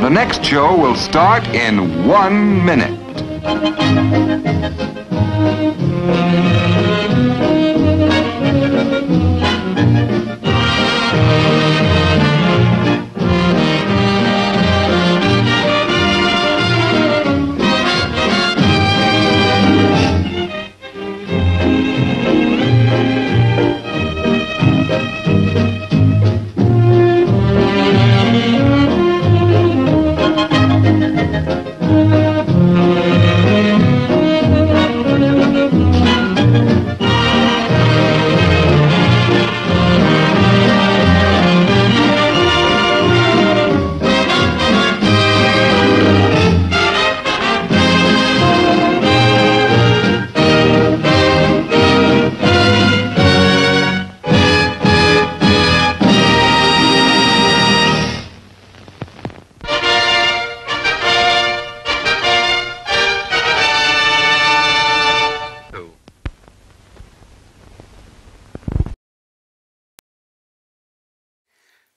The next show will start in 1 minute.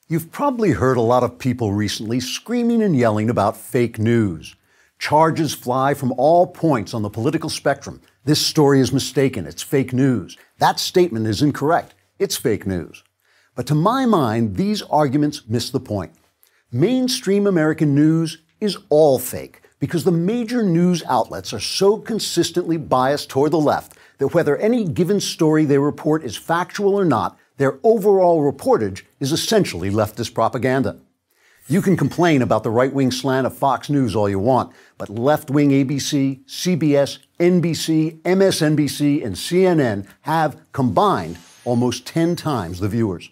You've probably heard a lot of people recently screaming and yelling about fake news. Charges fly from all points on the political spectrum. This story is mistaken. It's fake news. That statement is incorrect. It's fake news. But to my mind, these arguments miss the point. Mainstream American news is all fake because the major news outlets are so consistently biased toward the left that whether any given story they report is factual or not, their overall reportage is essentially leftist propaganda. You can complain about the right-wing slant of Fox News all you want, but left-wing ABC, CBS, NBC, MSNBC, and CNN have combined almost 10 times the viewers.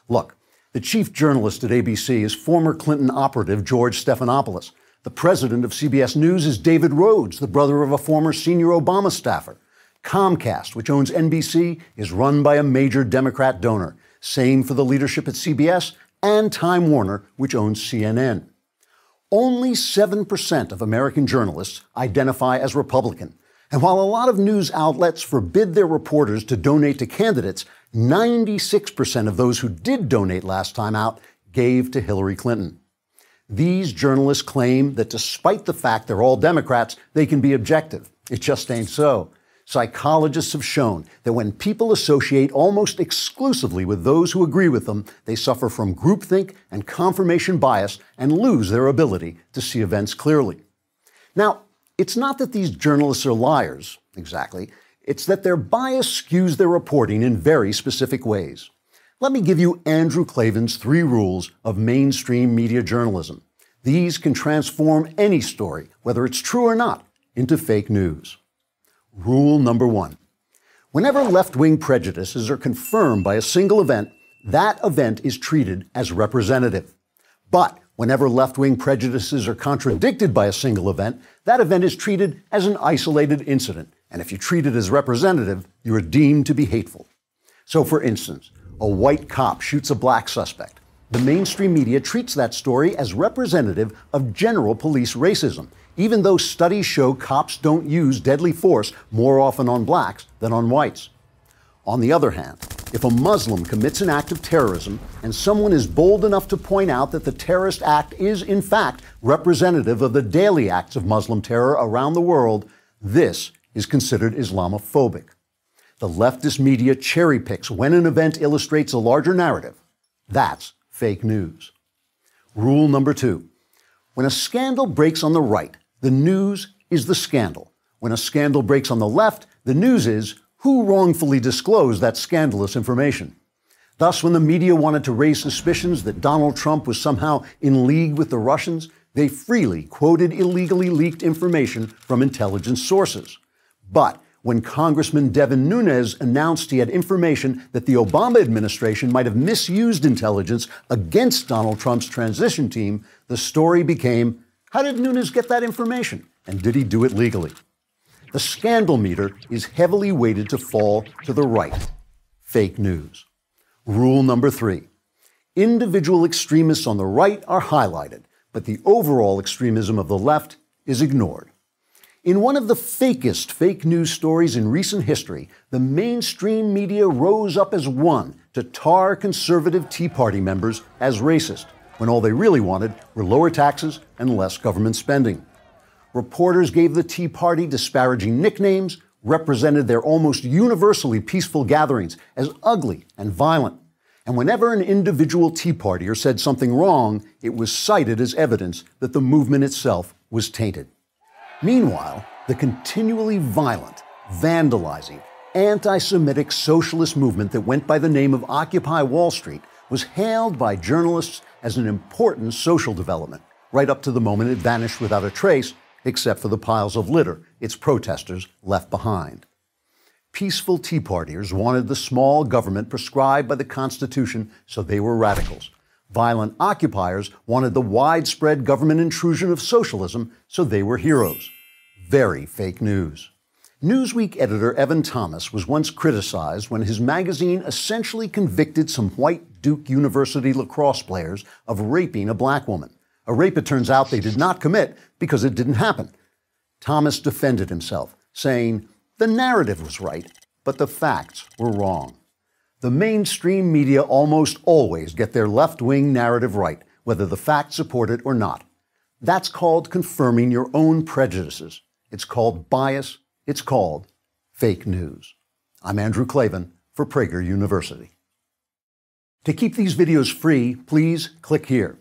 Look, the chief journalist at ABC is former Clinton operative George Stephanopoulos. The president of CBS News is David Rhodes, the brother of a former senior Obama staffer. Comcast, which owns NBC, is run by a major Democrat donor. Same for the leadership at CBS and Time Warner, which owns CNN. Only 7% of American journalists identify as Republican. And while a lot of news outlets forbid their reporters to donate to candidates, 96% of those who did donate last time out gave to Hillary Clinton. These journalists claim that despite the fact they're all Democrats, they can be objective. It just ain't so. Psychologists have shown that when people associate almost exclusively with those who agree with them, they suffer from groupthink and confirmation bias and lose their ability to see events clearly. Now, it's not that these journalists are liars, exactly. It's that their bias skews their reporting in very specific ways. Let me give you Andrew Klavan's 3 rules of mainstream media journalism. These can transform any story, whether it's true or not, into fake news. Rule number 1. Whenever left-wing prejudices are confirmed by a single event, that event is treated as representative. But whenever left-wing prejudices are contradicted by a single event, that event is treated as an isolated incident. And if you treat it as representative, you are deemed to be hateful. So for instance, a white cop shoots a black suspect. The mainstream media treats that story as representative of general police racism, even though studies show cops don't use deadly force more often on blacks than on whites. On the other hand, if a Muslim commits an act of terrorism and someone is bold enough to point out that the terrorist act is in fact representative of the daily acts of Muslim terror around the world, this is considered Islamophobic. The leftist media cherry picks when an event illustrates a larger narrative. That's fake news. Rule number 2. When a scandal breaks on the right, the news is the scandal. When a scandal breaks on the left, the news is who wrongfully disclosed that scandalous information. Thus, when the media wanted to raise suspicions that Donald Trump was somehow in league with the Russians, they freely quoted illegally leaked information from intelligence sources. But when Congressman Devin Nunes announced he had information that the Obama administration might have misused intelligence against Donald Trump's transition team, the story became, how did Nunes get that information? And did he do it legally? The scandal meter is heavily weighted to fall to the right. Fake news. Rule number 3. Individual extremists on the right are highlighted, but the overall extremism of the left is ignored. In one of the fakest fake news stories in recent history, the mainstream media rose up as one to tar conservative Tea Party members as racist. when all they really wanted were lower taxes and less government spending. Reporters gave the Tea Party disparaging nicknames, represented their almost universally peaceful gatherings as ugly and violent. And whenever an individual Tea Partier said something wrong, it was cited as evidence that the movement itself was tainted. Meanwhile, the continually violent, vandalizing, anti-Semitic socialist movement that went by the name of Occupy Wall Street was hailed by journalists as an important social development, right up to the moment it vanished without a trace, except for the piles of litter its protesters left behind. Peaceful Tea Partiers wanted the small government prescribed by the Constitution, so they were radicals. Violent occupiers wanted the widespread government intrusion of socialism, so they were heroes. Very fake news. Newsweek editor Evan Thomas was once criticized when his magazine essentially convicted some white Duke University lacrosse players of raping a black woman. A rape, it turns out, they did not commit because it didn't happen. Thomas defended himself, saying, "The narrative was right, but the facts were wrong." The mainstream media almost always get their left-wing narrative right, whether the facts support it or not. That's called confirming your own prejudices. It's called bias. It's called fake news. I'm Andrew Klavan for Prager University. To keep these videos free, please click here.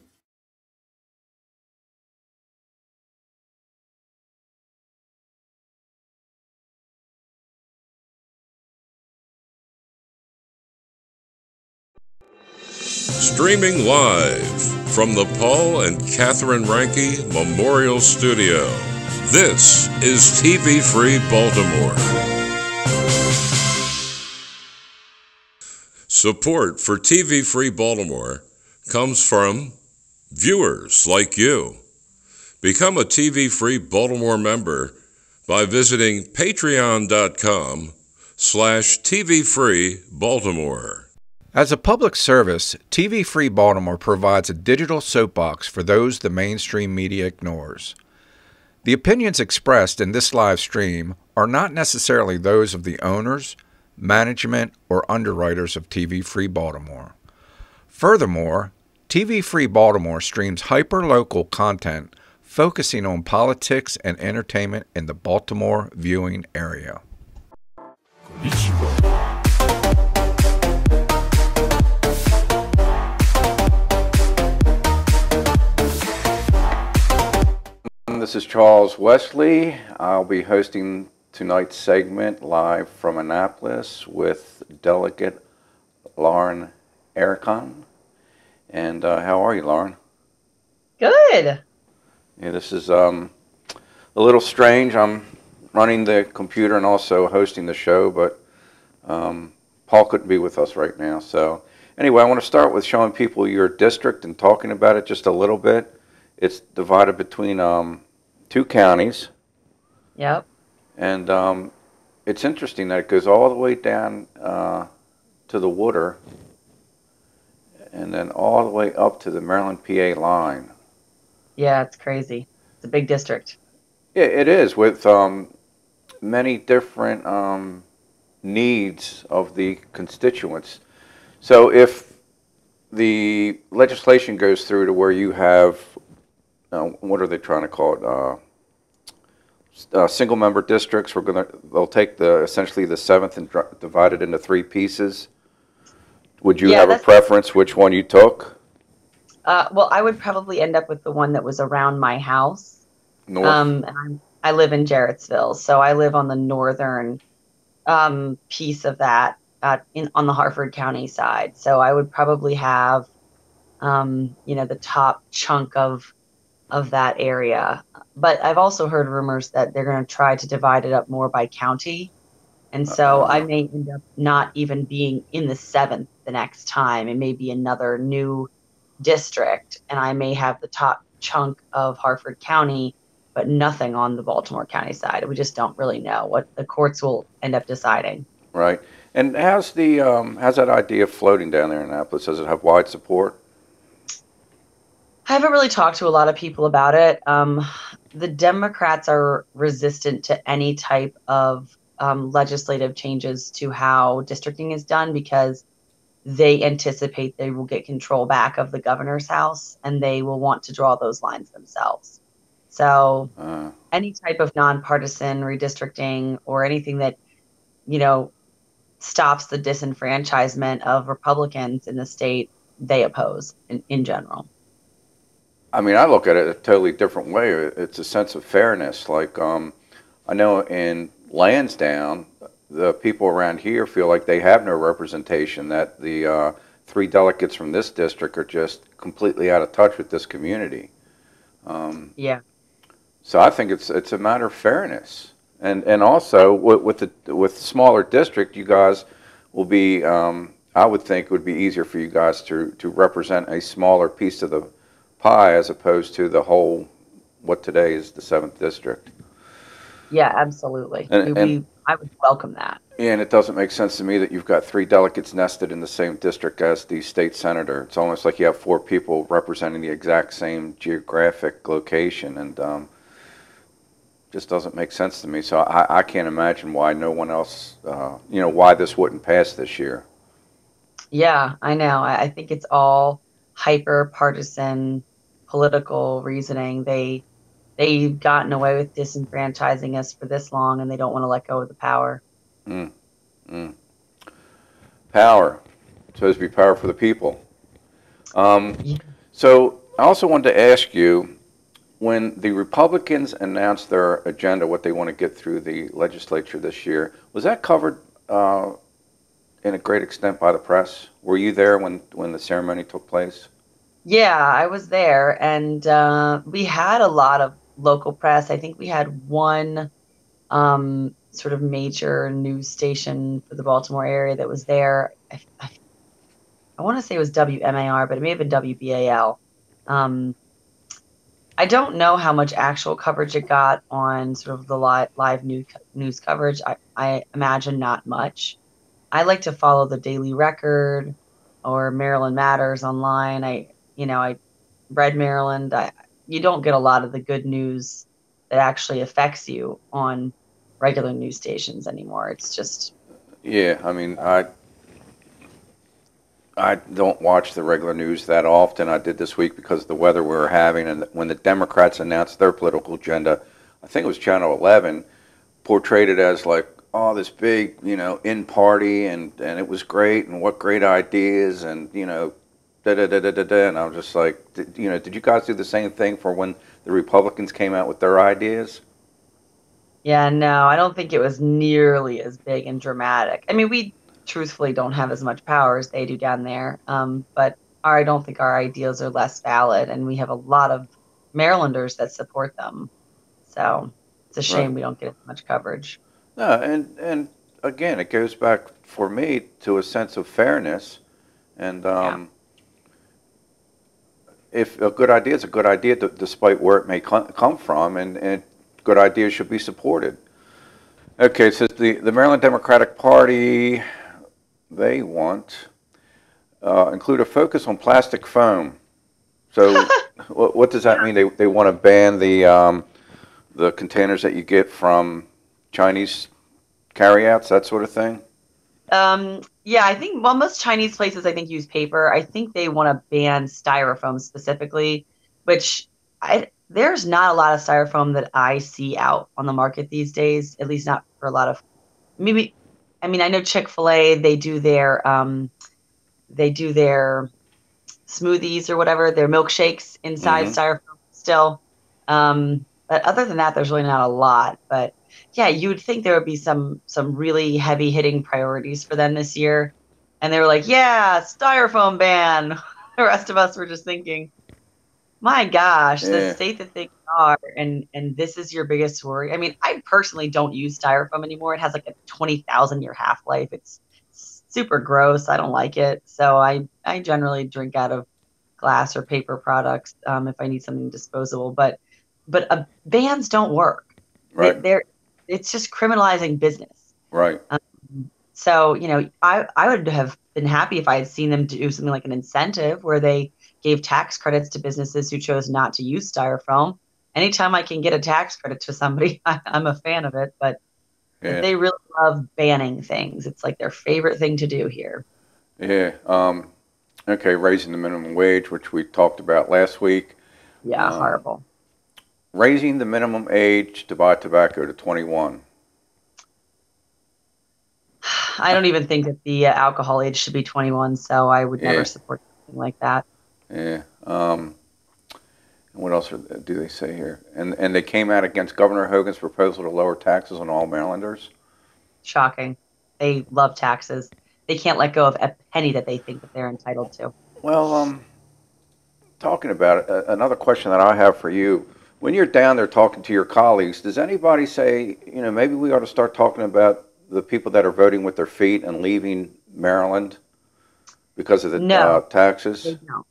Streaming live from the Paul and Catherine Ranke Memorial Studio, this is TV Free Baltimore. Support for TV Free Baltimore comes from viewers like you. Become a TV Free Baltimore member by visiting patreon.com/TV Free Baltimore. As a public service, TV Free Baltimore provides a digital soapbox for those the mainstream media ignores. The opinions expressed in this live stream are not necessarily those of the owners, management, or underwriters of TV Free Baltimore. Furthermore, TV Free Baltimore streams hyper-local content focusing on politics and entertainment in the Baltimore viewing area. This is Charles Wesley. I'll be hosting tonight's segment live from Annapolis with Delegate Lauren Arikan. And how are you, Lauren? Good. Yeah, this is a little strange. I'm running the computer and also hosting the show, but Paul couldn't be with us right now. So anyway, I want to start with showing people your district and talking about it just a little bit. It's divided between 2 counties. Yep. And it's interesting that it goes all the way down to the water and then all the way up to the Maryland-PA line. Yeah, it's crazy. It's a big district. Yeah, it is, with many different needs of the constituents. So if the legislation goes through to where you have, what are they trying to call it? Single-member districts. They'll take essentially the 7th and divide it into 3 pieces. Would you have a preference which one you took? Well, I would probably end up with the one that was around my house. North. And I live in Jarrettsville, so I live on the northern piece of that on the Harford County side. So I would probably have, the top chunk of that area. But I've also heard rumors that they're going to try to divide it up more by county. And so I may end up not even being in the 7th the next time. It may be another new district, and I may have the top chunk of Harford County, but nothing on the Baltimore County side. We just don't really know what the courts will end up deciding. Right. And how's that idea floating down there in Annapolis? Does it have wide support? I haven't really talked to a lot of people about it. The Democrats are resistant to any type of legislative changes to how districting is done because they anticipate they will get control back of the governor's house, and they will want to draw those lines themselves. So any type of nonpartisan redistricting or anything that, stops the disenfranchisement of Republicans in the state, they oppose in general. I mean, I look at it a totally different way. It's a sense of fairness. Like, I know in Lansdowne, the people around here feel like they have no representation, that the 3 delegates from this district are just completely out of touch with this community. Yeah. So I think it's a matter of fairness. And also, with smaller district, you guys will be, I would think it would be easier for you guys to represent a smaller piece of the pie as opposed to the whole, what today is the 7th district. Yeah, absolutely. I would welcome that. Yeah, and it doesn't make sense to me that you've got 3 delegates nested in the same district as the state senator. It's almost like you have 4 people representing the exact same geographic location, and just doesn't make sense to me. So I can't imagine why no one else, why this wouldn't pass this year. Yeah, I know. I think it's all hyper partisan political reasoning. They've gotten away with disenfranchising us for this long, and they don't want to let go of the power. Power. It's supposed to be power for the people. So I also wanted to ask you, when the Republicans announced their agenda, what they want to get through the legislature this year, was that covered in a great extent by the press? Were you there when the ceremony took place? Yeah, I was there, and we had a lot of local press. I think we had one sort of major news station for the Baltimore area that was there. I want to say it was WMAR, but it may have been WBAL. I don't know how much actual coverage it got on sort of the live news coverage. I imagine not much. I like to follow the Daily Record or Maryland Matters online. I read Maryland. You don't get a lot of the good news that actually affects you on regular news stations anymore. It's just... Yeah, I mean, I don't watch the regular news that often. I did this week because of the weather we were having, and when the Democrats announced their political agenda, I think it was Channel 11, portrayed it as like, oh, this big, in party, and it was great, and what great ideas, and da-da-da-da-da-da, and I was just like, did you guys do the same thing for when the Republicans came out with their ideas? Yeah, no, I don't think it was nearly as big and dramatic. I mean, we truthfully don't have as much power as they do down there, but I don't think our ideas are less valid, and we have a lot of Marylanders that support them. So it's a shame we don't get as much coverage. No, and again, it goes back for me to a sense of fairness, and if a good idea is a good idea, despite where it may come from, and good ideas should be supported. Okay, so the Maryland Democratic Party, they want include a focus on plastic foam. So what does that mean? They want to ban the containers that you get from Chinese carryouts, that sort of thing? Yeah, I think most Chinese places use paper. I think they want to ban styrofoam specifically, which there's not a lot of styrofoam that I see out on the market these days, at least not for a lot of, maybe, I mean, I know Chick-fil-A, they do their smoothies or whatever, their milkshakes inside styrofoam still. But other than that, there's really not a lot. But yeah, you would think there would be some really heavy hitting priorities for them this year. And they were like, yeah, styrofoam ban. The rest of us were just thinking, my gosh, the state that they are, and this is your biggest worry. I mean, I personally don't use styrofoam anymore. It has like a 20,000 year half-life. It's super gross. I don't like it. So I generally drink out of glass or paper products if I need something disposable. But bans don't work. Right. It's just criminalizing business. Right. So, I would have been happy if I had seen them do something like an incentive where they gave tax credits to businesses who chose not to use styrofoam. Anytime I can get a tax credit to somebody, I'm a fan of it. But they really love banning things. It's like their favorite thing to do here. Yeah. Okay, raising the minimum wage, which we talked about last week. Yeah, horrible. Raising the minimum age to buy tobacco to 21. I don't even think that the alcohol age should be 21, so I would never Yeah. support something like that. Yeah. And what else do they say here? And they came out against Governor Hogan's proposal to lower taxes on all Marylanders. Shocking. They love taxes. They can't let go of a penny that they think that they're entitled to. Well, talking about it, another question that I have for you. When you're down there talking to your colleagues, does anybody say, maybe we ought to start talking about the people that are voting with their feet and leaving Maryland because of the taxes? They don't.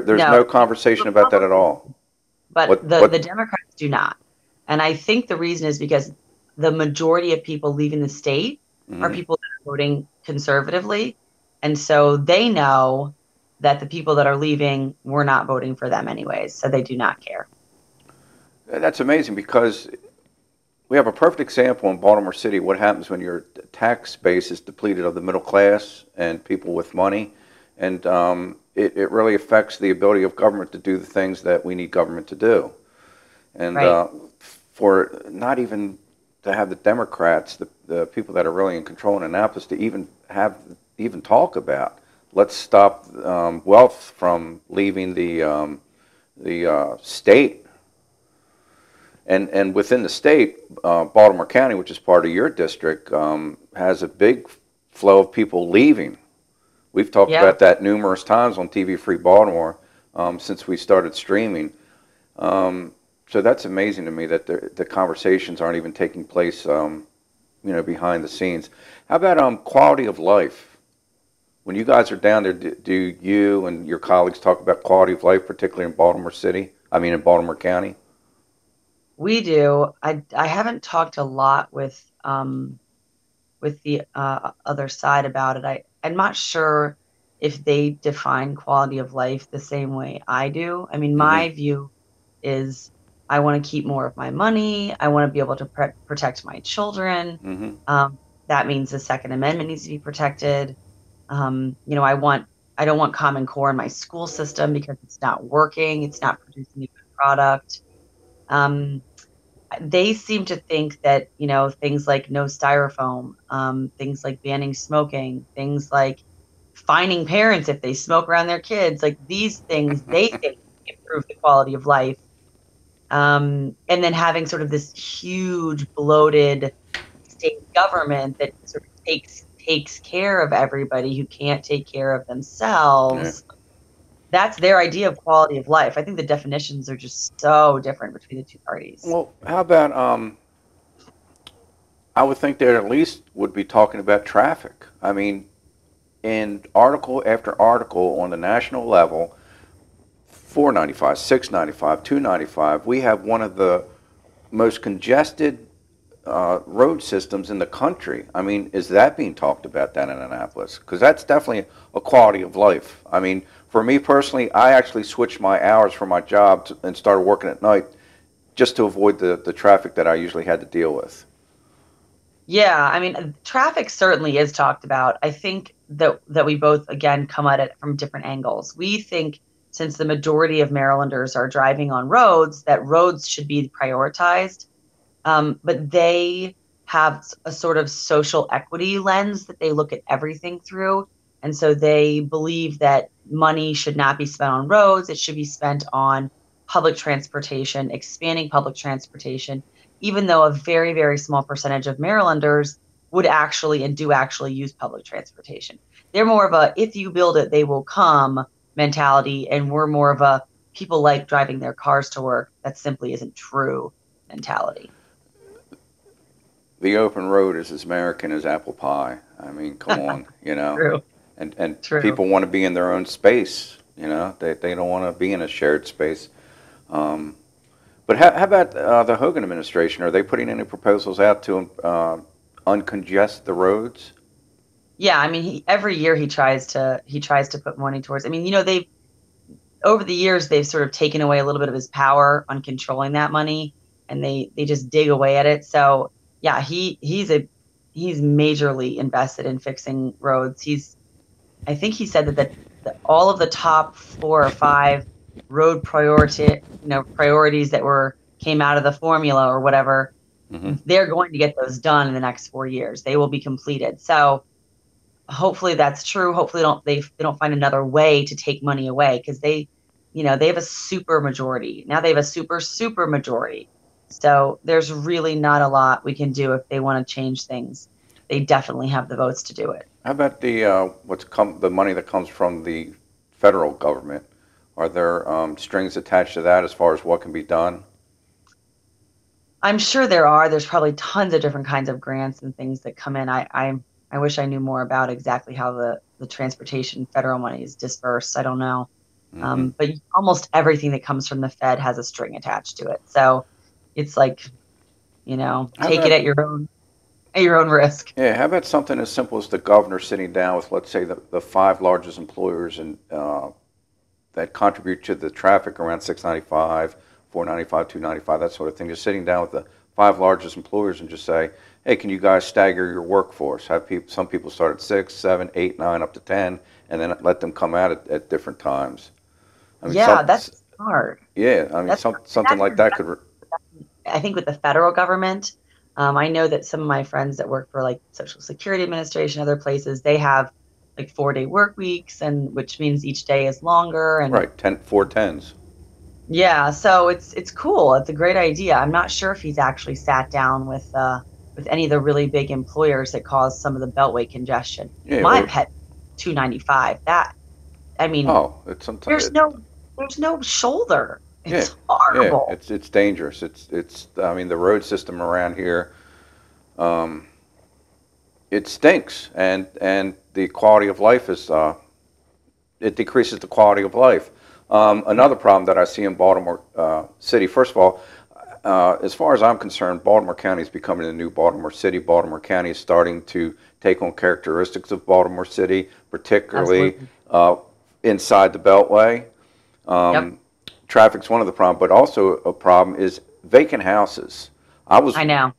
There's no conversation about that at all. But the Democrats do not. And I think the reason is because the majority of people leaving the state are people that are voting conservatively. And so they know that the people that are leaving were not voting for them anyways. So they do not care. That's amazing because we have a perfect example in Baltimore City what happens when your tax base is depleted of the middle class and people with money. And it really affects the ability of government to do the things that we need government to do. And for not even to have the Democrats, the people that are really in control in Annapolis, to even talk about, let's stop wealth from leaving the state. And within the state, Baltimore County, which is part of your district, has a big flow of people leaving. We've talked about that numerous times on TV Free Baltimore since we started streaming. So that's amazing to me that the conversations aren't even taking place, behind the scenes. How about quality of life? When you guys are down there, do you and your colleagues talk about quality of life, particularly in in Baltimore County? We do. I haven't talked a lot with the other side about it. I'm not sure if they define quality of life the same way I do. I mean, my view is I want to keep more of my money. I want to be able to protect my children. That means the Second Amendment needs to be protected. I don't want Common Core in my school system because it's not working. It's not producing a good product. They seem to think that, things like no styrofoam, things like banning smoking, things like fining parents if they smoke around their kids, like these things they think improve the quality of life. And then having sort of this huge bloated state government that sort of takes care of everybody who can't take care of themselves. Yeah. That's their idea of quality of life. I think the definitions are just so different between the two parties. Well, how about, I would think they at least would be talking about traffic. I mean, in article after article on the national level, 495, 695, 295, we have one of the most congested road systems in the country. I mean, is that being talked about down in Annapolis? Because that's definitely a quality of life. I mean, for me personally, I actually switched my hours for my job and started working at night just to avoid the traffic that I usually had to deal with. Yeah, I mean, traffic certainly is talked about. I think that we both, again, come at it from different angles. We think since the majority of Marylanders are driving on roads, that roads should be prioritized. But they have a sort of social equity lens that they look at everything through. And so they believe that money should not be spent on roads. It should be spent on public transportation, expanding public transportation, even though a very, very small percentage of Marylanders would actually and do actually use public transportation. They're more of a, if you build it, they will come mentality. And we're more of a, people like driving their cars to work. That simply isn't true mentality. The open road is as American as apple pie. I mean, come on, True. And True. People want to be in their own space, they don't want to be in a shared space. But how about the Hogan administration? Are they putting any proposals out to uncongest the roads? Yeah, I mean, every year he tries to put money towards. I mean, they've over the years they've sort of taken away a little bit of his power on controlling that money, and they just dig away at it. So yeah, he's majorly invested in fixing roads. He's I think he said that all of the top 4 or 5 road priorities that came out of the formula or whatever, they're going to get those done in the next 4 years. They will be completed. So hopefully that's true. Hopefully they don't find another way to take money away, because they have a super majority. Now they have a super majority. So there's really not a lot we can do if they want to change things. They definitely have the votes to do it. How about the money that comes from the federal government? Are there strings attached to that as far as what can be done? I'm sure there are. There's probably tons of different kinds of grants and things that come in. I wish I knew more about exactly how the transportation federal money is dispersed. I don't know. But almost everything that comes from the Fed has a string attached to it. So it's like, take it at your own risk. Yeah, how about something as simple as the governor sitting down with, let's say, the 5 largest employers and that contribute to the traffic around 695, 495, 295, that sort of thing. Just sitting down with the 5 largest employers and just say, hey, can you guys stagger your workforce? Have some people start at 6, 7, 8, 9, up to 10, and then let them come out at different times. I mean, that's smart. Yeah, I mean, something like that could. I think with the federal government, I know that some of my friends that work for like Social Security Administration, other places, they have like 4-day work weeks, and which means each day is longer. And right, 4 10s. Yeah, so it's cool. It's a great idea. I'm not sure if he's actually sat down with any of the really big employers that cause some of the beltway congestion. Yeah, my pet 295. It's sometimes there's no shoulder. It's horrible. Yeah, it's dangerous. I mean, the road system around here, it stinks, and the quality of life it decreases the quality of life. Another problem that I see in Baltimore City, first of all, as far as I'm concerned, Baltimore County is becoming the new Baltimore City. Baltimore County is starting to take on characteristics of Baltimore City, particularly inside the Beltway. Traffic's one of the problems, but also a problem is vacant houses. I know.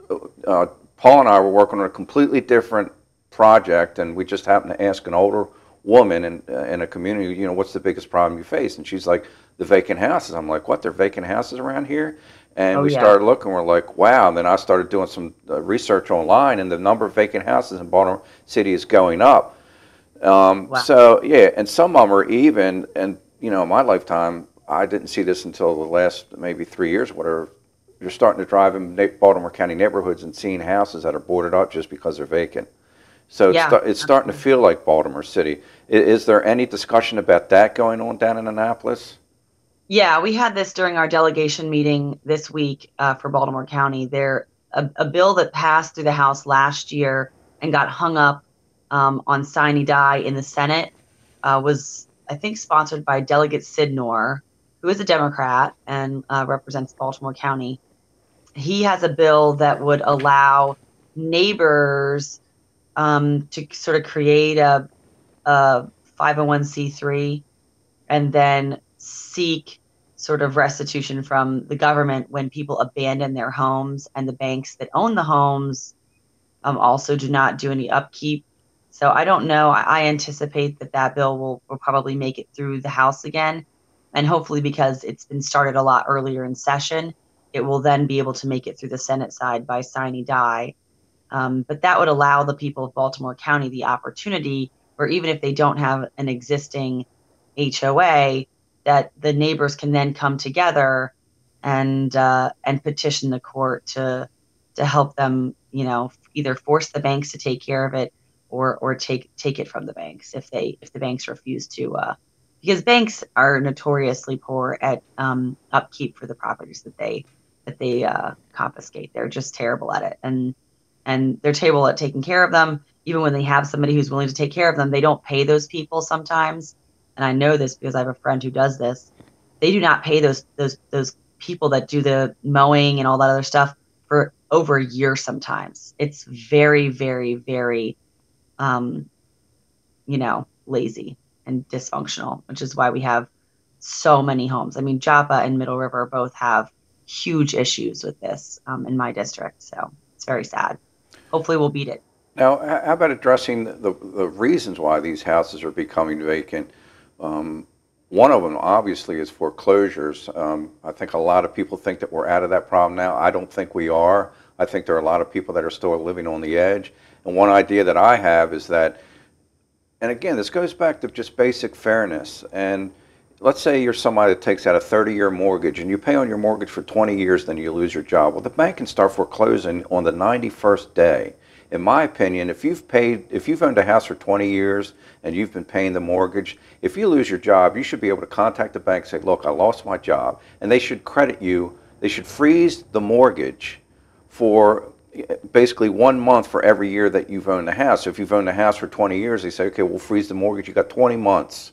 Paul and I were working on a completely different project, and we just happened to ask an older woman in a community, what's the biggest problem you face? And she's like, the vacant houses. I'm like, what? There are vacant houses around here? And we started looking. We're like, wow. And then I started doing some research online, and the number of vacant houses in Baltimore City is going up. So yeah, and some of them are even. And in my lifetime, I didn't see this until the last maybe 3 years. Whatever. You're starting to drive in Baltimore County neighborhoods and seeing houses that are boarded up just because they're vacant. So it's starting to feel like Baltimore City. Is there any discussion about that going on down in Annapolis? Yeah, we had this during our delegation meeting this week for Baltimore County. A bill that passed through the House last year and got hung up on sine die in the Senate was, I think, sponsored by Delegate Sidnor, who is a Democrat and represents Baltimore County. He has a bill that would allow neighbors to sort of create a 501c3 and then seek sort of restitution from the government when people abandon their homes, and the banks that own the homes also do not do any upkeep. So I don't know. I anticipate that bill will probably make it through the House again, and hopefully, because it's been started a lot earlier in session, it will then be able to make it through the Senate side by sine die. But that would allow the people of Baltimore County the opportunity, or even if they don't have an existing HOA, that the neighbors can then come together and petition the court to help them, either force the banks to take care of it or take it from the banks if the banks refuse to, because banks are notoriously poor at upkeep for the properties that they confiscate. They're just terrible at it, and they're terrible at taking care of them. Even when they have somebody who's willing to take care of them, they don't pay those people sometimes. And I know this because I have a friend who does this. They do not pay those people that do the mowing and all that other stuff for over a year sometimes. It's very, very, very, lazy and dysfunctional, which is why we have so many homes. I mean, Joppa and Middle River both have huge issues with this in my district. So it's very sad. Hopefully we'll beat it. Now, how about addressing the reasons why these houses are becoming vacant? One of them, obviously, is foreclosures. I think a lot of people think that we're out of that problem now. I don't think we are. I think there are a lot of people that are still living on the edge. And one idea that I have is that, and again, this goes back to just basic fairness. And let's say you're somebody that takes out a 30-year mortgage and you pay on your mortgage for 20 years, then you lose your job. Well, the bank can start foreclosing on the 91st day. In my opinion, if you've owned a house for 20 years and you've been paying the mortgage, if you lose your job, you should be able to contact the bank and say, look, I lost my job, and they should credit you. They should freeze the mortgage for basically 1 month for every year that you've owned the house. So if you've owned the house for 20 years, they say, okay, we'll freeze the mortgage. You got 20 months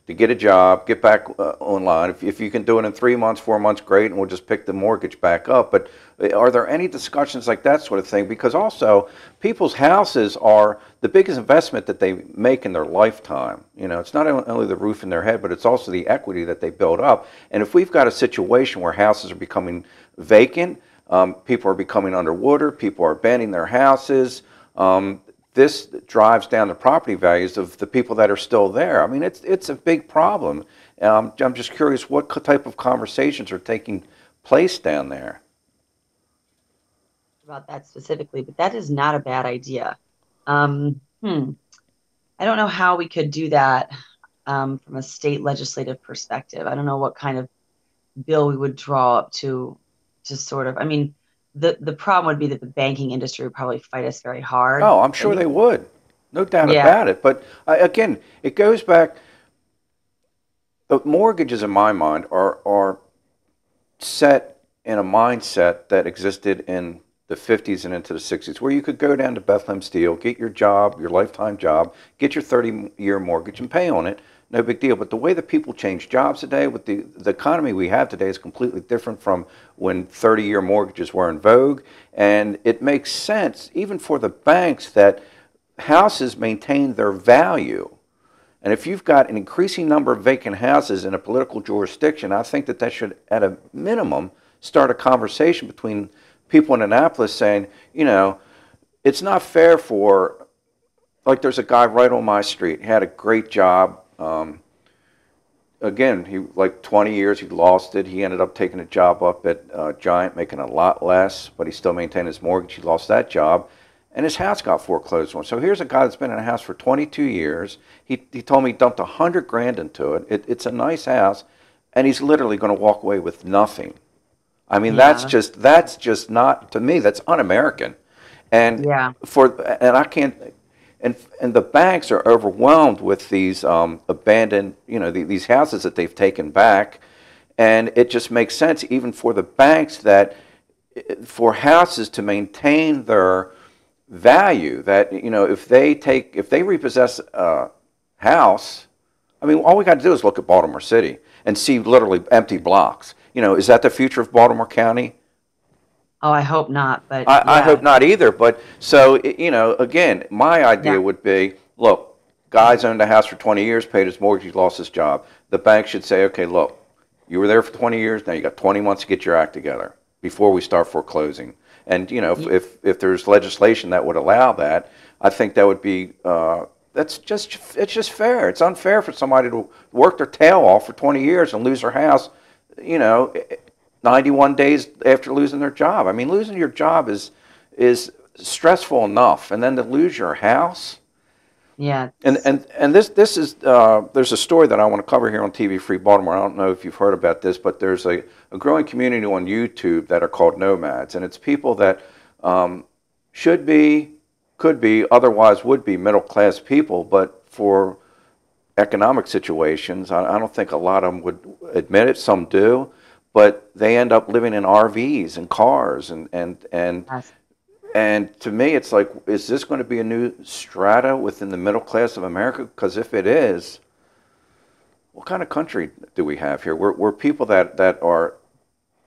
to get a job, get back online. If you can do it in 3 months, 4 months, great, and we'll just pick the mortgage back up. But are there any discussions like that sort of thing? Because also, people's houses are the biggest investment that they make in their lifetime. You know, it's not only the roof in their head, but it's also the equity that they build up. And if we've got a situation where houses are becoming vacant, people are becoming underwater, people are abandoning their houses, this drives down the property values of the people that are still there. I mean, it's a big problem. I'm just curious what type of conversations are taking place down there. About that specifically, but that is not a bad idea. I don't know how we could do that from a state legislative perspective. I don't know what kind of bill we would draw up to sort of, I mean, the problem would be that the banking industry would probably fight us very hard. Oh, I'm sure they would. No doubt Yeah. about it. But again, it goes back, the mortgages in my mind are set in a mindset that existed in the 50s and into the 60s, where you could go down to Bethlehem Steel, get your job, your lifetime job, get your 30-year mortgage and pay on it. No big deal. But the way that people change jobs today, with the economy we have today, is completely different from when 30-year mortgages were in vogue. And it makes sense, even for the banks, that houses maintain their value. And if you've got an increasing number of vacant houses in a political jurisdiction, I think that should, at a minimum, start a conversation between people in Annapolis saying, you know, it's not fair for, like, there's a guy right on my street. He had a great job. Again, he, like 20 years, he lost it. He ended up taking a job up at Giant, making a lot less, but he still maintained his mortgage. He lost that job, and his house got foreclosed on. So here's a guy that's been in a house for 22 years. He told me he dumped $100,000 into it. It's a nice house, and he's literally going to walk away with nothing. I mean, Yeah. that's just not, to me, that's un-American. And Yeah. and I can't. And the banks are overwhelmed with these abandoned, you know, these houses that they've taken back, and it just makes sense, even for the banks, that for houses to maintain their value, that, you know, if they repossess a house, I mean, all we got to do is look at Baltimore City and see literally empty blocks. You know, is that the future of Baltimore County? Oh, I hope not, but I yeah. hope not either. But so, you know, again, my idea would be, look, guy's owned a house for 20 years, paid his mortgage, he lost his job. The bank should say, okay, look, you were there for 20 years, now you got 20 months to get your act together before we start foreclosing. And, you know, if there's legislation that would allow that, I think that would be, it's just fair. It's unfair for somebody to work their tail off for 20 years and lose their house, you know, 91 days after losing their job. I mean, losing your job is stressful enough, and then to lose your house. Yeah. And this is there's a story that I want to cover here on TV Free Baltimore. I don't know if you've heard about this, but there's a growing community on YouTube that are called nomads, and it's people that should be, could be, otherwise would be middle class people, but for economic situations, I don't think a lot of them would admit it. Some do. But they end up living in RVs and cars, and to me, it's like, is this going to be a new strata within the middle class of America? Because if it is, what kind of country do we have here? We're people that are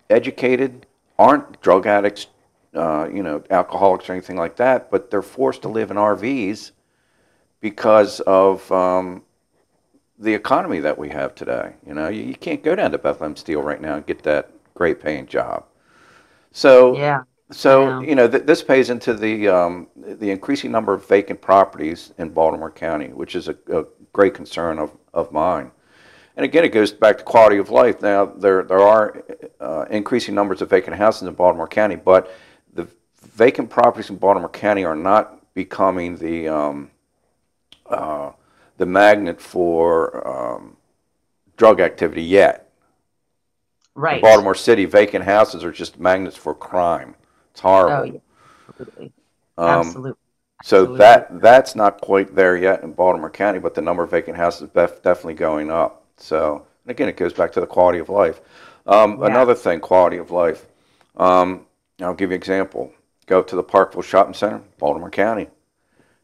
educated, aren't drug addicts, you know, alcoholics or anything like that, but they're forced to live in RVs because of the economy that we have today. You know, you can't go down to Bethlehem Steel right now and get that great paying job. So Yeah. So, you know, this pays into the increasing number of vacant properties in Baltimore County, which is a great concern of mine. And again, it goes back to quality of life. Now, there are increasing numbers of vacant houses in Baltimore County, but the vacant properties in Baltimore County are not becoming the magnet for drug activity yet. Right. In Baltimore City, vacant houses are just magnets for crime. It's horrible. Oh, yeah. Absolutely. Absolutely. So Absolutely. that's not quite there yet in Baltimore County, but the number of vacant houses is definitely going up. So, and again, it goes back to the quality of life. Another thing, quality of life. I'll give you an example. Go up to the Parkville Shopping Center, Baltimore County.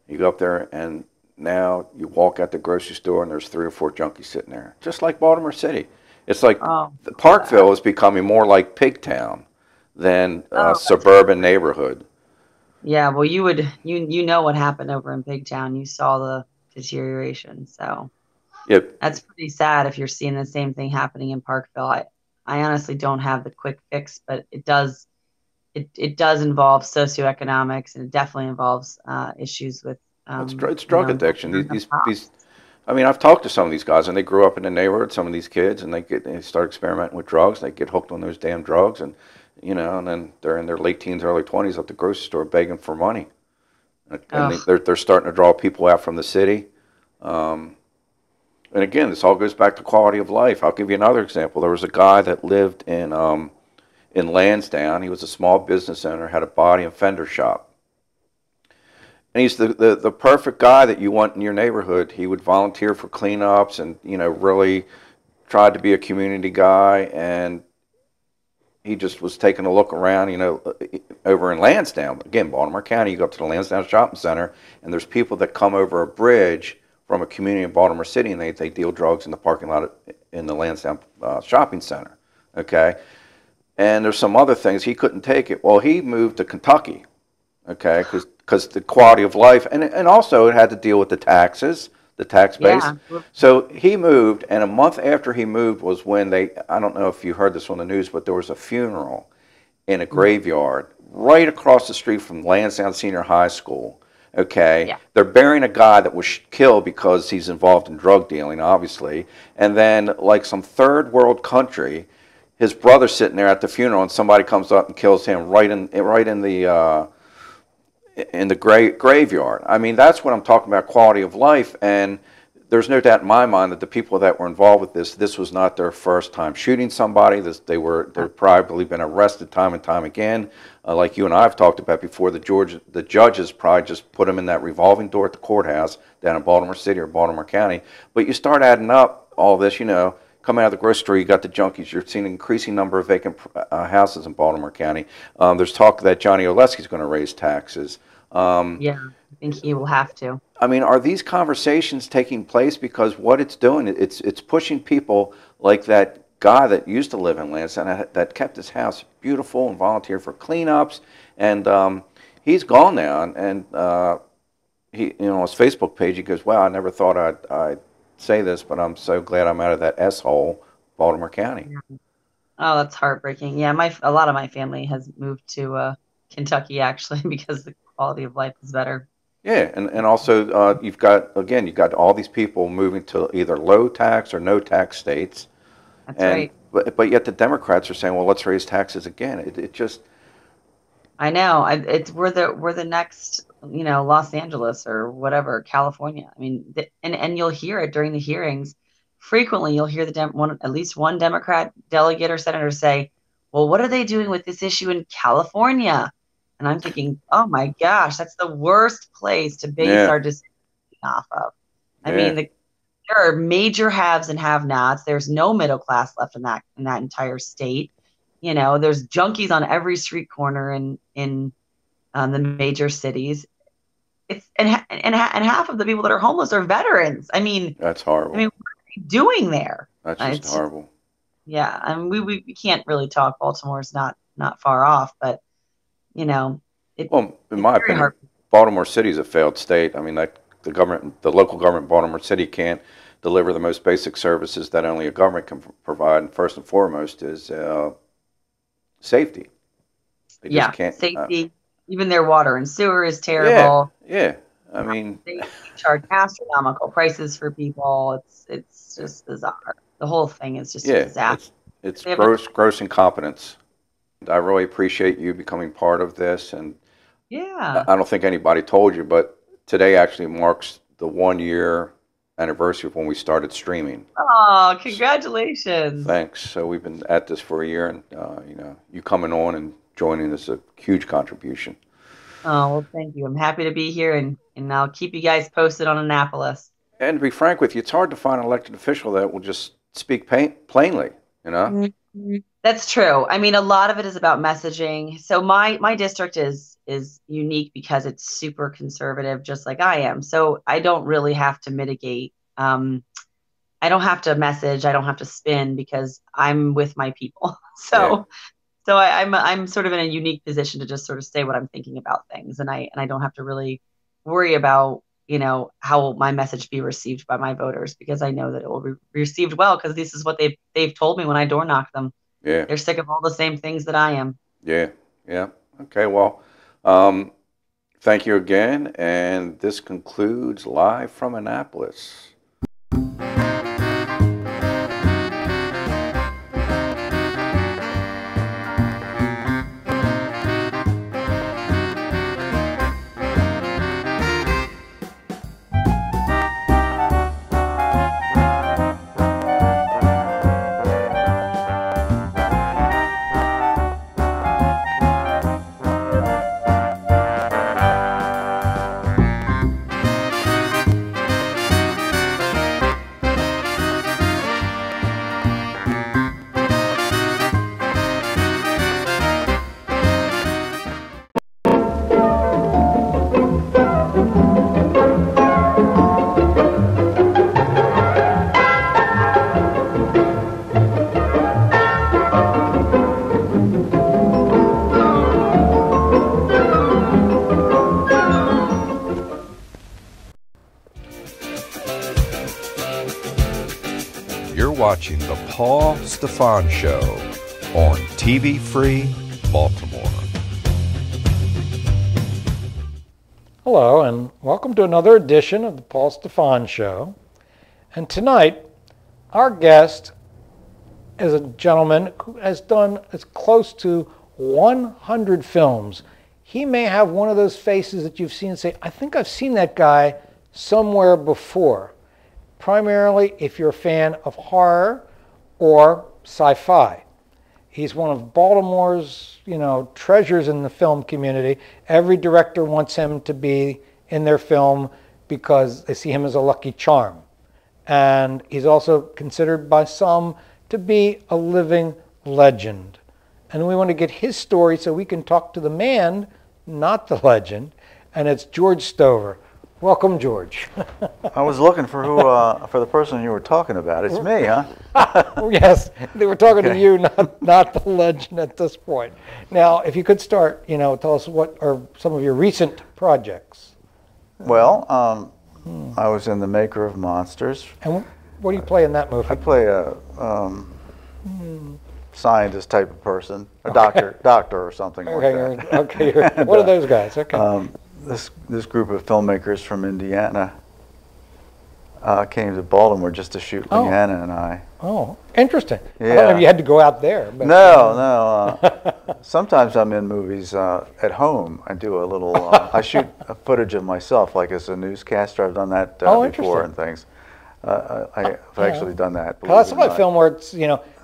You go up there, and now you walk out the grocery store, and there's 3 or 4 junkies sitting there, just like Baltimore City. It's like Parkville is becoming more like Pigtown than a suburban neighborhood. Yeah, well, you know what happened over in Pigtown. You saw the deterioration, so that's pretty sad if you're seeing the same thing happening in Parkville. I honestly don't have the quick fix, but it does involve socioeconomics, and it definitely involves issues with it's drug addiction. These I mean, I've talked to some of these guys, and they grew up in the neighborhood. Some of these kids, and they start experimenting with drugs. They get hooked on those damn drugs, and you know, and then they're in their late teens, early 20s at the grocery store begging for money, and they're starting to draw people out from the city. And again, this all goes back to quality of life. I'll give you another example. There was a guy that lived in Lansdowne. He was a small business owner, had a body and fender shop. And he's the perfect guy that you want in your neighborhood. He would volunteer for cleanups and, you know, really tried to be a community guy. And he just was taking a look around, you know, over in Lansdowne. Again, Baltimore County, you go up to the Lansdowne Shopping Center, and there's people that come over a bridge from a community in Baltimore City, and they deal drugs in the parking lot in the Lansdowne Shopping Center, okay? And there's some other things. He couldn't take it. Well, he moved to Kentucky, okay, because the quality of life, and also it had to deal with the taxes, the tax base. Yeah. So he moved, and a month after he moved was when I don't know if you heard this on the news, but there was a funeral in a graveyard right across the street from Lansdowne Senior High School. Okay, they're burying a guy that was killed because he's involved in drug dealing, obviously, and then like some third world country, his brother's sitting there at the funeral, and somebody comes up and kills him right in the graveyard. I mean, that's what I'm talking about, quality of life. And there's no doubt in my mind that the people that were involved with this was not their first time shooting somebody. They've probably been arrested time and time again. Like you and I have talked about before, the judges probably just put them in that revolving door at the courthouse down in Baltimore City or Baltimore County. But you start adding up all this, you know, coming out of the grocery store, you got the junkies. You're seeing an increasing number of vacant houses in Baltimore County. There's talk that Johnny Oleski's going to raise taxes. Yeah, I think he will have to. I mean, are these conversations taking place? Because what it's doing, it's pushing people like that guy that used to live in Lansdowne that kept his house beautiful and volunteered for cleanups, and he's gone now. And he, you know, on his Facebook page, he goes, "Wow, I never thought I'd say this, but I'm so glad I'm out of that S-hole, Baltimore County." Oh, that's heartbreaking. Yeah, a lot of my family has moved to Kentucky actually because the quality of life is better. Yeah, and also you've got all these people moving to either low tax or no tax states. That's right. But yet the Democrats are saying, well, let's raise taxes again. It just. I know. We're the next, you know, Los Angeles or whatever, California. I mean, and you'll hear it during the hearings. Frequently, you'll hear at least one Democrat delegate or senator say, "Well, what are they doing with this issue in California?" And I'm thinking, oh my gosh, that's the worst place to base our decision off of. I mean, there are major haves and have-nots. There's no middle class left in that entire state. You know, there's junkies on every street corner in the major cities. And half of the people that are homeless are veterans. I mean, that's horrible. I mean, what are they doing there? That's just horrible. Yeah, I mean, we can't really talk. Baltimore's not far off, but you know, in my opinion, Baltimore City is a failed state. I mean, the local government in Baltimore City can't deliver the most basic services that only a government can provide. And first and foremost is safety. They Yeah, just can't. safety. Even their water and sewer is Yeah, terrible. yeah. I mean, They charge astronomical prices for people. It's just bizarre. The whole thing is just a yeah, disaster. it's They have no- gross incompetence. I really appreciate you becoming part of this, and Yeah. I don't think anybody told you, but today actually marks the 1 year anniversary of when we started streaming. Oh, congratulations. Thanks. So we've been at this for a year, and you coming on and joining is a huge contribution. Oh, well, thank you. I'm happy to be here, and I'll keep you guys posted on Annapolis. And to be frank with you, it's hard to find an elected official that will just speak plainly. Mhm. That's true. I mean, a lot of it is about messaging. So my district is unique because it's super conservative, just like I am. So I don't really have to mitigate. I don't have to message. I don't have to spin because I'm with my people. Yeah. So I'm sort of in a unique position to just sort of say what I'm thinking about things, and I don't have to really worry about how my message be received by my voters, because I know that it will be received well, because this is what they've told me when I door knock them. Yeah. They're sick of all the same things that I am. Yeah. Yeah. Okay. Well, thank you again, and this concludes Live from Annapolis. You're watching The Paul Stefan Show on TV Free Baltimore. Hello, and welcome to another edition of The Paul Stefan Show. And tonight, our guest is a gentleman who has done as close to 100 films. He may have one of those faces that you've seen and say, I think I've seen that guy somewhere before. Primarily if you're a fan of horror or sci-fi. He's one of Baltimore's, treasures in the film community. Every director wants him to be in their film because they see him as a lucky charm. And he's also considered by some to be a living legend. And we want to get his story so we can talk to the man, not the legend, and it's George Stover. Welcome, George. I was looking for for the person you were talking about. It's me, huh? Yes, they were talking Okay. to you, not the legend at this point. Now, if you could start, tell us what are some of your recent projects. Well, I was in The Maker of Monsters. And what do you play in that movie? I play a scientist type of person, a doctor or something like that. Okay. And, What are those guys? Okay. This group of filmmakers from Indiana came to Baltimore just to shoot Oh. Leanna and I. Oh, interesting. I don't know Yeah. if you had to go out there. But, No. Sometimes I'm in movies at home. I do a little. I shoot a footage of myself, like as a newscaster. I've done that Oh, before interesting. and things. I've actually done that. I saw believe it or a not. film where it's,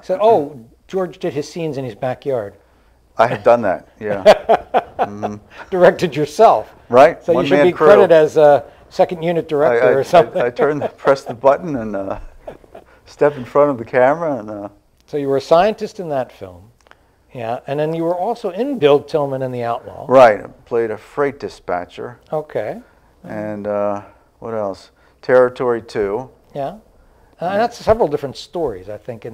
said, oh, George did his scenes in his backyard. I have done that. Yeah. Directed yourself. Right. So you One should man be crew. credited as a second unit director or something. I press the button and step in front of the camera and. So you were a scientist in that film. Yeah, and then you were also in Bill Tillman and the Outlaw. Right. I played a freight dispatcher. Okay. And what else? Territory 2. Yeah. And that's several different stories, I think,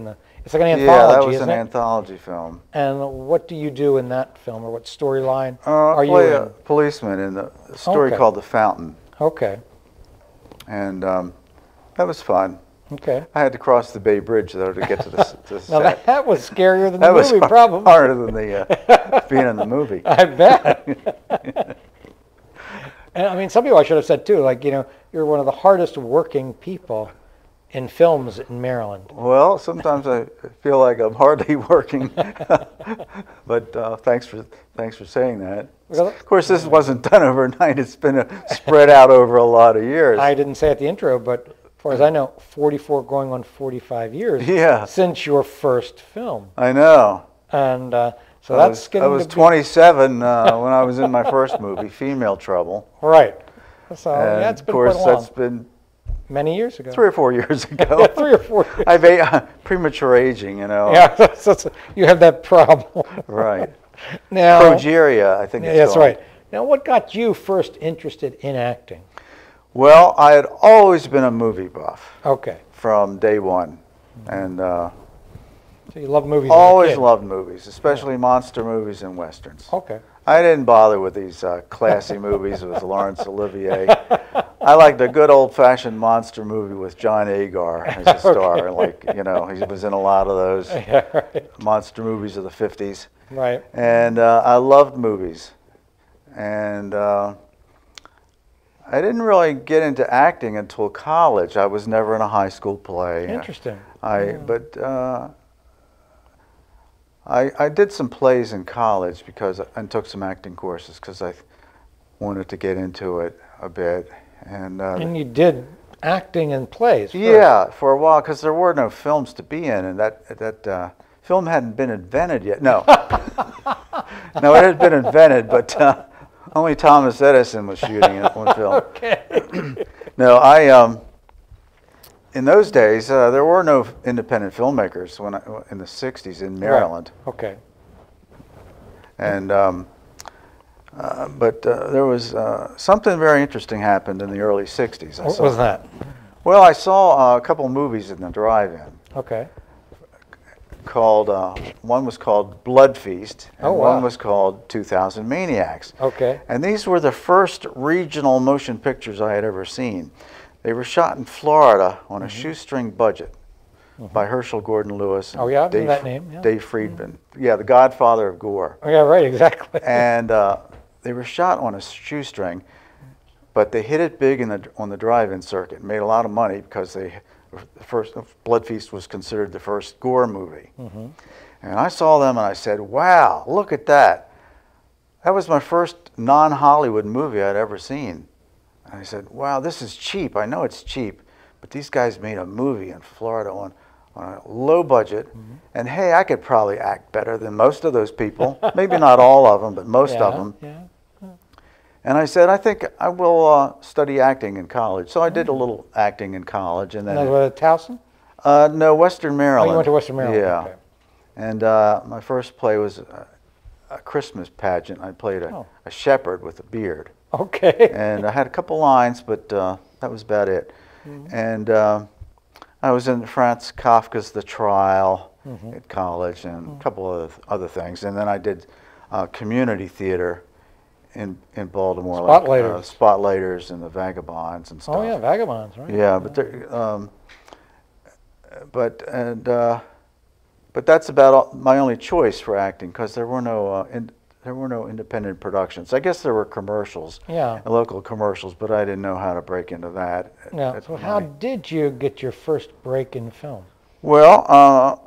it's like an anthology, Yeah, that was isn't an it? anthology film. And what do you do in that film, or what storyline I are you play in? a policeman in a story Okay. called The Fountain. Okay. And that was fun. Okay. I had to cross the Bay Bridge though to get to the Now set. that was scarier than That the was movie, probably. harder than the being in the movie. I bet. And I mean, some people I should have said too, like, you know, you're one of the hardest working people in films in Maryland. Well, sometimes I feel like I'm hardly working, but thanks for saying that. Well, of course, this wasn't done overnight. It's been spread out over a lot of years. I didn't say at the intro, but as far as I know, 44 going on 45 years Yeah. since your first film. I know. And so that's getting I was to be, 27 when I was in my first movie, Female Trouble. right. So And yeah, it's been of course, quite long. that's been Many years ago. 3 or 4 years ago. Yeah, 3 or 4 years. I've premature aging, you know. Yeah, you have that problem. Right. Now, Progeria, I think yeah, it's that's called. right. Now, what got you first interested in acting? Well, I had always been a movie buff Okay. from day one, and So you love movies as a always kid. loved movies, especially monster movies and westerns. Okay. I didn't bother with these classy movies with Laurence Olivier. I liked a good old-fashioned monster movie with John Agar as a star. Okay. Like, you know, he was in a lot of those Yeah, right. monster movies of the 50s. Right. And I loved movies. And I didn't really get into acting until college. I was never in a high school play. Interesting. But I did some plays in college and took some acting courses because I wanted to get into it a bit. And you did acting in plays first. Yeah, for a while, because there were no films to be in, and that film hadn't been invented yet. No, no, it had been invented, but only Thomas Edison was shooting it one film. Okay. No, in those days there were no independent filmmakers in the '60s in Maryland. Right. Okay. And but there was something very interesting happened in the early '60s. What was that? Well, I saw a couple movies in the drive-in Okay. called, one was called Blood Feast, and Oh, wow. one was called 2000 Maniacs. Okay. And these were the first regional motion pictures I had ever seen. They were shot in Florida on a shoestring budget by Herschel Gordon Lewis. And Oh, yeah, I know that name, yeah. Dave Friedman. Yeah, the godfather of gore. Oh, yeah, right, exactly. And they were shot on a shoestring, but they hit it big on the drive-in circuit. Made a lot of money because the first Blood Feast was considered the first gore movie. And I saw them and I said, "Wow, look at that! That was my first non-Hollywood movie I'd ever seen." And I said, "Wow, this is cheap. I know it's cheap, but these guys made a movie in Florida on a low budget, and hey, I could probably act better than most of those people. Maybe not all of them, but most of them." Yeah. And I said, "I think I will study acting in college." So I did a little acting in college, and And that then was at Towson? no, Western Maryland. Oh, you went to Western Maryland. Yeah. Okay. And my first play was a Christmas pageant. I played a shepherd with a beard. Okay. And I had a couple lines, but that was about it. And I was in Franz Kafka's The Trial at college, and a couple of other things. And then I did community theater in Baltimore, Spotlighters. like Spotlighters and the Vagabonds and stuff. Oh, yeah, Vagabonds, right? Yeah, but that's about my only choice for acting, because there were no independent productions. I guess there were commercials, Yeah. local commercials, but I didn't know how to break into that. Yeah. So how did you get your first break in film? Well,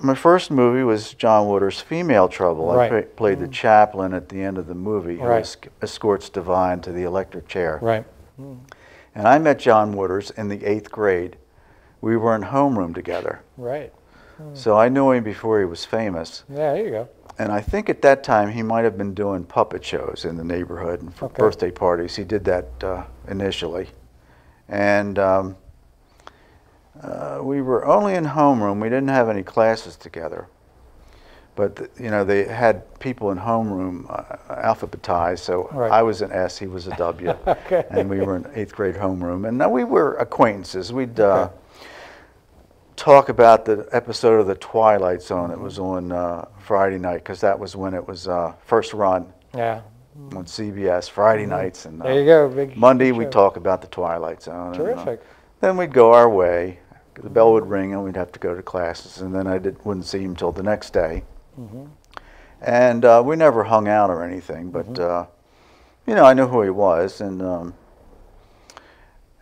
my first movie was John Waters' Female Trouble. Right. I played the chaplain at the end of the movie who Right. escorts Divine to the electric chair. Right. And I met John Waters in the 8th grade. We were in homeroom together. Right. So I knew him before he was famous. Yeah, there you go. And I think at that time he might have been doing puppet shows in the neighborhood and for Okay. birthday parties. He did that initially. And we were only in homeroom. We didn't have any classes together. But, you know, they had people in homeroom alphabetized, so Right. I was an S, he was a W. Okay. And we were in 8th grade homeroom. And we were acquaintances. We'd Okay. talk about the episode of The Twilight Zone that was on Friday night, because that was when it was first run Yeah. on CBS, Friday nights. And There you go. Big Monday show. we'd talk about The Twilight Zone. Terrific. Then we'd go our way. the bell would ring and we'd have to go to classes, and then I wouldn't see him till the next day. And we never hung out or anything, but you know, I knew who he was, and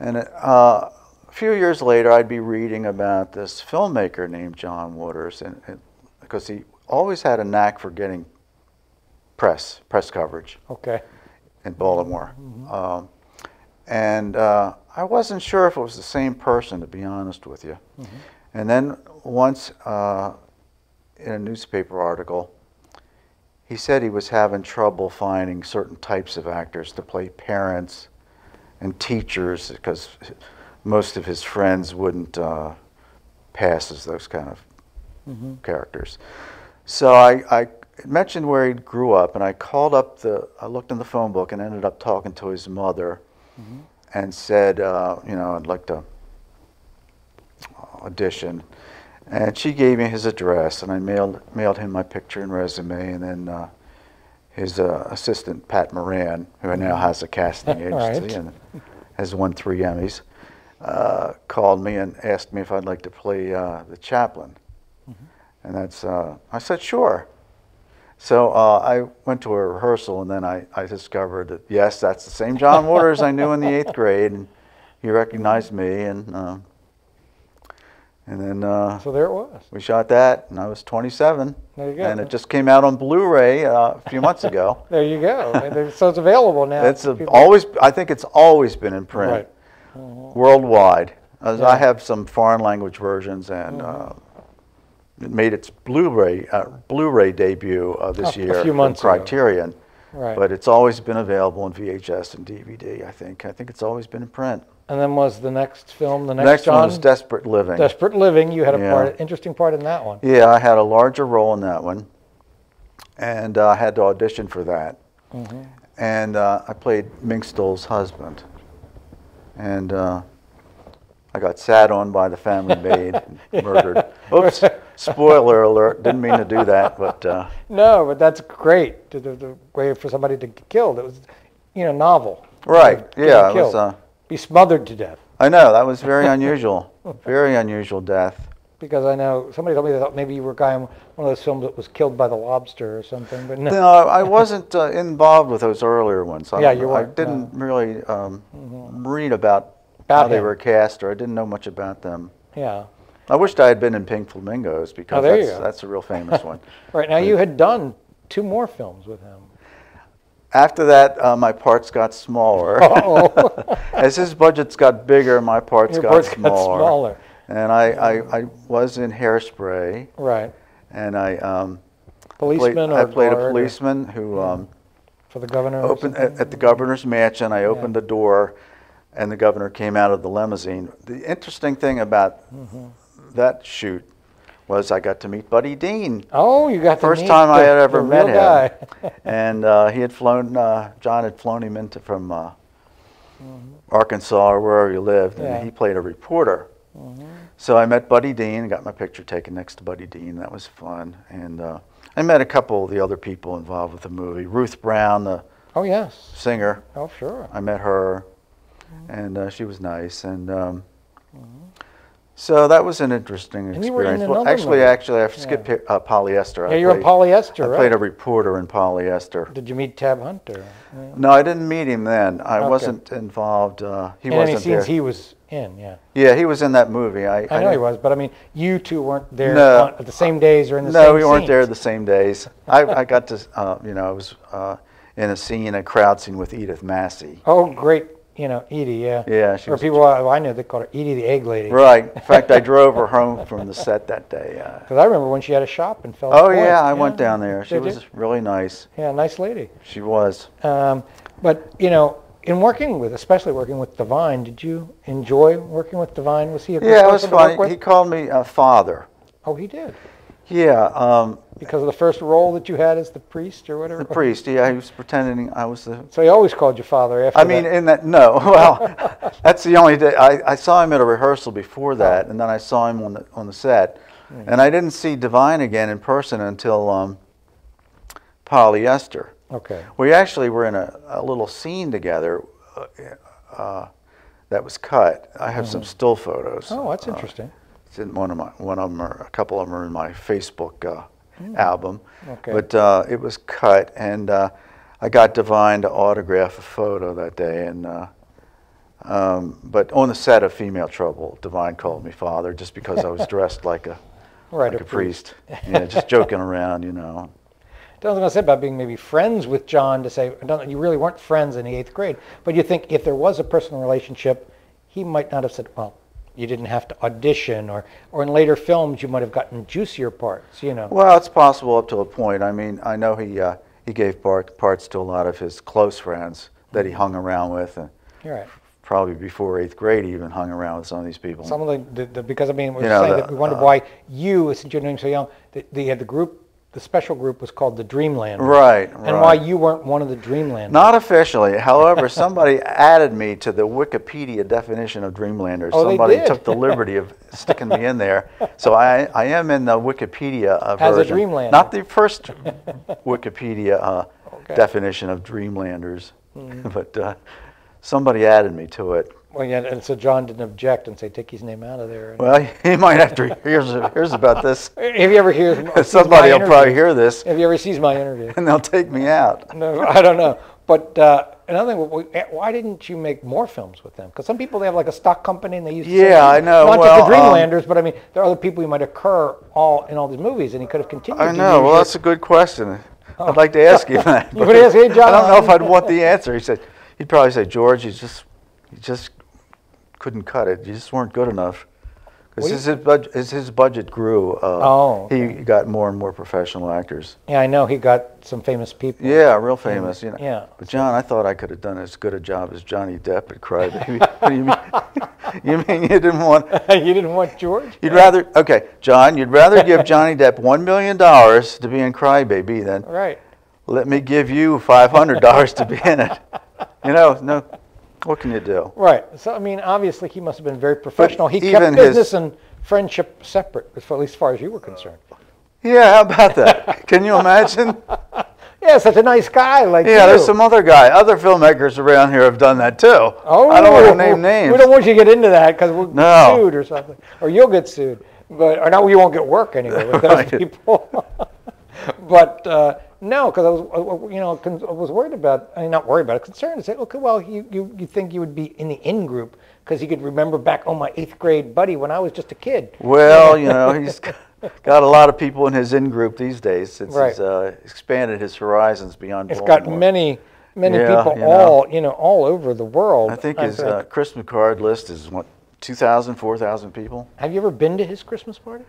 a few years later, I'd be reading about this filmmaker named John Waters, and because he always had a knack for getting press coverage. Okay. In Baltimore. And I wasn't sure if it was the same person, to be honest with you. And then once in a newspaper article, he said he was having trouble finding certain types of actors to play parents and teachers because most of his friends wouldn't pass as those kind of characters. So I mentioned where he grew up, and I called up I looked in the phone book and ended up talking to his mother and said, you know, I'd like to audition. And she gave me his address, and I mailed him my picture and resume, and then his assistant, Pat Moran, who now has a casting agency and has won 3 Emmys, called me and asked me if I'd like to play the chaplain. And that's, I said, sure. So I went to a rehearsal, and then I discovered that, yes, that's the same John Waters I knew in the 8th grade, and he recognized me, and then so there it was. We shot that, and I was 27. There you go. And it just came out on Blu-ray a few months ago. There you go. So it's available now. It's always, I think it's always been in print, worldwide. I have some foreign language versions, and it made its Blu-ray debut this year. A few months from Criterion. ago. Right. But it's always been available in VHS and DVD. I think it's always been in print. And then was the next film, the next next John? one was Desperate Living. Desperate Living. You had a interesting part in that one. Yeah, I had a larger role in that one, and I had to audition for that. And I played Mink Stoll's husband, and I got sat on by the family maid and murdered. Oops, spoiler alert! Didn't mean to do that, but no, but that's great. The way for somebody to get killed. It was, novel. Right? Yeah, it was. Be smothered to death. I know, that was very unusual. Very unusual death. Because I know somebody told me they thought maybe you were a guy in one of those films that was killed by the lobster or something, but no. No, I wasn't involved with those earlier ones. Yeah, you weren't. I didn't really read about how they were cast, or I didn't know much about them. Yeah. I wished I had been in Pink Flamingos, because that's a real famous one. Right, now you had done 2 more films with him. After that, my parts got smaller. As his budgets got bigger, my parts got smaller. And I was in Hairspray. Right. And I played a policeman who for the governor. Opened at the governor's mansion. I opened the door, and the governor came out of the limousine. The interesting thing about that shoot was I got to meet Buddy Dean. Oh, you got to meet First time I had ever met him. Guy. And he had flown, John had flown him from Arkansas, or wherever he lived, and he played a reporter. So I met Buddy Dean and got my picture taken next to Buddy Dean. That was fun. And I met a couple of the other people involved with the movie. Ruth Brown, the singer. Oh, sure. I met her, and she was nice. And so that was an interesting experience. Well, actually, I skipped Polyester. Yeah, you're in Polyester, I played a reporter in Polyester. Did you meet Tab Hunter? No, I didn't meet him then. I wasn't involved. He wasn't any scenes there. he was in, Yeah, he was in that movie. I know he was, but I mean, you two weren't there at the same days or in the same No, we weren't scenes. there the same days. I got to, I was in a crowd scene with Edith Massey. Oh, great. Edie, Yeah, she or was. people I knew, they called her Edie the Egg Lady. Right. In fact, I drove her home from the set that day. Because I remember when she had a shop in Fells Oh, Point. yeah, I went down there. She was really nice. Yeah, nice lady. She was. But, in especially working with Divine, did you enjoy working with Divine? Was he a good Yeah, it was person to work fun. with? He called me father. Oh, he did? Yeah. Because of the first role that you had as the priest or whatever? The priest, yeah. He was pretending I was the... So he always called you father after that? No. Well, that's the only day. I saw him at a rehearsal before that, and then I saw him on the set. And I didn't see Divine again in person until Polyester. Okay. We actually were in a little scene together that was cut. I have some still photos. Oh, that's interesting. It's in one of them, or a couple of them are in my Facebook album. Okay. But it was cut, and I got Divine to autograph a photo that day, and but on the set of Female Trouble, Divine called me father just because I was dressed like a priest. Yeah, just joking around, you know. I was going to say about being maybe friends with John, to say you really weren't friends in the 8th grade, but you think if there was a personal relationship, he might not have said, well, you didn't have to audition, or in later films you might have gotten juicier parts, you know. Well, it's possible up to a point. I mean, I know he gave parts to a lot of his close friends that he hung around with, and Right. probably before 8th grade he even hung around with some of these people. Some of the because I mean, we're You know, saying that we wondered why you, since you're doing so young, the group, the special group was called the Dreamlanders. Right, And why you weren't one of the Dreamlanders. Not officially. However, somebody added me to the Wikipedia definition of Dreamlanders. Oh, Somebody they did? took the liberty of sticking me in there. So I am in the Wikipedia As a version. Dreamlander. Not the first Wikipedia Okay. definition of Dreamlanders, but somebody added me to it. Well, yeah, and so John didn't object and say, take his name out of there. Well, he might have to hears about this. If you ever sees Somebody my will probably interview- hear this, If you ever sees my interview. and they'll take me out. No, I don't know. But another thing, why didn't you make more films with them? Because some people, they have like a stock company and they used to say, Yeah, I know. Not Well, just the Dreamlanders, but I mean, there are other people who might occur in all these movies, and he could have continued I to know. use Well, your- that's a good question. I'd like to ask him that. You would ask, "Hey, John." I don't know if I'd want the answer. He'd probably say, George, you just couldn't cut it. You just weren't good enough. Because as his budget grew, he got more and more professional actors. Yeah, I know. He got some famous people. Yeah, real famous. You know. Yeah. But John, I thought I could have done as good a job as Johnny Depp at Crybaby. What do you mean? You mean you didn't want? You didn't want George? Okay, John, you'd rather give Johnny Depp $1 million to be in Crybaby than Right. let me give you $500 to be in it. You know, no. What can you do? Right. So, I mean, obviously, he must have been very professional. He even kept business and friendship separate, at least as far as you were concerned. Yeah, how about that? Can you imagine? Yeah, such a nice guy like you. Yeah, there's some other filmmakers around here have done that too. Oh, I don't want to name names. We don't want you to get into that because we'll No. get sued or something. Or you'll get sued. Or no, you won't get work anyway with those Right. people. But no, because I was worried about, not worried about it, concerned to say, okay, well, you think you would be in the in group because you could remember back, my 8th grade buddy when I was just a kid. Well, he's got a lot of people in his in group these days since Right. he's expanded his horizons beyond It's got Baltimore. many Yeah, people all over the world. I think his Christmas card list is, 2,000, 4,000 people? Have you ever been to his Christmas party?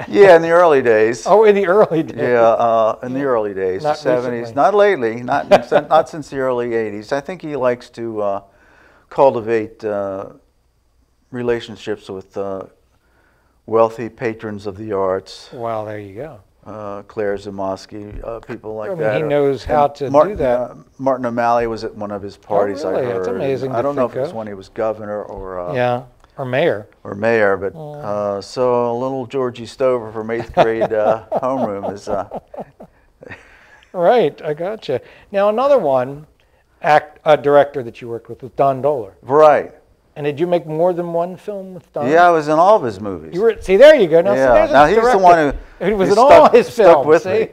Yeah, in the early days. Oh, in the early days. Yeah, in the early days, Not the 70s. recently. Not lately, not since the early 80s. I think he likes to cultivate relationships with wealthy patrons of the arts. Well, there you go. Claire Zamoski, people like I mean, that. he knows how to do that. Martin O'Malley was at one of his parties, really? I heard. That's amazing I to don't know if think it was of. when he was governor or Yeah, or mayor. but so a little Georgie Stover from 8th grade homeroom is Right, I gotcha. Now another one, director that you worked with was Don Dohler. right. And did you make more than one film with Don? Yeah, I was in all of his movies. See, there you go. Now, Yeah. see, there's a Now, he's the director one who was who in all his stuck films. with see?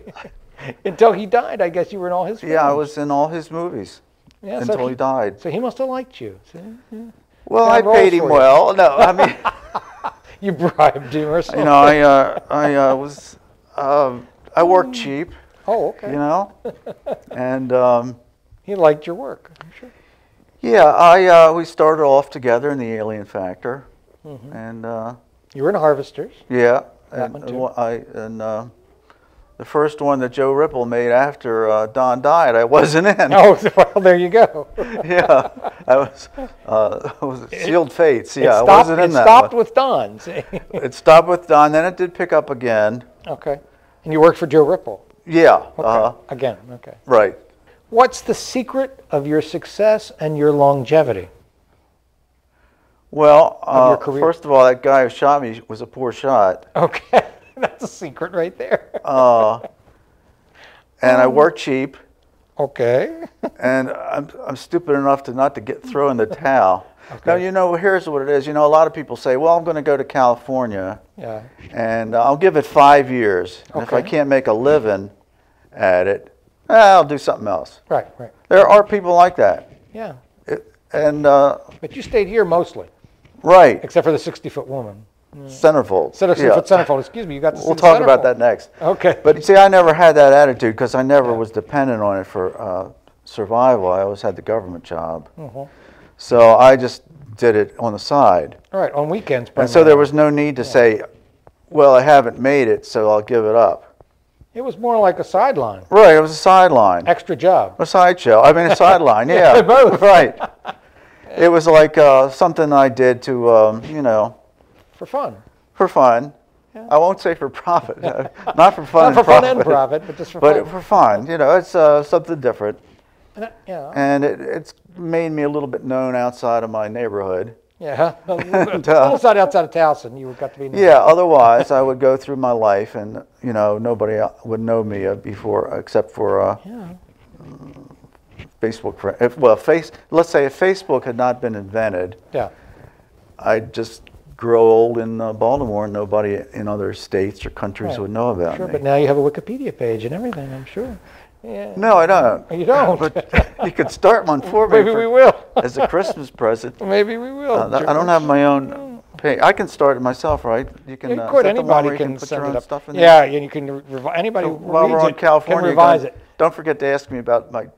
me. Until he died, I guess you were in all his films. Yeah, I was in all his movies until he died. So he must have liked you. See? Yeah. Well, God I rolls paid him for you. well. No, I mean, You bribed him or something. I worked cheap, Oh, okay. and He liked your work, I'm sure. yeah, we started off together in The Alien Factor, and You were in Harvesters. yeah, That and one too. the first one that Joe Ripple made after Don died, I wasn't in. Oh, well, there you go. Yeah, it was Sealed Fates. Yeah, I It wasn't in that stopped one. with Don, see? It stopped with Don, then it did pick up again. Okay. And you worked for Joe Ripple. Yeah, Okay. Again, okay. right. What's the secret of your success and your longevity? Well, your career? first of all, that guy who shot me was a poor shot. Okay. That's a secret right there. And I worked cheap. Okay. And I'm stupid enough to not to throw in the towel. Okay. Now, here's what it is. A lot of people say, well, I'm going to go to California, Yeah. and I'll give it 5 years. And if I Okay. can't make a living at it, I'll do something else. Right. There are people like that. Yeah. But you stayed here mostly. Right. Except for the 60-foot woman. Centerfold. 60-foot centerfold. Excuse me, you got to see We'll the talk about centerfold. that next. Okay. But see, I never had that attitude because I never was dependent on it for survival. I always had the government job. So I just did it on the side. All right, on weekends. And so there was no need to say, well, I haven't made it, so I'll give it up. It was more like a sideline. Right, it was a sideline. Extra job. A sideshow. I mean, a sideline, yeah. Both. Right. It was like something I did to, For fun. for fun. Yeah. I won't say for profit. Not for fun. Not for fun and profit, but just for fun. But for fun. It's something different. Yeah. And it's made me a little bit known outside of my neighborhood. Yeah. A little side outside of Towson, you got to be known. Yeah, otherwise I would go through my life and, nobody would know me before except for Facebook friends. Let's say if Facebook had not been invented, I'd just grow old in Baltimore and nobody in other states or countries would know about me. But now you have a Wikipedia page and everything, I'm sure. Yeah. No, I don't. You don't? But you could start one for me. Maybe we will. As a Christmas present. Maybe we will. I don't have my own page. I can start it myself, right? You can. Yeah, you could. Set the one where Anybody you can put send your it own up. stuff in Yeah, there. and you can anybody So who while reads we're on it California, can revise it. Don't forget to ask me about my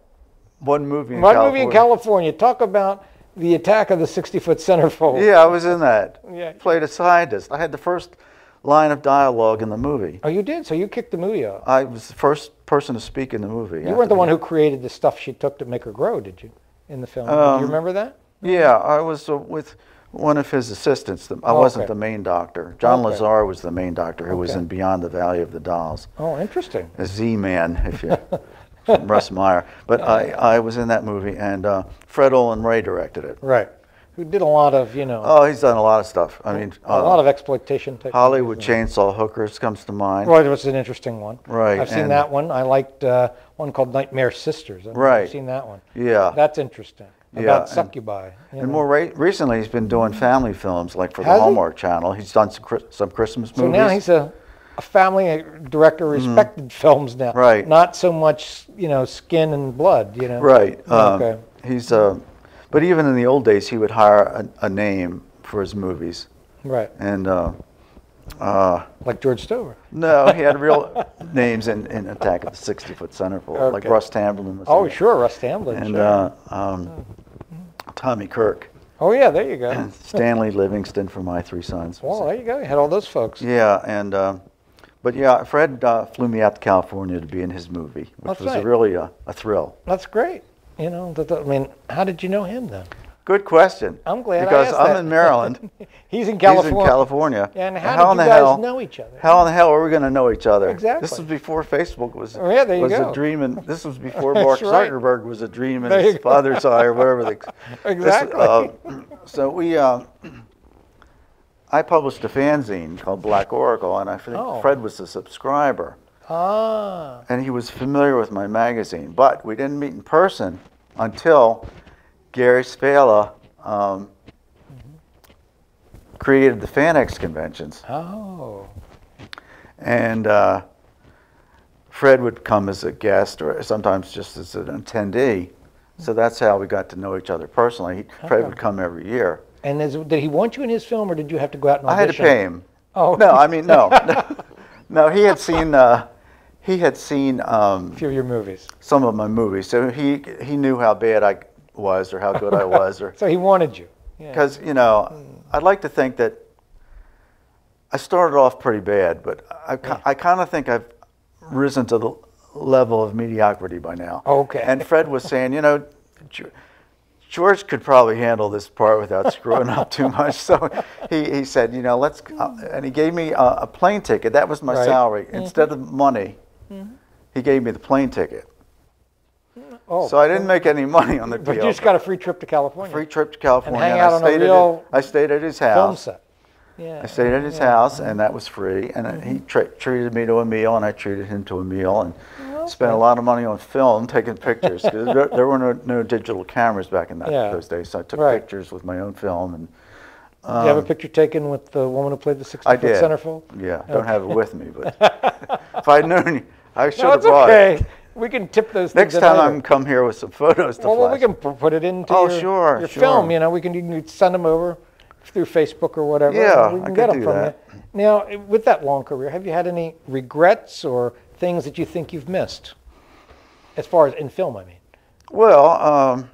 one movie in One California. movie in California. Talk about the attack of the 60-foot centerfold. Yeah, I was in that. Yeah. Played a scientist. I had the first line of dialogue in the movie. Oh, you did? So you kicked the movie off. I was the first person to speak in the movie. You weren't the one who created the stuff she took to make her grow, did you? In the film. Do you remember that? Yeah, I was with one of his assistants. I wasn't the main doctor. John Lazar was the main doctor who was in Beyond the Valley of the Dolls. Oh, interesting. A Z-Man, if you from Russ Meyer. But I was in that movie, and Fred Olin Ray directed it. Right. Who did a lot of, Oh, he's done a lot of stuff. I mean, a lot of exploitation techniques. Hollywood Chainsaw Hookers comes to mind. Well, it was an interesting one. Right. I've seen that one. I liked one called Nightmare Sisters. I've seen that one. Yeah. That's interesting. About succubi. And more recently, he's been doing family films, like for the Hallmark Channel. He's done some Christmas movies. So now he's a family director, respected films now. Right. Not so much, skin and blood, Right. Okay. He's but even in the old days, he would hire a name for his movies. Right. And like George Stover. No, he had real names in Attack of the 60-Foot Centerfold, like Russ Tamblyn. Was Oh, sure, Russ Tamblyn. And Tommy Kirk. Oh, yeah, there you go. And Stanley Livingston for My Three Sons. Well, there you go. You had all those folks. Yeah, and but yeah, Fred flew me out to California to be in his movie, which was really a thrill. That's great. How did you know him then? Good question. I'm glad because I asked I'm that. in Maryland. He's in California. He's in California. And how did you guys know each other? How in the hell are we going to know each other? Exactly. This was before Facebook was a dream, and this was before Mark Zuckerberg was a dream in There his father's eye or whatever. Exactly. So we, I published a fanzine called Black Oracle, and I think Fred was a subscriber. Ah. And he was familiar with my magazine, but we didn't meet in person until Gary Spala created the FanX conventions. Oh. And Fred would come as a guest or sometimes just as an attendee. So that's how we got to know each other personally. Fred would come every year. And did he want you in his film, or did you have to go out and audition? I had to pay him. Oh. No, I mean, no. No, he had seen a few of your movies. Some of my movies. So he knew how bad I was or how good I was. So he wanted you. Because, I'd like to think that I started off pretty bad, but I kind of think I've risen to the level of mediocrity by now. Okay. And Fred was saying, George could probably handle this part without screwing up too much. So he said, let's, and he gave me a plane ticket. That was my salary. Instead of money, he gave me the plane ticket. Oh, so I didn't make any money on the deal. But you just got a free trip to California. Free trip to California. And hang out on a real I stayed at his house. film set. Yeah. I stayed at his house, and that was free. And he treated me to a meal, and I treated him to a meal. And Okay. Spent a lot of money on film taking pictures. 'Cause there were no digital cameras back in those days, so I took pictures with my own film. And do you have a picture taken with the woman who played the 60-foot centerfold? Yeah, don't have it with me, but if I'd known, I should No, have it's brought okay. it. We can tip those Next things time in I later. can come here with some photos to Well, flash. we can put it into sure, your sure. film. You know, you can send them over through Facebook or whatever. Yeah, and we can I get could them do from that. you. Now, with that long career, have you had any regrets or things that you think you've missed, as far as in film? I mean. Well,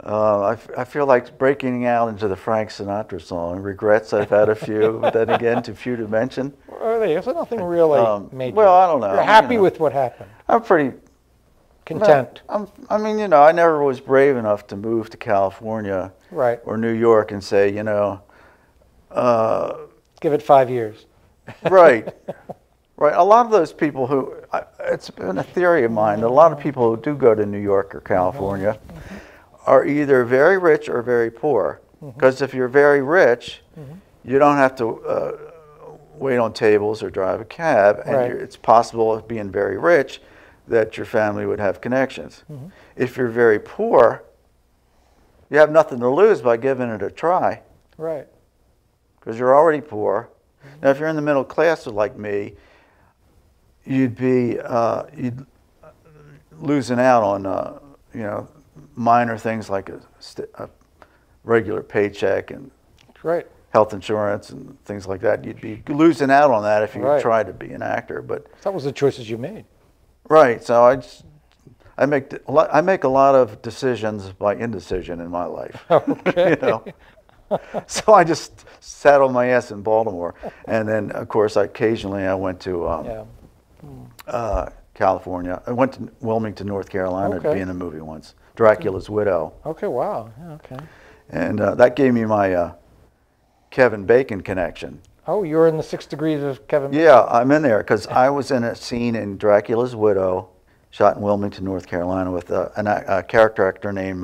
I feel like breaking out into the Frank Sinatra song. Regrets, I've had a few, but then again, too few to mention. So nothing really major. Well, I don't know. You're happy with what happened? I'm pretty content. I mean, you know, I never was brave enough to move to California or New York and say, you know, give it 5 years. Right. Right. A lot of those people who, it's been a theory of mine, that a lot of people who do go to New York or California are either very rich or very poor. Because if you're very rich, you don't have to wait on tables or drive a cab. And it's possible, of being very rich, that your family would have connections. If you're very poor, you have nothing to lose by giving it a try. Right. Because you're already poor. Now, if you're in the middle class like me, you'd be losing out on you know, minor things like a regular paycheck and health insurance and things like that. You'd be losing out on that if you tried to be an actor. But that was the choices you made. Right. So I make a lot of decisions by indecision in my life. Okay. You know. So I just sat on my ass in Baltimore, and then of course occasionally I went to California. I went to Wilmington, North Carolina to be in a movie once, Dracula's Widow. Okay, wow. Yeah, okay. And that gave me my Kevin Bacon connection. Oh, you're in the 6 Degrees of Kevin Bacon? Yeah, I'm in there because I was in a scene in Dracula's Widow, shot in Wilmington, North Carolina, with a character actor named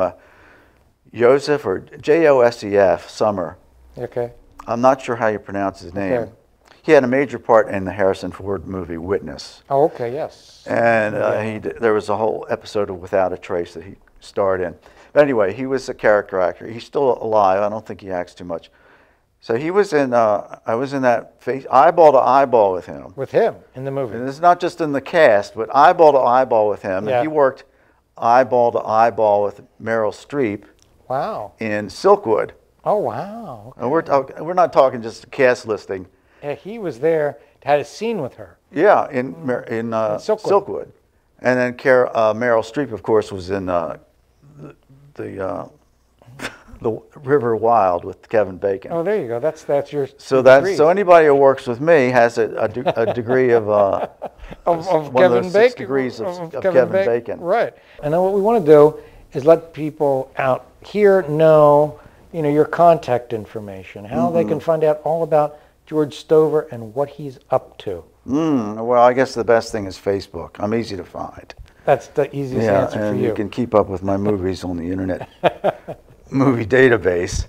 Joseph, or Josef Summer. Okay. I'm not sure how you pronounce his name. Okay. He had a major part in the Harrison Ford movie Witness. Oh, okay, yes. And there was a whole episode of Without a Trace that he starred in. But anyway, he was a character actor. He's still alive. I don't think he acts too much. So he was in, I was in that eyeball to eyeball with him. With him in the movie. And it's not just in the cast, but eyeball to eyeball with him. Yeah. And he worked eyeball to eyeball with Meryl Streep. Wow. In Silkwood. Oh, wow. Okay. And we're not talking just a cast listing. Yeah, he was there, had a scene with her. Yeah, in Silkwood. And then Meryl Streep, of course, was in the River Wild with Kevin Bacon. Oh, there you go. That's your so anybody who works with me has a degree of Kevin Bacon. 6 degrees of Kevin Bacon. Right. And then what we want to do is let people out here know, you know, your contact information, how they can find out all about George Stover and what he's up to. Well, I guess the best thing is Facebook. I'm easy to find. That's the easiest answer for and you. You can keep up with my movies on the internet movie database,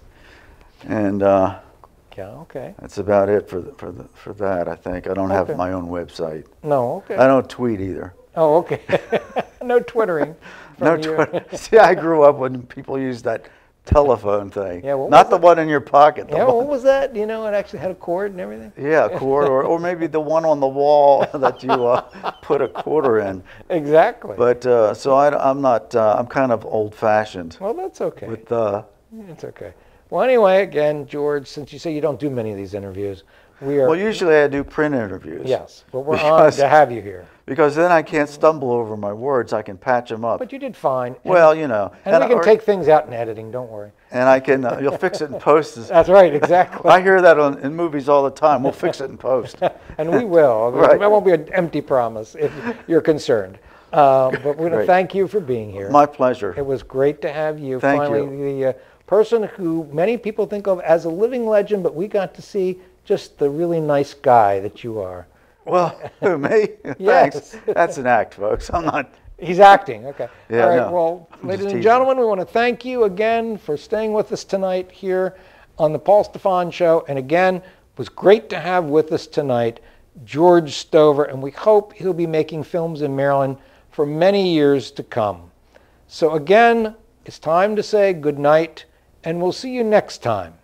and okay. That's about it for that. I think I don't have my own website. No, okay. I don't tweet either. Oh, okay. No twittering. No Twitter. See, I grew up when people used that telephone thing. Yeah, not the one in your pocket. Yeah, what was that? You know, it actually had a cord and everything? Yeah, a cord, or maybe the one on the wall that you put a quarter in. Exactly. But so I'm not. I'm kind of old-fashioned. Well, that's okay. With it's okay. Well, anyway, again, George, since you say you don't do many of these interviews, we are. Well, usually I do print interviews. Yes, but we're honored to have you here. Because then I can't stumble over my words. I can patch them up. But you did fine. Well, you know. And we can take things out in editing, don't worry. And I can, you'll fix it in post. That's right, exactly. I hear that in movies all the time. We'll fix it in post. And we will. Right. That won't be an empty promise if you're concerned. But we're going to thank you for being here. My pleasure. It was great to have you. Thank Finally, the person who many people think of as a living legend, but we got to see just the really nice guy that you are. Well, who, me? Yes. Thanks. That's an act, folks. I'm not. He's acting, okay. Yeah, all right, no. well, ladies and gentlemen, we want to thank you again for staying with us tonight here on the Paul Stefan Show. And again, it was great to have with us tonight George Stover, and we hope he'll be making films in Maryland for many years to come. So again, it's time to say good night, and we'll see you next time.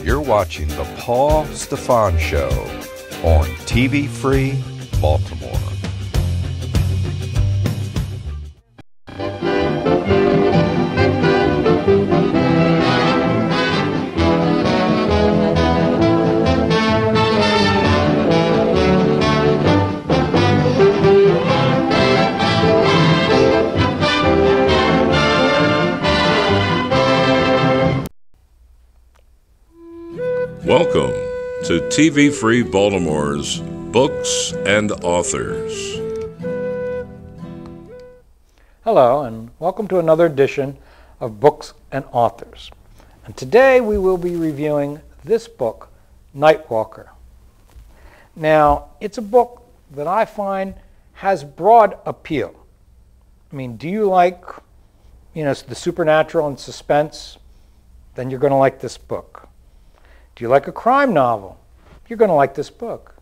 You're watching The Paul Stefan Show on TV Free Baltimore. Welcome to TV Free Baltimore's Books and Authors. Hello, and welcome to another edition of Books and Authors. And today we will be reviewing this book, Nightwalker. Now, it's a book that I find has broad appeal. I mean, do you like, the supernatural and suspense? Then you're going to like this book. Do you like a crime novel? You're going to like this book.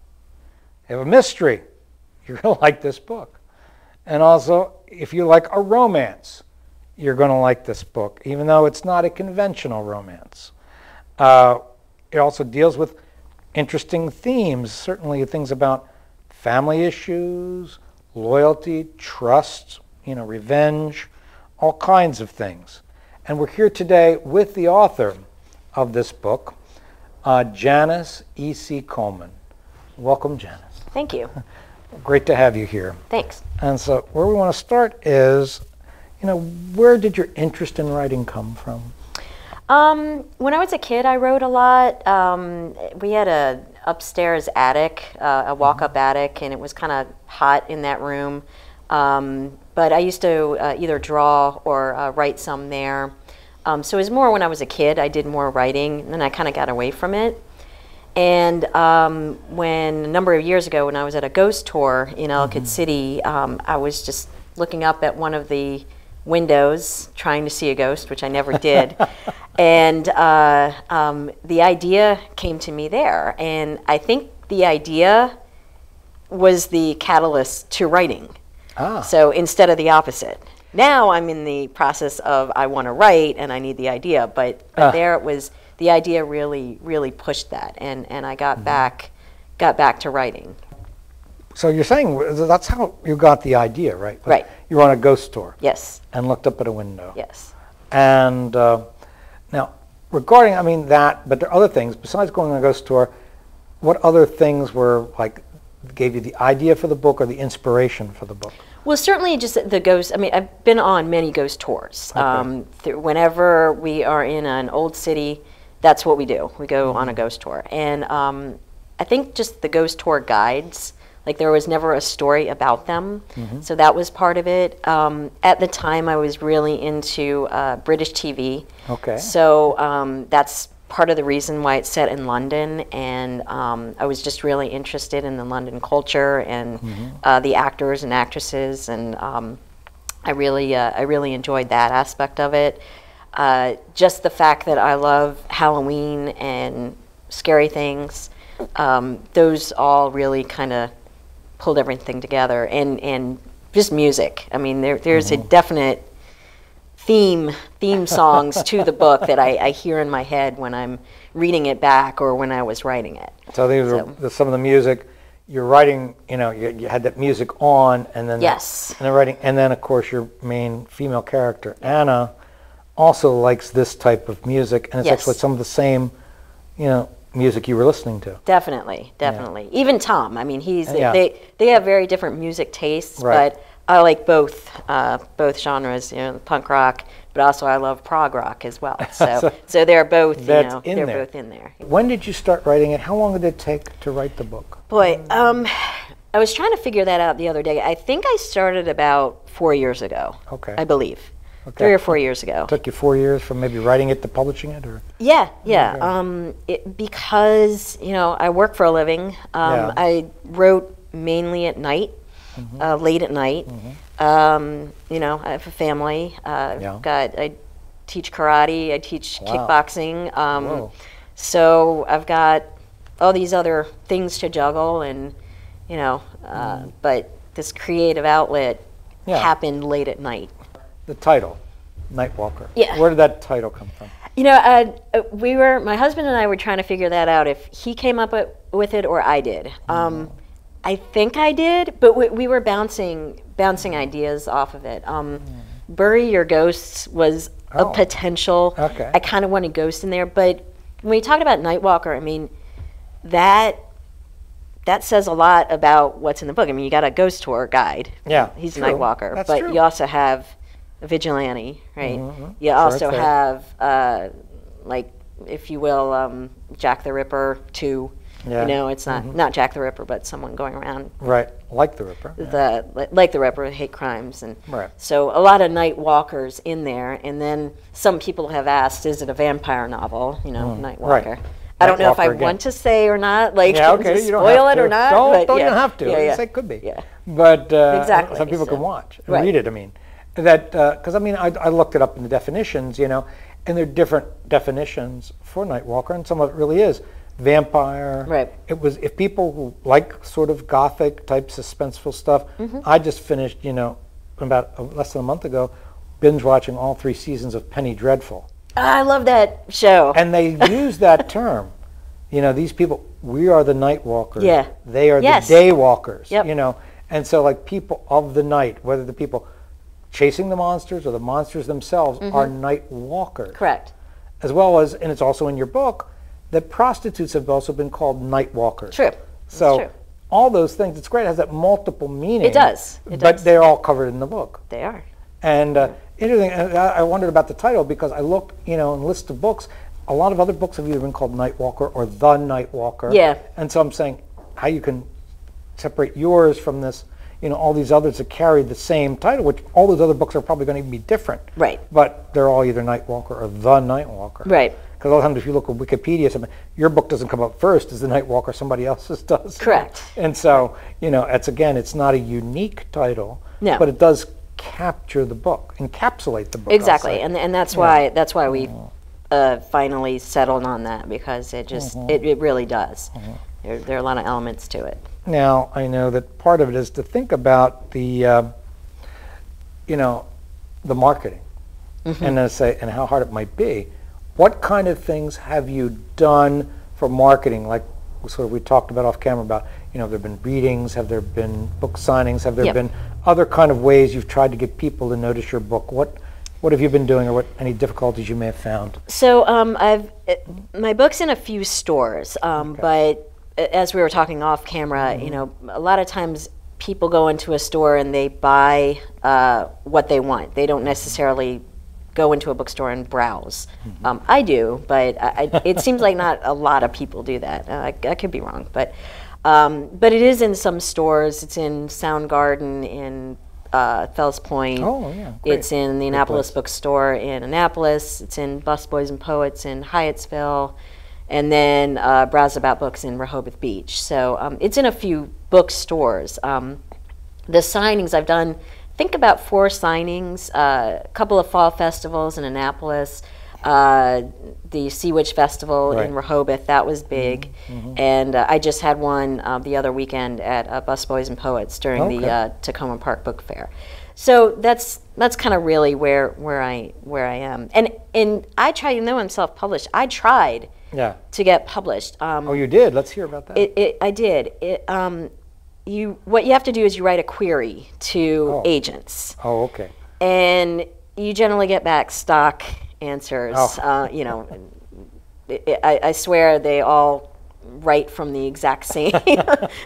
You have a mystery? You're going to like this book. And also, if you like a romance, you're going to like this book, even though it's not a conventional romance. It also deals with interesting themes, certainly things about family issues, loyalty, trust, revenge, all kinds of things. And we're here today with the author of this book, Janice E.C. Coleman. Welcome, Janice. Thank you. Great to have you here. Thanks. And so where we want to start is, where did your interest in writing come from? When I was a kid, I wrote a lot. We had a upstairs attic, a walk-up attic, and it was kind of hot in that room. But I used to either draw or write some there. So it was more when I was a kid, I did more writing, and then I kind of got away from it. And when a number of years ago, when I was at a ghost tour in Ellicott City, I was just looking up at one of the windows, trying to see a ghost, which I never did. And the idea came to me there. And I think the idea was the catalyst to writing. So instead of the opposite. Now I'm in the process of I want to write and I need the idea, but there it was, the idea really pushed that, and I got back to writing. So you're saying that's how you got the idea, right? Right. You were on a ghost tour. Yes. And looked up at a window. Yes. And now, regarding, that, but there are other things, besides going on a ghost tour, what other things gave you the idea for the book or the inspiration for the book? Well, certainly just the ghost. I've been on many ghost tours. Okay. Whenever we are in an old city, that's what we do. We go on a ghost tour. And I think just the ghost tour guides, there was never a story about them. So that was part of it. At the time, I was really into British TV. Okay. So that's part of the reason why it's set in London, and I was just really interested in the London culture and the actors and actresses, and I really enjoyed that aspect of it. Just the fact that I love Halloween and scary things, those all really kind of pulled everything together, and just music. There's a definite theme songs to the book that I hear in my head when I'm reading it back or when I was writing it. So these are some of the music you're writing. You had that music on, and then yes, and then writing, and then of course your main female character Anna also likes this type of music, and it's actually some of the same, music you were listening to. Definitely. Yeah. Even Tom. They have very different music tastes, but I like both genres, punk rock, but also I love prog rock as well. So they're both, both in there. When did you start writing it? How long did it take to write the book? Boy, I was trying to figure that out the other day. I think I started about 4 years ago. Okay. I believe. Okay. 3 or 4 years ago. It took you 4 years from maybe writing it to publishing it, or? Yeah. Because I work for a living. I wrote mainly at night. Late at night. I have a family. I teach karate. I teach Wow. kickboxing. Whoa. So I've got all these other things to juggle, and but this creative outlet Yeah. happened late at night. The title, Nightwalker. Yeah. Where did that title come from? My husband and I were trying to figure that out, if he came up with it or I did. I think I did, but we were bouncing ideas off of it. Bury Your Ghosts was a potential. Okay. I kind of wanted ghosts in there, but when you talk about Nightwalker, I mean, that says a lot about what's in the book. I mean, you got a ghost tour guide. Yeah, He's true. a Nightwalker. That's but true. you also have a vigilante, right? You Sure, also it's there. have, like, if you will, Jack the Ripper 2. Yeah. It's not Jack the Ripper, but someone going around Right, like the Ripper. like the Ripper, hate crimes, and Right. so a lot of night walkers in there. And then some people have asked, is it a vampire novel? Night Walker. Right. I don't know if I Nightwalker again. want to say or not, like, Yeah, okay, you don't spoil have it to. or not. Don't but you yeah. have to. Yeah, Say it could be. Yeah. But Exactly, some people so- can watch and Right. read it. I mean, that because I looked it up in the definitions, and there are different definitions for Nightwalker, and some of it really is vampire. Right. It was, if people who like sort of gothic type suspenseful stuff. I just finished, about less than a month ago, binge watching all 3 seasons of Penny Dreadful. I love that show. And they use that term. These people, we are the night walkers. Yeah. They are Yes. the day walkers. Yep. And so like people of the night, whether the people chasing the monsters or the monsters themselves are night walkers. Correct. As well as, and it's also in your book, that prostitutes have also been called night walkers. True. So true. all those things, it's great. It has that multiple meaning. It does. It but does. they're all covered in the book. They are. And interesting, and I wondered about the title because I looked, in a list of books. A lot of other books have either been called Nightwalker or The Nightwalker. Yeah. And so I'm saying how you can separate yours from this, all these others that carry the same title, which all those other books are probably going to be different. Right. But they're all either Nightwalker or The Nightwalker. Right. Because all the time if you look at Wikipedia, your book doesn't come up first as The Nightwalker, somebody else's does. Correct. And so, it's not a unique title, No. but it does capture the book, encapsulate the book. I'll Exactly, say. and that's why we finally settled on that, because it just it really does. There are a lot of elements to it. Now, I know that part of it is to think about the, the marketing, and then say, and how hard it might be. What kind of things have you done for marketing? Like sort of we talked about off camera about, have there been readings? Have there been book signings? Have there Yep. been other kind of ways you've tried to get people to notice your book? What have you been doing, or any difficulties you may have found? So my book's in a few stores, but as we were talking off camera, a lot of times people go into a store and they buy what they want. They don't necessarily go into a bookstore and browse. I do, but it seems like not a lot of people do that. I could be wrong, but it is in some stores. It's in Soundgarden in Fells Point. Oh, yeah, great. It's in the Annapolis bookstore in Annapolis. It's in Busboys and Poets in Hyattsville. And then Browse About Books in Rehoboth Beach. So it's in a few bookstores. The signings I've done, I think about 4 signings, a couple of fall festivals in Annapolis, the Sea Witch Festival Right. in Rehoboth, that was big. And I just had one the other weekend at Busboys and Poets during the Tacoma Park Book Fair. So that's kind of really where I am. And I try, I'm self-published. I tried Yeah. to get published. Oh, you did? Let's hear about that. I did. What you have to do is you write a query to agents, Oh, okay. and you generally get back stock answers. I swear they all write from the exact same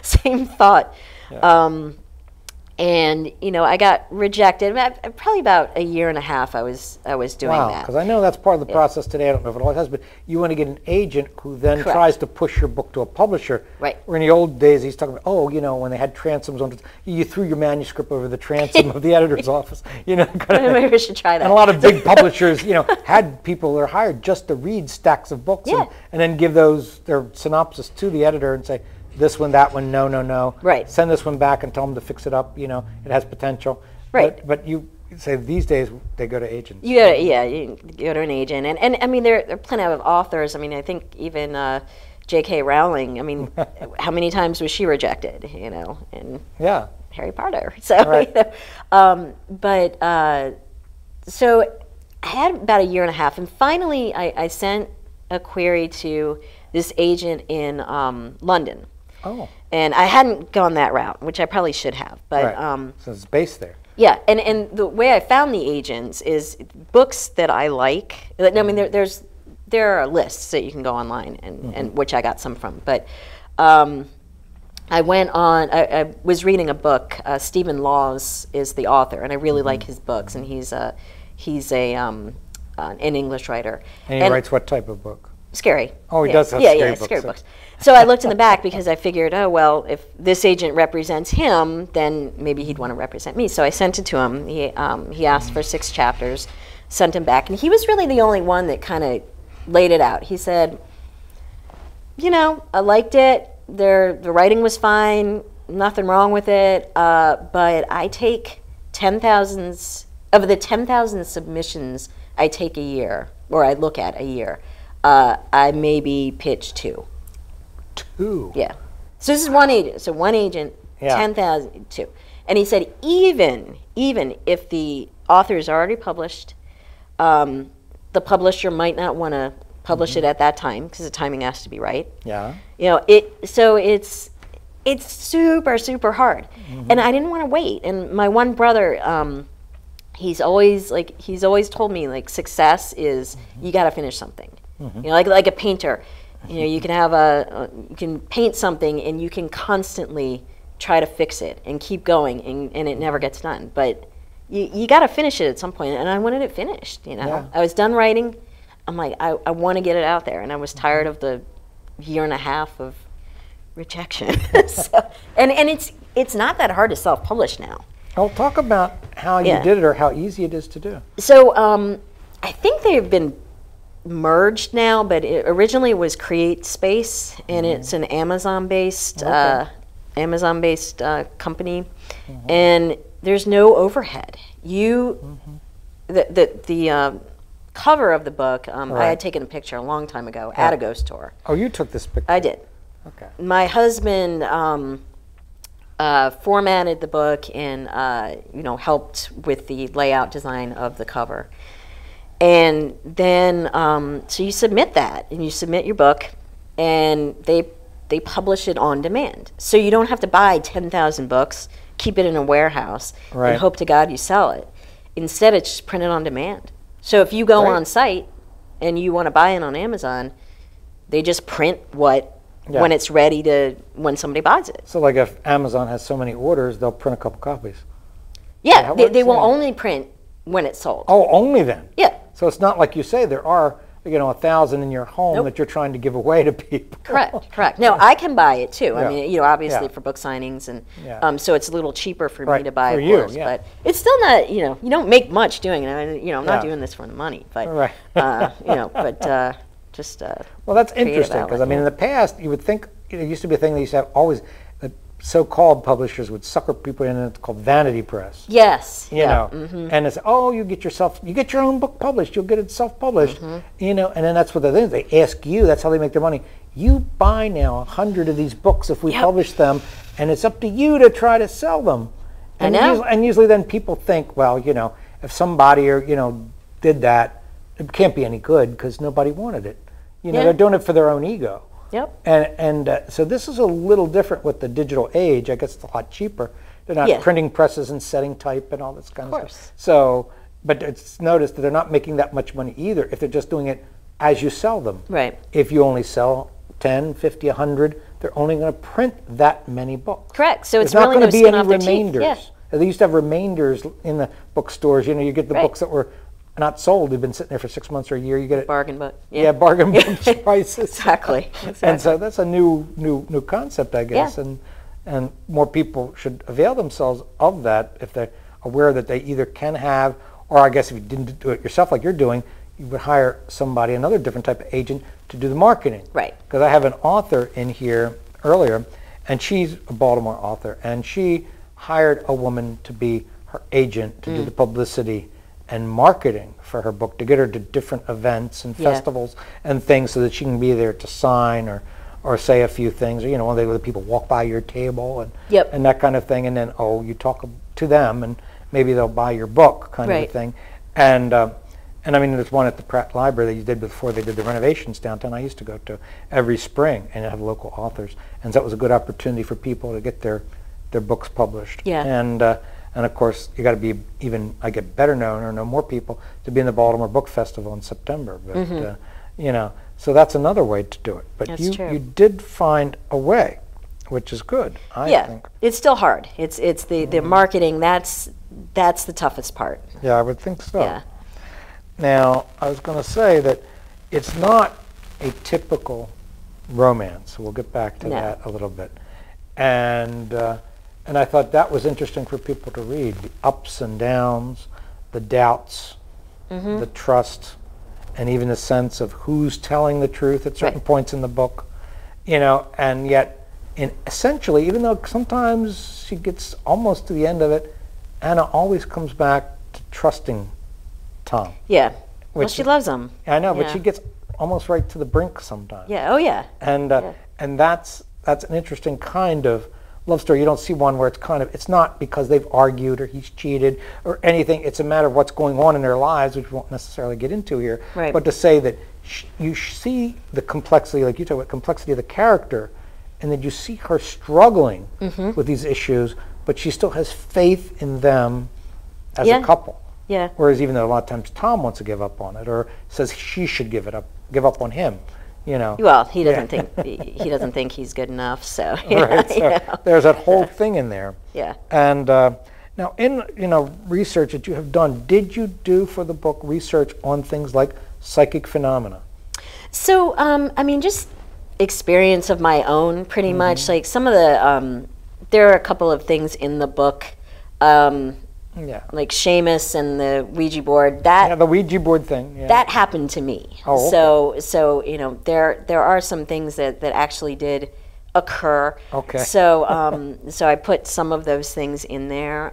same thought. And I got rejected. Probably about a year and a half. I was doing Wow, that. because I know that's part of the process today. I don't know if it always has, but you want to get an agent who then Correct. tries to push your book to a publisher. Right. Where in the old days, he's talking about, when they had transoms on, you threw your manuscript over the transom of the editor's office. Kind of thing. Maybe we should try that. And a lot of big publishers, had people that are hired just to read stacks of books Yeah. and then give their synopsis to the editor and say, this one, that one, no. Right. Send this one back and tell them to fix it up. It has potential. Right. But you say these days they go to agents. You go to an agent, and I mean there are plenty of authors. I mean, I think even J.K. Rowling. I mean, how many times was she rejected? You know, and Harry Potter. So, right. So I had about a year and a half, and finally I sent a query to this agent in London. Oh. And I hadn't gone that route, which I probably should have. But right. So it's based there. Yeah, and the way I found the agents is books that I like. I mean, there are lists that you can go online, and which I got some from. But I went on. I was reading a book. Stephen Laws is the author, and I really like his books. And he's an English writer. And he writes what type of book? Scary. Oh, he does have scary books. So I looked in the back because I figured, oh, well, if this agent represents him, then maybe he'd want to represent me. So I sent it to him. He asked for 6 chapters, sent him back. And he was really the only one that kind of laid it out. He said, you know, I liked it. The writing was fine. Nothing wrong with it. But I take 10,000 of the 10,000 submissions I take a year, or I look at a year. I maybe pitch 2. 2? Yeah. So this is one agent. So one agent, 10,000, 2. And he said even if the author is already published, the publisher might not want to publish it at that time because the timing has to be right. Yeah. You know, so it's super, super hard. And I didn't want to wait. And my one brother, he's always told me, like, success is you got to finish something. You know, like a painter, you know, you can have you can paint something and you can constantly try to fix it and keep going, and it never gets done. But you got to finish it at some point, and I wanted it finished. You know, Yeah. I was done writing. I'm like, I want to get it out there, and I was tired of the year and a half of rejection. So, and it's not that hard to self-publish now. Oh, talk about how you did it or how easy it is to do. So I think they've been merged now, but originally it was Create Space, and it's an Amazon-based company, and there's no overhead. The cover of the book, I had taken a picture a long time ago at a ghost tour. Oh, you took this picture? I did. Okay. My husband formatted the book and helped with the layout design of the cover. And then, so you submit that, and you submit your book, and they publish it on demand. So you don't have to buy 10,000 books, keep it in a warehouse, and hope to God you sell it. Instead, it's just printed on demand. So if you go on site and you want to buy it on Amazon, they just print when it's ready when somebody buys it. So like if Amazon has so many orders, they'll print a couple copies. Yeah, they will only print when it's sold. Oh, only then? Yeah. So it's not like you say there are, 1,000 in your home that you're trying to give away to people. Correct. No, I can buy it too. I mean, obviously for book signings, and so it's a little cheaper for me to buy, of course. But it's still not, you don't make much doing it. I'm not doing this for the money, but just. Well, that's interesting because I mean, in the past, you would think it used to be a thing that used to have always. So-called publishers would sucker people in, and it's called vanity press. Yes. You know, and it's you get your own book published, you'll get it self-published. And then that's what they ask you. That's how they make their money. You buy now 100 of these books if we publish them, and it's up to you to try to sell them. And usually then people think, well, if somebody did that, it can't be any good because nobody wanted it. They're doing it for their own ego. Yep. And so this is a little different with the digital age. I guess it's a lot cheaper. They're not printing presses and setting type and all this kind of stuff. So, but it's noticed that they're not making that much money either if they're just doing it as you sell them. Right. If you only sell 10, 50, 100, they're only going to print that many books. Correct. So it's not really going to be any remainders. Yeah. They used to have remainders in the bookstores. You get the books that were not sold. They've been sitting there for 6 months or a year. You get it. Bargain book. Yeah, bargain book prices. Exactly. And so that's a new concept, I guess. Yeah. And more people should avail themselves of that if they're aware that they either can have, or I guess if you didn't do it yourself like you're doing, you would hire somebody, another different type of agent, to do the marketing. Right. Because I have an author in here earlier, and she's a Baltimore author, and she hired a woman to be her agent to do the publicity and marketing for her book, to get her to different events and festivals and things so that she can be there to sign or say a few things, or, you know, when the people walk by your table and that kind of thing, and then, you talk to them and maybe they'll buy your book kind of a thing. And I mean, there's one at the Pratt Library that you did before they did the renovations downtown. I used to go to every spring and have local authors, and so that was a good opportunity for people to get their books published. And of course, you got to be I get better known or know more people to be in the Baltimore Book Festival in September. But you know, so that's another way to do it. But That's you true. you did find a way, which is good. I think. It's still hard. It's the marketing. That's the toughest part. Yeah, I would think so. Yeah. Now, I was going to say that it's not a typical romance. We'll get back to that a little bit. And I thought that was interesting for people to read, the ups and downs, the doubts, the trust, and even the sense of who's telling the truth at certain points in the book, you know, and yet essentially, even though sometimes she gets almost to the end of it, Anna always comes back to trusting Tom. Yeah. Well, she loves him. I know, but she gets almost right to the brink sometimes. Yeah. Oh, yeah. And that's an interesting kind of love story. You don't see one where it's not because they've argued or he's cheated or anything. It's a matter of what's going on in their lives, which we won't necessarily get into here. Right. But to say that you see the complexity, like you talk about, complexity of the character, and that you see her struggling with these issues, but she still has faith in them as a couple. Yeah. Whereas even though a lot of times Tom wants to give up on it or says she should give up on him. You know. Well, he doesn't think he doesn't think he's good enough. So, there's that whole thing in there. Yeah. And now, in research that you have done, did you do for the book research on things like psychic phenomena? So, I mean, just experience of my own, pretty much. Like some of the, there are a couple of things in the book. Like Seamus and the Ouija board. The Ouija board thing. Yeah. That happened to me. Oh, okay. So you know, there are some things that actually did occur. Okay. So so I put some of those things in there.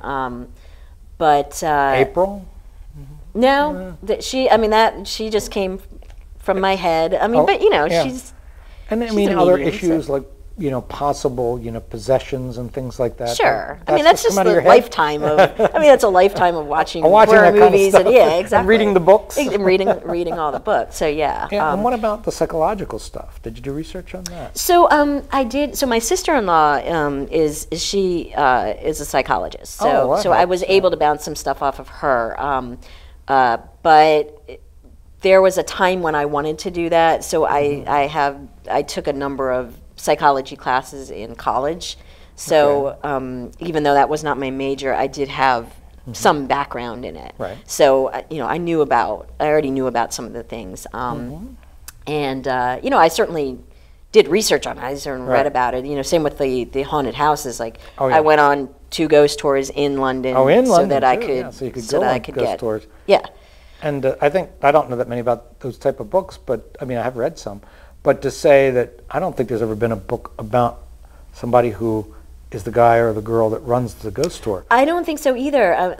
But April? No, that she just came from my head. I mean, but you know, she's. And I mean, other issues like, you know, possible, you know, possessions and things like that. Sure. I mean, that's just the lifetime of, that's a lifetime of watching horror movies. Kind of and, exactly. And reading the books. And reading all the books. So, yeah. And what about the psychological stuff? Did you do research on that? So, I did. So, my sister-in-law is a psychologist. So, I was able to bounce some stuff off of her. But there was a time when I wanted to do that. So, I took a number of psychology classes in college, so even though that was not my major, I did have some background in it. Right. So I already knew about some of the things, and I certainly did research on it. I certainly read about it. You know, same with the haunted houses. Like I went on 2 ghost tours in London, so that I could, so you could go on ghost tours. Yeah. And I don't know that many about those type of books, but I mean, I have read some. But to say that I don't think there's ever been a book about somebody who is the guy or the girl that runs the ghost tour. I don't think so either.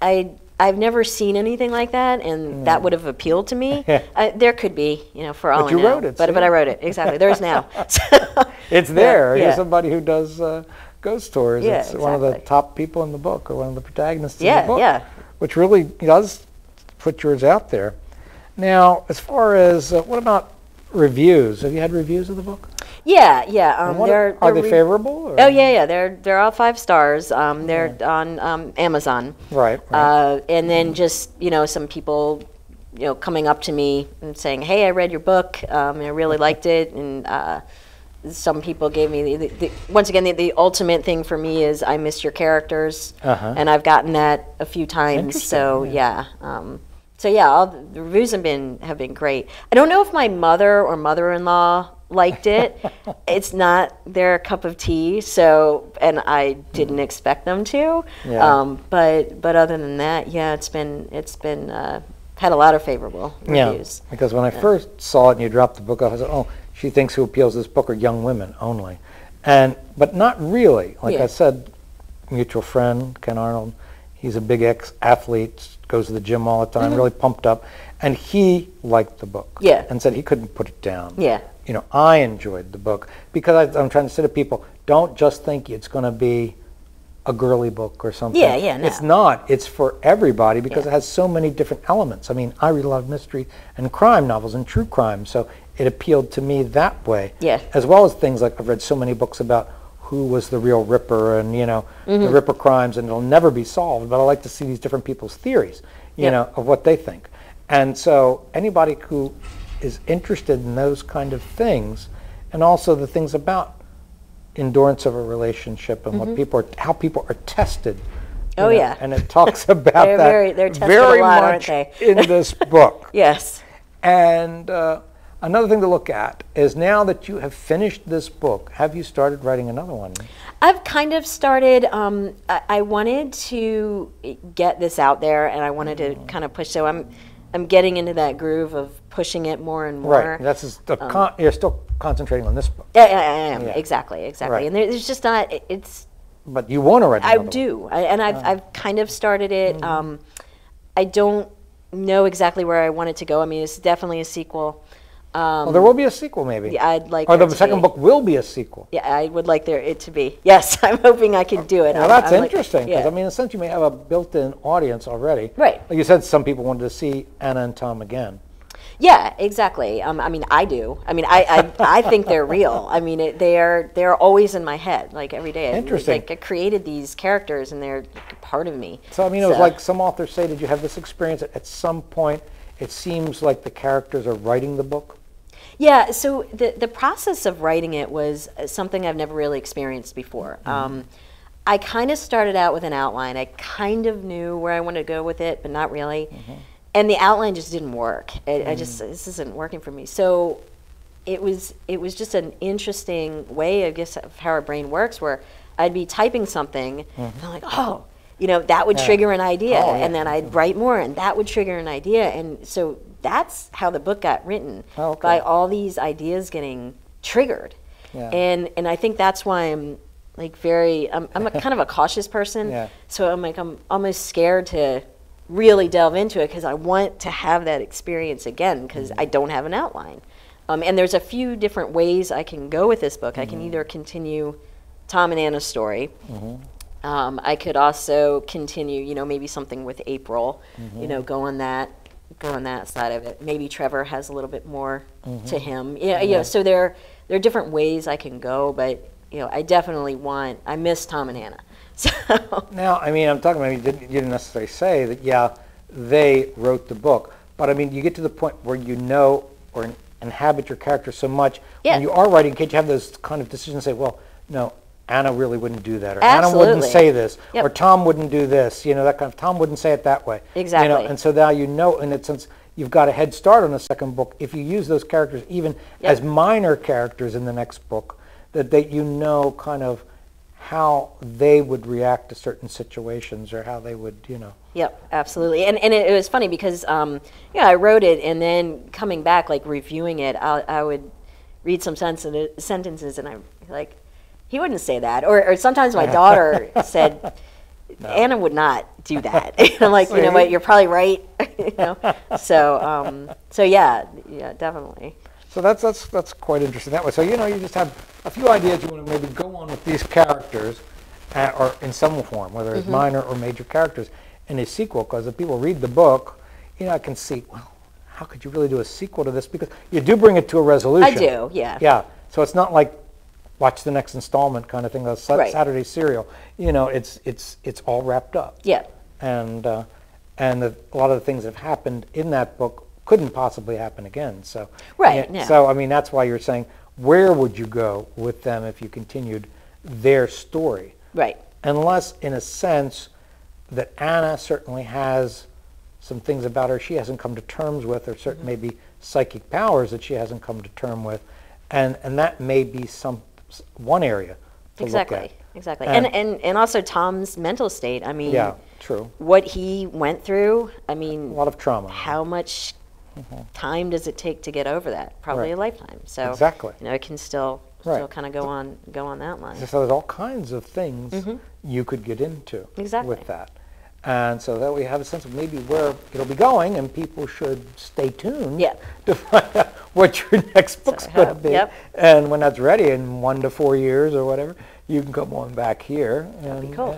I've never seen anything like that, and that would have appealed to me. There could be, for all I know. But you wrote it. But I wrote it, exactly. There is now. It's there. You're somebody who does ghost tours. Yeah, it's one of the top people in the book, or one of the protagonists in the book. Which really does put yours out there. Now, as far as, what about reviews? Have you had reviews of the book? Yeah. Are they favorable? Or? Oh yeah. They're all 5 stars. They're on Amazon. Right. And then just some people, coming up to me and saying, "Hey, I read your book. I really liked it." And some people gave me once again the ultimate thing for me is I miss your characters, and I've gotten that a few times. So all the reviews have been great. I don't know if my mother or mother-in-law liked it. It's not their cup of tea, and I didn't expect them to. Yeah. But other than that, it's been had a lot of favorable reviews. Yeah, because when I first saw it and you dropped the book off, I said, "Oh, she thinks who appeals to this book are young women only," but not really. Like I said, mutual friend Ken Arnold. He's a big ex-athlete, goes to the gym all the time, really pumped up, and he liked the book. Yeah. And said he couldn't put it down. Yeah. You know, I enjoyed the book because I'm trying to say to people, don't just think it's going to be a girly book or something. Yeah, yeah, no. It's not. It's for everybody because it has so many different elements. I mean, I read a lot of mystery and crime novels and true crime, so it appealed to me that way. Yeah. As well as things like I've read so many books about who was the real Ripper and, you know, the Ripper crimes, and it'll never be solved, but I like to see these different people's theories, you know, of what they think. And so anybody who is interested in those kind of things, and also the things about endurance of a relationship and what people are, how people are tested. Oh, yeah. And it talks about they're tested very a lot, much aren't they? in this book. Yes. And another thing to look at is now that you have finished this book, have you started writing another one? I've kind of started, I wanted to get this out there, and I wanted to kind of push, so I'm getting into that groove of pushing it more and more. Right, that's just you're still concentrating on this book. Yeah, I am, Yeah. exactly. Right. And there's just not, it's... But you want to write another I do, and I've kind of started it. I don't know exactly where I want it to go. I mean, it's definitely a sequel. Well, there will be a sequel, maybe. Yeah, I'd like. Or there the to second be. book will be a sequel. Yeah, I would like it to be. Yes, I'm hoping I can do it. Well, that's interesting, because yeah. I mean, in a sense, you may have a built-in audience already. Right. Like you said, some people wanted to see Anna and Tom again. Yeah, exactly. I mean, I do. I mean, I think they're real. I mean, they're always in my head, like every day. Interesting. Like I created these characters, and they're part of me. So I mean, it was like some authors say, did you have this experience at some point? It seems like the characters are writing the book. Yeah, so the process of writing it was something I've never really experienced before. I kind of started out with an outline. I kind of knew where I wanted to go with it, but not really. And the outline just didn't work. I just, this isn't working for me. So it was just an interesting way, I guess, of how our brain works, where I'd be typing something, and I'm like, oh, you know, that would trigger an idea. And then I'd write more, and that would trigger an idea. And so that's how the book got written, by all these ideas getting triggered. And I think that's why I'm like I'm a kind of a cautious person. So I'm almost scared to really delve into it, because I want to have that experience again, because I don't have an outline. And there's a few different ways I can go with this book. I can either continue Tom and Anna's story. I could also continue, you know, maybe something with April, you know, go on that side of it. Maybe Trevor has a little bit more to him. Yeah. So there are different ways I can go, but you know, I miss Tom and Anna. So now, I mean, I'm talking about, you didn't necessarily say that, yeah, they wrote the book, but I mean, you get to the point where you know or inhabit your character so much, when you are writing, can't you have those kind of decisions, say, well, no, Anna really wouldn't do that, or Anna wouldn't say this, or Tom wouldn't do this, you know, that kind of, Tom wouldn't say it that way. Exactly. You know, and so now you know, in a sense, you've got a head start on the second book, if you use those characters even as minor characters in the next book, that you know kind of how they would react to certain situations, or how they would, you know. Yep, absolutely. And it was funny because, I wrote it, and then coming back, like reviewing it, I would read some sentences, and I'm like, he wouldn't say that. Or sometimes my daughter said, Anna would not do that. And I'm like, you know what, you're probably right. You know? So yeah, definitely. So that's quite interesting that way. So, you know, you just have a few ideas you want to maybe go on with these characters, or in some form, whether it's minor or major characters, in a sequel, because if people read the book, you know, I can see, well, how could you really do a sequel to this? Because you do bring it to a resolution. I do, yeah. Yeah, so it's not like watch the next installment kind of thing, the Saturday serial. You know, it's all wrapped up. Yeah. And a lot of the things that have happened in that book couldn't possibly happen again. So So I mean, that's why you're saying, where would you go with them if you continued their story? Right. Unless, in a sense, that Anna certainly has some things about her she hasn't come to terms with, or certain maybe psychic powers that she hasn't come to terms with, and that may be one area to look at. Exactly. And also Tom's mental state. I mean, yeah, true. What he went through, I mean, a lot of trauma. How much time does it take to get over that? Probably a lifetime. So exactly. You know, it can still kind of go on that line. So there's all kinds of things you could get into with that. And so that we have a sense of maybe where it'll be going, and people should stay tuned Yeah. to find out what your next book's going to be. Yep. And when that's ready in 1 to 4 years or whatever, you can come on back here. That'd be cool.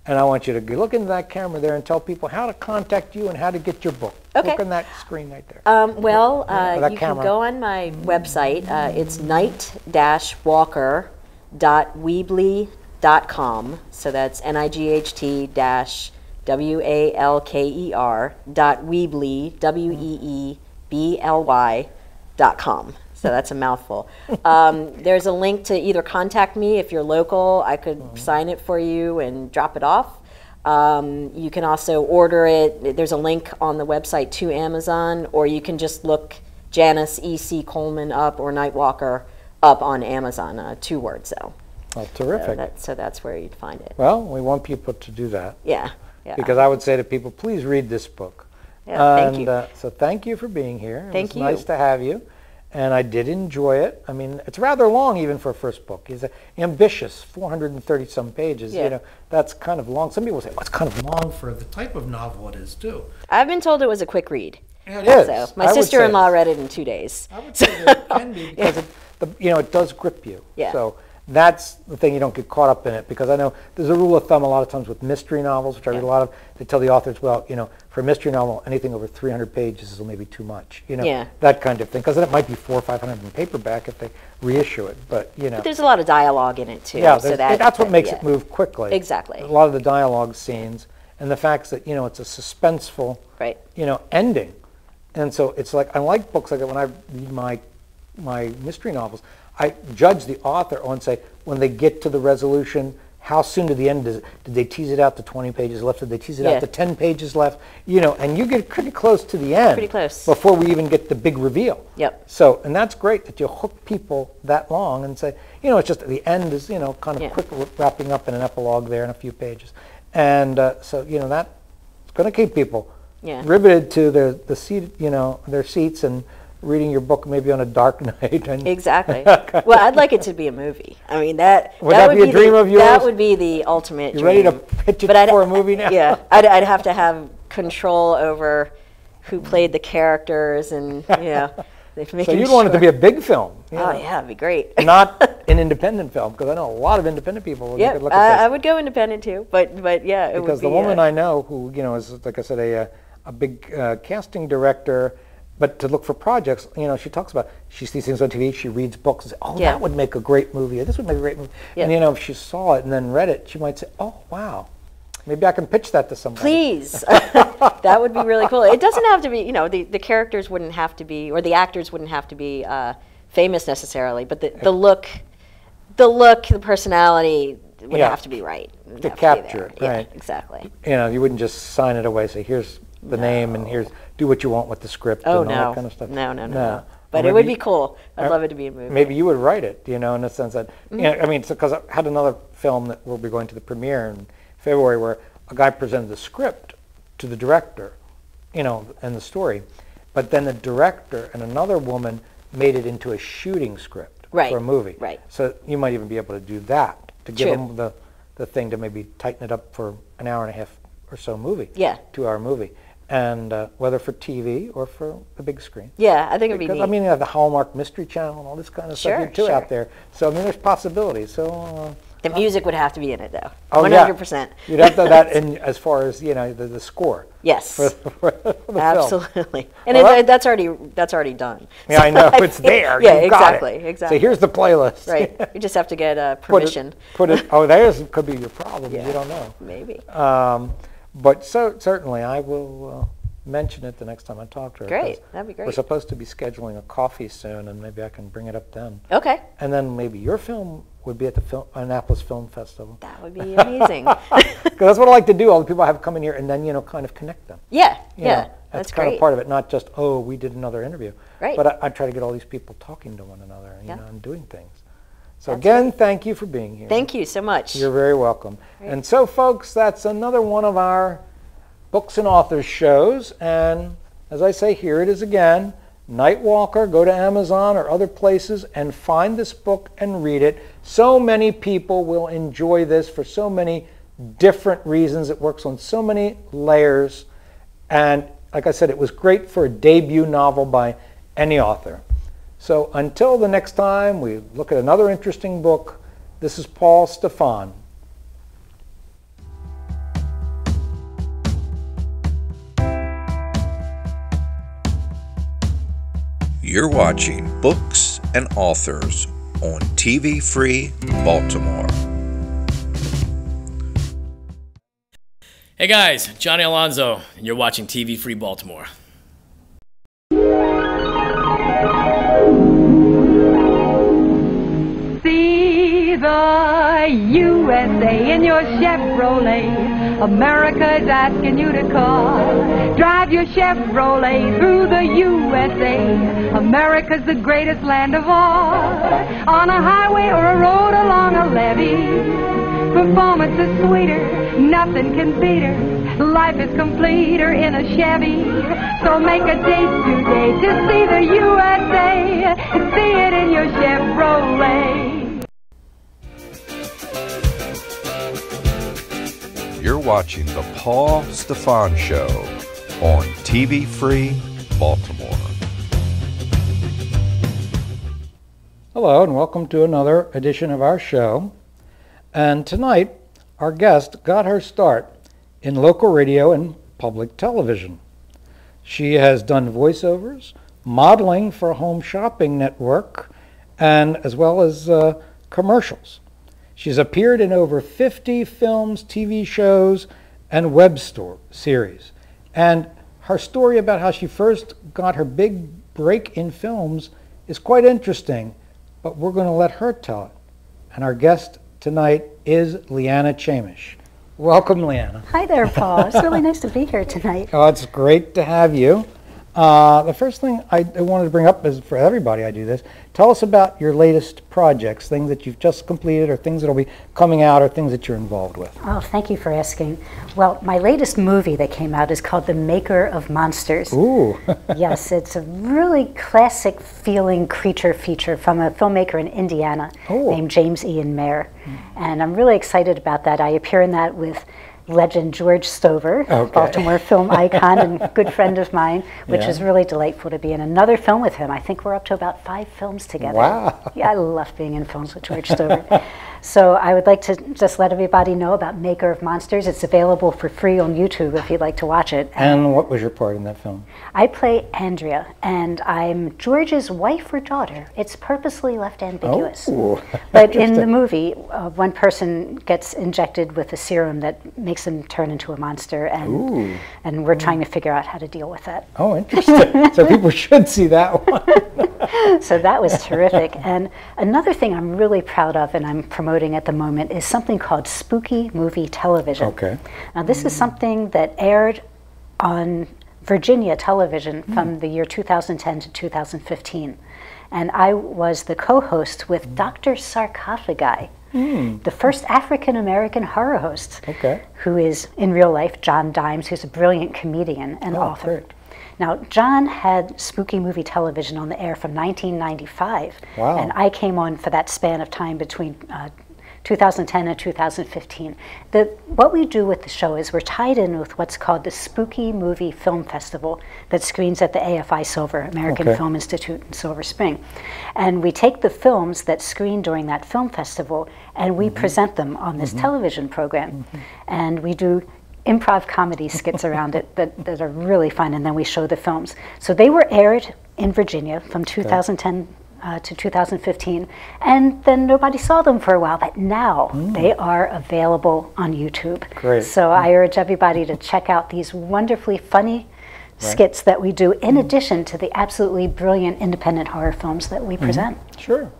And I want you to look into that camera there and tell people how to contact you and how to get your book. Okay. Look on that screen right there. You can camera. go on my website. It's night-walker.weebly.com. So that's night-walker.weebly, WEEBLY.com. So that's a mouthful. There's a link to either contact me if you're local. I could sign it for you and drop it off. You can also order it. There's a link on the website to Amazon, or you can just look Janice E.C. Coleman up or Nightwalker up on Amazon. 2 words though. Oh, terrific. So that's where you'd find it. Well, we want people to do that. Yeah. Because I would say to people, please read this book. Yeah, thank you. So thank you for being here. Thank It you. was nice to have you. And I did enjoy it. I mean, it's rather long even for a first book. It's ambitious, 430-some pages. Yeah. You know, that's kind of long. Some people say, well, it's kind of long for the type of novel it is, too. I've been told it was a quick read. Yeah, it is. So my sister-in-law read it in 2 days. I would say that it can be because it does grip you. Yeah. So that's the thing, you don't get caught up in it, because I know there's a rule of thumb a lot of times with mystery novels, which I read a lot of. They tell the authors, well, for a mystery novel, anything over 300 pages is maybe too much, that kind of thing, because then it might be 400 or 500 in paperback if they reissue it, but But there's a lot of dialogue in it too. Yeah, so that's what makes it move quickly. Exactly. A lot of the dialogue scenes and the fact that it's a suspenseful, ending, and so it's like I like books like that. When I read my mystery novels, I judge the author on, say, when they get to the resolution, how soon to the end is it? Did they tease it out to 20 pages left? Did they tease it out to 10 pages left? And you get pretty close to the end. Pretty close. Before we even get the big reveal. Yep. So, and that's great that you hook people that long and say, it's just the end is, kind of quick wrapping up in an epilogue there in a few pages. And that's going to keep people riveted to their seats and reading your book maybe on a dark night. And exactly. Well, I'd like it to be a movie. I mean, that would be a dream of yours? That would be the ultimate dream. You ready to pitch it for a movie now? Yeah, I'd have to have control over who played the characters and, So you'd want it to be a big film. Oh, yeah, it'd be great. Not an independent film, because I know a lot of independent people would look at this. I would go independent too, but yeah, it would be. Because the woman I know who, is, like I said, a big casting director, but to look for projects, she talks about, she sees things on TV, she reads books and says, that would make a great movie, or this would make a great movie. And if she saw it and then read it, she might say, oh, wow, maybe I can pitch that to somebody. Please. That would be really cool. It doesn't have to be, the characters wouldn't have to be, or the actors wouldn't have to be famous necessarily, but the look, the personality would have to be right. To capture it, right. Yeah, exactly. You wouldn't just sign it away, say, here's the name and here's, do what you want with the script and all that kind of stuff. No. But it would be cool. I'd love it to be a movie. Maybe you would write it, in the sense that, because I had another film that we'll be going to the premiere in February where a guy presented the script to the director, and the story, but then the director and another woman made it into a shooting script for a movie. Right. So you might even be able to do that, to give them the thing to maybe tighten it up for an hour and a half or so movie. Yeah. 2-hour movie. And whether for TV or for the big screen. Yeah, I think it'd be neat. I mean, you have the Hallmark Mystery Channel and all this kind of stuff here too out there. So I mean, there's possibilities. So the music would have to be in it, though. Oh, 100%. You'd have to have that in as far as the score. Yes. For the absolutely. Film. And that's already done. Yeah, I know it's there. Yeah, You've exactly. got it. Exactly. So here's the playlist. Right. You just have to get permission. Put it. Oh, there's could be your problem. You don't know. Maybe. But certainly I will mention it the next time I talk to her. Great, that'd be great. We're supposed to be scheduling a coffee soon, and maybe I can bring it up then. Okay. And then maybe your film would be at the Annapolis Film Festival. That would be amazing. Because that's what I like to do. All the people I have come in here, and then kind of connect them. Yeah, That's great. kind of part of it. Not just we did another interview. Right. But I try to get all these people talking to one another, and doing things. So That's again, great. Thank you for being here. Thank you so much. You're very welcome. Great. And so, folks, that's another one of our Books and Authors shows, and as I say, here it is again. Nightwalker. Go to Amazon or other places and find this book and read it. So many people will enjoy this for so many different reasons. It works on so many layers. And like I said, it was great for a debut novel by any author. So until the next time we look at another interesting book, this is Paul Stefan. You're watching Books and Authors on TV Free Baltimore. Hey guys, Johnny Alonzo, and you're watching TV Free Baltimore. See the USA in your Chevrolet. America's asking you to call. Drive your Chevrolet through the USA. America's the greatest land of all. On a highway or a road along a levee. Performance is sweeter, nothing can beat her. Life is completer in a Chevy. So make a date today to see the USA. See it in your Chevrolet. You're watching The Paul Stefan Show on TV Free Baltimore. Hello, and welcome to another edition of our show. And tonight, our guest got her start in local radio and public television. She has done voiceovers, modeling for a home shopping network, and as well as commercials. She's appeared in over 50 films, TV shows, and web series. And her story about how she first got her big break in films is quite interesting, but we're going to let her tell it. And our guest tonight is Leanna Chamish. Welcome, Leanna. Hi there, Paul. It's really nice to be here tonight. Oh, it's great to have you. The first thing I wanted to bring up is, for everybody I do this, tell us about your latest projects, things that you've just completed or things that will be coming out or things that you're involved with. Oh, thank you for asking. Well, my latest movie that came out is called The Maker of Monsters. Ooh. Yes, it's a really classic feeling creature feature from a filmmaker in Indiana named James E. And I'm really excited about that. I appear in that with legend George Stover, Baltimore film icon and good friend of mine, which is really delightful to be in another film with him. I think we're up to about 5 films together. Wow. Yeah, I love being in films with George Stover. So I would like to just let everybody know about Maker of Monsters. It's available for free on YouTube if you'd like to watch it. And what was your part in that film? I play Andrea, and I'm George's wife or daughter. It's purposely left ambiguous. Oh, but in the movie, one person gets injected with a serum that makes them turn into a monster, and we're trying to figure out how to deal with that. Oh, interesting. So people should see that one. So that was terrific. And another thing I'm really proud of and I'm promoting at the moment is something called Spooky Movie Television. Okay. Now this is something that aired on Virginia television from the year 2010 to 2015. And I was the co-host with Dr. Sarcophagi, the first African-American horror host, who is in real life John Dimes, who's a brilliant comedian and author. Great. Now, John had Spooky Movie Television on the air from 1995, and I came on for that span of time between 2010 and 2015. What we do with the show is we're tied in with what's called the Spooky Movie Film Festival that screens at the AFI Silver, American Film Institute in Silver Spring. And we take the films that screen during that film festival and we present them on this television program. And we do improv comedy skits around it that are really fun, and then we show the films. So they were aired in Virginia from 2010 to 2015, and then nobody saw them for a while, but now they are available on YouTube. Great. So I urge everybody to check out these wonderfully funny skits that we do in addition to the absolutely brilliant independent horror films that we present. Sure.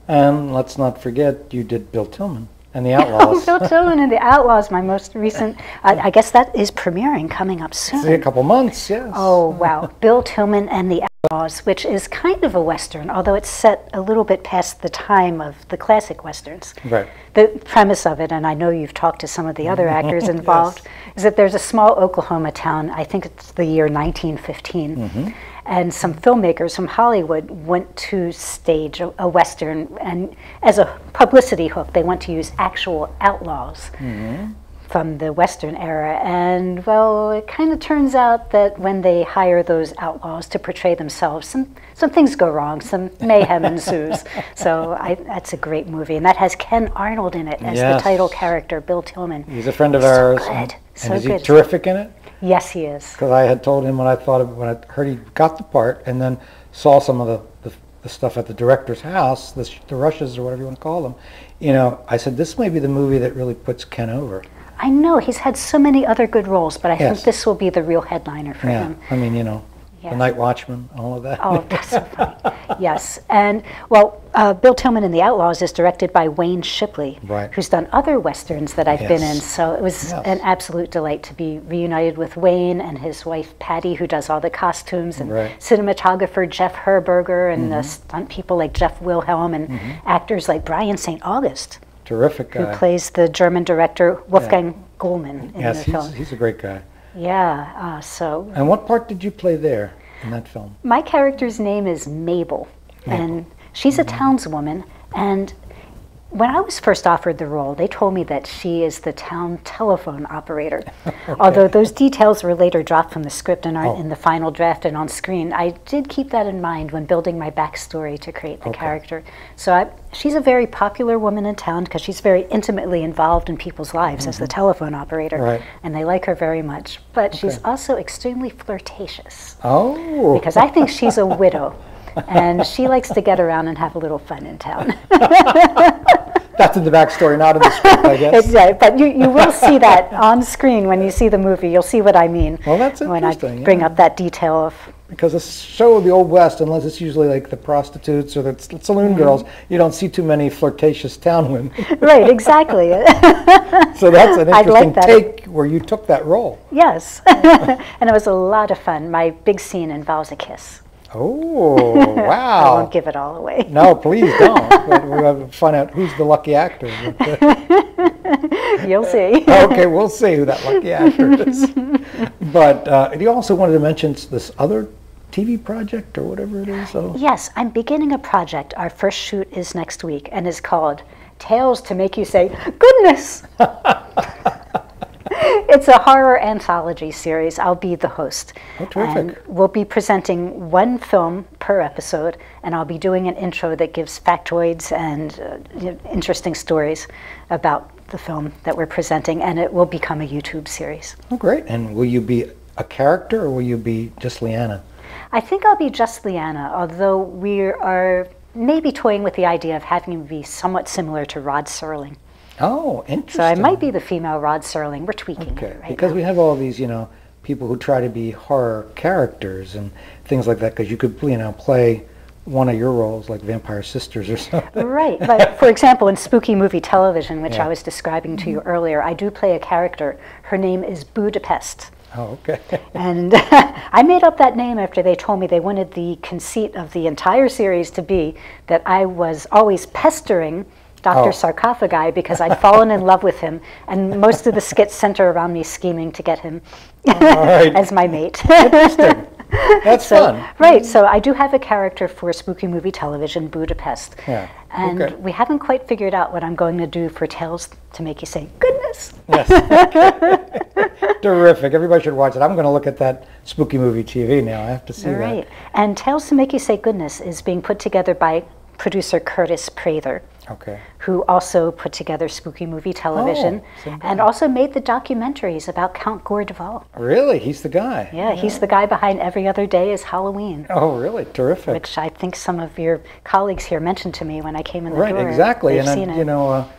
And let's not forget, you did Bill Tillman and the Outlaws. Bill Tillman and the Outlaws, my most recent, I guess that is premiering coming up soon. See, a couple months, yes. Oh, wow. Bill Tillman and the Outlaws, which is kind of a Western, although it's set a little bit past the time of the classic Westerns. Right. The premise of it, and I know you've talked to some of the other actors involved, is that there's a small Oklahoma town, I think it's the year 1915, And some filmmakers from Hollywood went to stage a Western, and as a publicity hook, they want to use actual outlaws from the Western era. And well, it kind of turns out that when they hire those outlaws to portray themselves, some things go wrong, some mayhem ensues. So that's a great movie. And that has Ken Arnold in it as the title character, Bill Tillman. He's a friend of ours. Good. And is he terrific in it? Yes, he is. Because I had told him when I heard he got the part, and then saw some of the stuff at the director's house, the rushes or whatever you want to call them, you know, I said, this may be the movie that really puts Ken over. I know, he's had so many other good roles, but I think this will be the real headliner for him. I mean, you know, The Night Watchman, all of that. Oh, that's so funny. Yes, and well, Bill Tillman and the Outlaws is directed by Wayne Shipley, who's done other Westerns that I've been in, so it was an absolute delight to be reunited with Wayne and his wife Patty, who does all the costumes, and cinematographer Jeff Herberger, and the stunt people like Jeff Wilhelm, and actors like Brian St. August. Terrific guy. Who plays the German director Wolfgang Coleman in the film. He's a great guy. Yeah, And what part did you play there in that film? My character's name is Mabel. And she's a townswoman, and when I was first offered the role, they told me that she is the town telephone operator. Although those details were later dropped from the script and aren't in the final draft and on screen, I did keep that in mind when building my backstory to create the character. So she's a very popular woman in town because she's very intimately involved in people's lives as the telephone operator, and they like her very much. But she's also extremely flirtatious. Oh! Because I think she's a widow. And she likes to get around and have a little fun in town. That's in the backstory, not in the script, I guess. Exactly, but you will see that on screen when you see the movie. You'll see what I mean. Well, that's interesting. When I bring up that detail of... Because a show of the Old West, unless it's usually like the prostitutes or the saloon girls, you don't see too many flirtatious town women. Right, exactly. So that's an interesting take where you took that role. Yes, and it was a lot of fun. My big scene involves a kiss. Oh, wow. I won't give it all away. No, please don't. But we'll have to find out who's the lucky actor. You'll see. Okay, we'll see who that lucky actor is. But you also wanted to mention this other TV project or whatever it is? So. Yes, I'm beginning a project. Our first shoot is next week, and it's called Tales to Make You Say, Goodness! It's a horror anthology series. I'll be the host. Oh, terrific. And we'll be presenting one film per episode, and I'll be doing an intro that gives factoids and interesting stories about the film that we're presenting, and it will become a YouTube series. Oh, great. And will you be a character, or will you be just Leanna? I think I'll be just Leanna, although we are maybe toying with the idea of having him be somewhat similar to Rod Serling. Oh, interesting. So I might be the female Rod Serling. We're tweaking it right because now. We have all these, people who try to be horror characters and things like that, because you could, play one of your roles, like Vampire Sisters or something. Right. But for example, in Spooky Movie Television, which I was describing to you earlier, I do play a character. Her name is Budapest. Oh, okay. And I made up that name after they told me they wanted the conceit of the entire series to be that I was always pestering Dr. Sarcophagi because I'd fallen in love with him, and most of the skits center around me scheming to get him as my mate. Interesting. That's fun. Right, so I do have a character for Spooky Movie Television, Budapest. Yeah. And we haven't quite figured out what I'm going to do for Tales to Make You Say, Goodness! Yes. Terrific. Everybody should watch it. I'm going to look at that Spooky Movie TV now. I have to see that. Right. And Tales to Make You Say, Goodness is being put together by producer Curtis Prather, who also put together Spooky Movie Television and also made the documentaries about Count Gore Duvall. Really? He's the guy? Yeah, he's the guy behind Every Other Day is Halloween. Oh, really? Terrific. Which I think some of your colleagues here mentioned to me when I came in the door. Right, exactly. They've And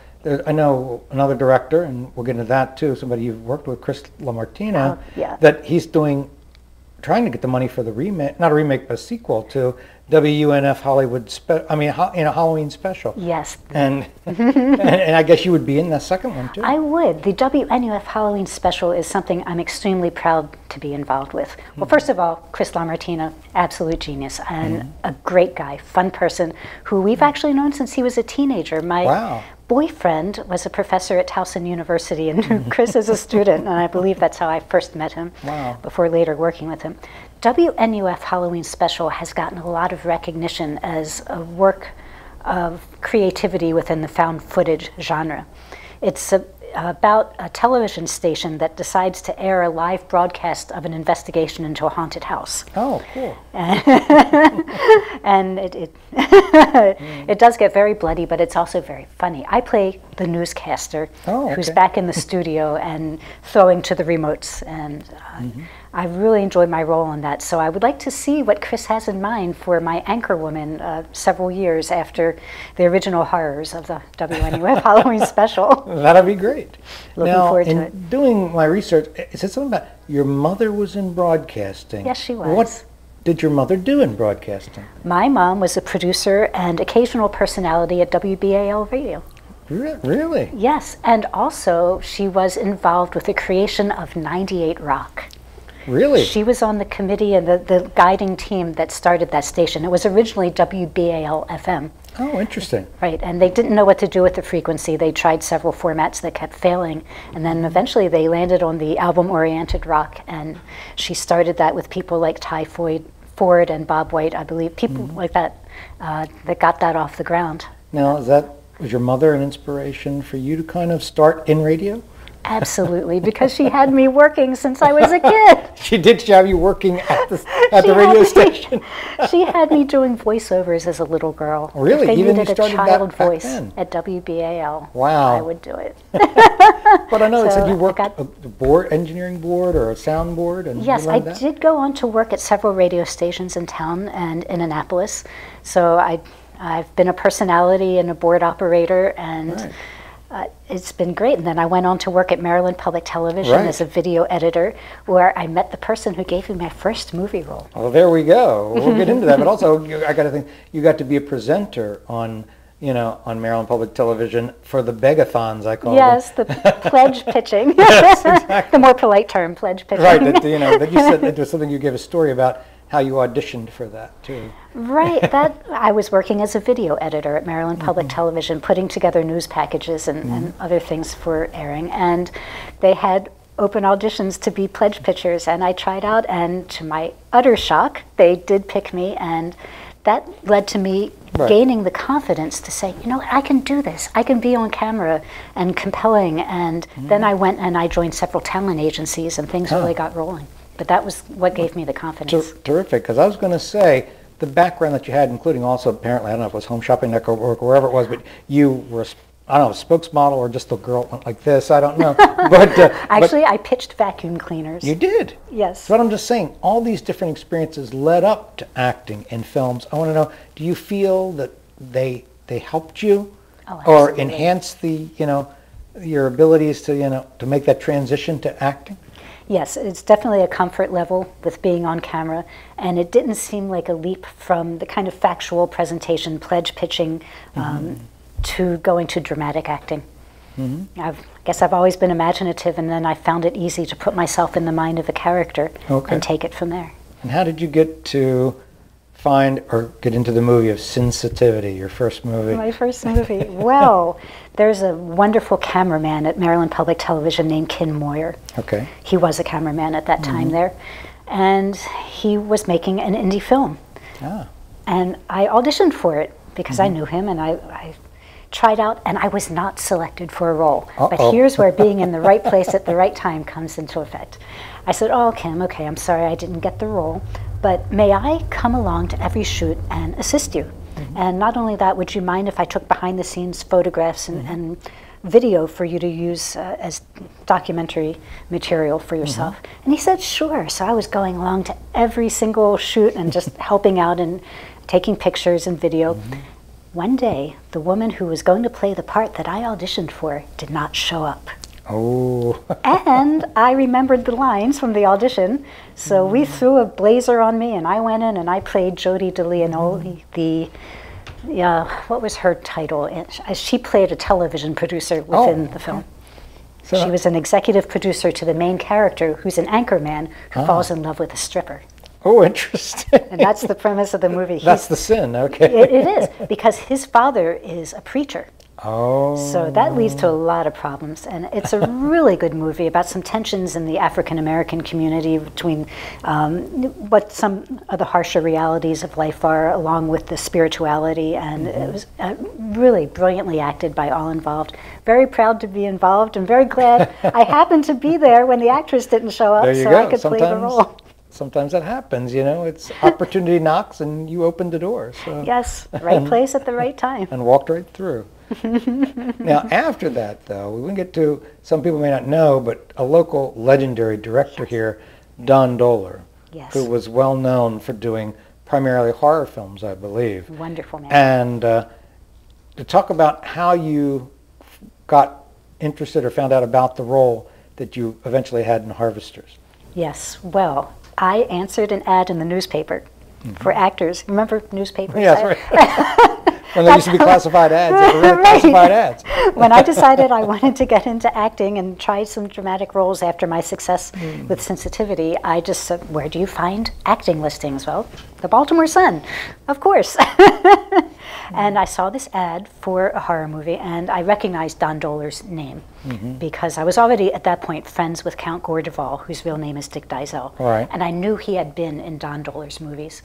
I know another director, and we'll get into that too, somebody you've worked with, Chris LaMartina, that he's trying to get the money for the remake, not a remake, but a sequel to WUNF Halloween special. Yes. And I guess you would be in the second one too. I would. The WNUF Halloween special is something I'm extremely proud to be involved with. Well, first of all, Chris LaMartina, absolute genius, and a great guy, fun person, who we've actually known since he was a teenager. My boyfriend was a professor at Towson University and knew Chris as a student, and I believe that's how I first met him before later working with him. WNUF Halloween Special has gotten a lot of recognition as a work of creativity within the found footage genre. It's about a television station that decides to air a live broadcast of an investigation into a haunted house. Oh, cool. And it does get very bloody, but it's also very funny. I play the newscaster who's back in the studio and throwing to the remotes, and I really enjoyed my role in that. So I would like to see what Chris has in mind for my anchor woman several years after the original horrors of the WNUF Halloween Special. That'll be great. Looking now, forward to in it. doing my research, it said something about your mother was in broadcasting. Yes, she was. What did your mother do in broadcasting? My mom was a producer and occasional personality at WBAL Radio. Really? Yes, and also she was involved with the creation of 98 Rock. Really? She was on the committee and the guiding team that started that station. It was originally WBAL FM. Oh, interesting. Right, and they didn't know what to do with the frequency. They tried several formats that kept failing, and then eventually they landed on the album-oriented rock, and she started that with people like Ty Ford and Bob White, I believe, people like that that got that off the ground. Now, was your mother an inspiration for you to kind of start in radio? Absolutely, because she had me working since I was a kid. She did have you working at the radio station? She had me doing voiceovers as a little girl. Really? If they Even needed you started a child that back voice then? at WBAL, Wow. I would do it. But I know it So said you worked at a board, engineering board or a sound board. And Yes, you I learned that? did go on to work at several radio stations in town and in Annapolis. So I've been a personality and a board operator, and it's been great. And then I went on to work at Maryland Public Television as a video editor, where I met the person who gave me my first movie role. Well, there we go. We'll get into that. But also, I got to think, you got to be a presenter on Maryland Public Television for the begathons, I call them. Yes, the pledge pitching. Yes, exactly. The more polite term, pledge pitching. Right, that you said it was something you gave a story about how you auditioned for that, too. Right, I was working as a video editor at Maryland Public Television, putting together news packages and other things for airing. And they had open auditions to be pledge pitchers, and I tried out, and to my utter shock, they did pick me, and that led to me gaining the confidence to say, I can do this. I can be on camera and compelling. And then I went and I joined several talent agencies, and things really got rolling. But that was what gave me the confidence. Terrific, because I was going to say, the background that you had, including also apparently, I don't know if it was Home Shopping Network or wherever it was, but you were, I don't know, a spokesmodel or just a girl that went like this, I don't know. But actually, I pitched vacuum cleaners. You did? Yes. But I'm just saying, all these different experiences led up to acting in films. I want to know, do you feel that they helped you or enhanced your abilities to make that transition to acting? Yes, it's definitely a comfort level with being on camera, and it didn't seem like a leap from the kind of factual presentation, pledge pitching, to going to dramatic acting. I guess I've always been imaginative, and then I found it easy to put myself in the mind of a character and take it from there. And how did you get to find or get into the movie of Sensitivity, your first movie? My first movie. Well, there's a wonderful cameraman at Maryland Public Television named Ken Moyer. Okay. He was a cameraman at that time there, and he was making an indie film. And I auditioned for it because I knew him, and I tried out, and I was not selected for a role. But here's where being in the right place at the right time comes into effect. I said, Kim, okay, I'm sorry I didn't get the role, but may I come along to every shoot and assist you? And not only that, would you mind if I took behind the scenes photographs and video for you to use as documentary material for yourself? And he said, sure. So I was going along to every single shoot and just helping out and taking pictures and video. One day, the woman who was going to play the part that I auditioned for did not show up. And I remembered the lines from the audition, so we threw a blazer on me, and I went in and I played Jody DeLeonoli, what was her title? She played a television producer within the film. So she was an executive producer to the main character, who's an anchor man who falls in love with a stripper. Oh, interesting. And that's the premise of the movie. That's the sin, okay. It is, because his father is a preacher. Oh. So that leads to a lot of problems. And it's a really good movie about some tensions in the African American community between what some of the harsher realities of life are, along with the spirituality. And it was really brilliantly acted by all involved. Very proud to be involved and very glad I happened to be there when the actress didn't show up so I could play the role. Sometimes that happens, you know. It's opportunity knocks and you open the door. So. Yes, right place at the right time. And walked right through. Now, after that, though, we get to, some people may not know, but a local legendary director here, Don Dohler, who was well known for doing primarily horror films, I believe. Wonderful man. And to talk about how you got interested or found out about the role that you eventually had in Harvesters. Yes, well, I answered an ad in the newspaper for actors. Remember newspapers? Yes, right. When there used to be classified ads, they were really classified ads. When I decided I wanted to get into acting and try some dramatic roles after my success with Sensitivity, I just said, where do you find acting listings? Well, the Baltimore Sun, of course. And I saw this ad for a horror movie, and I recognized Don Dohler's name because I was already at that point friends with Count Gordeval, whose real name is Dick Dysel. Right. And I knew he had been in Don Dohler's movies.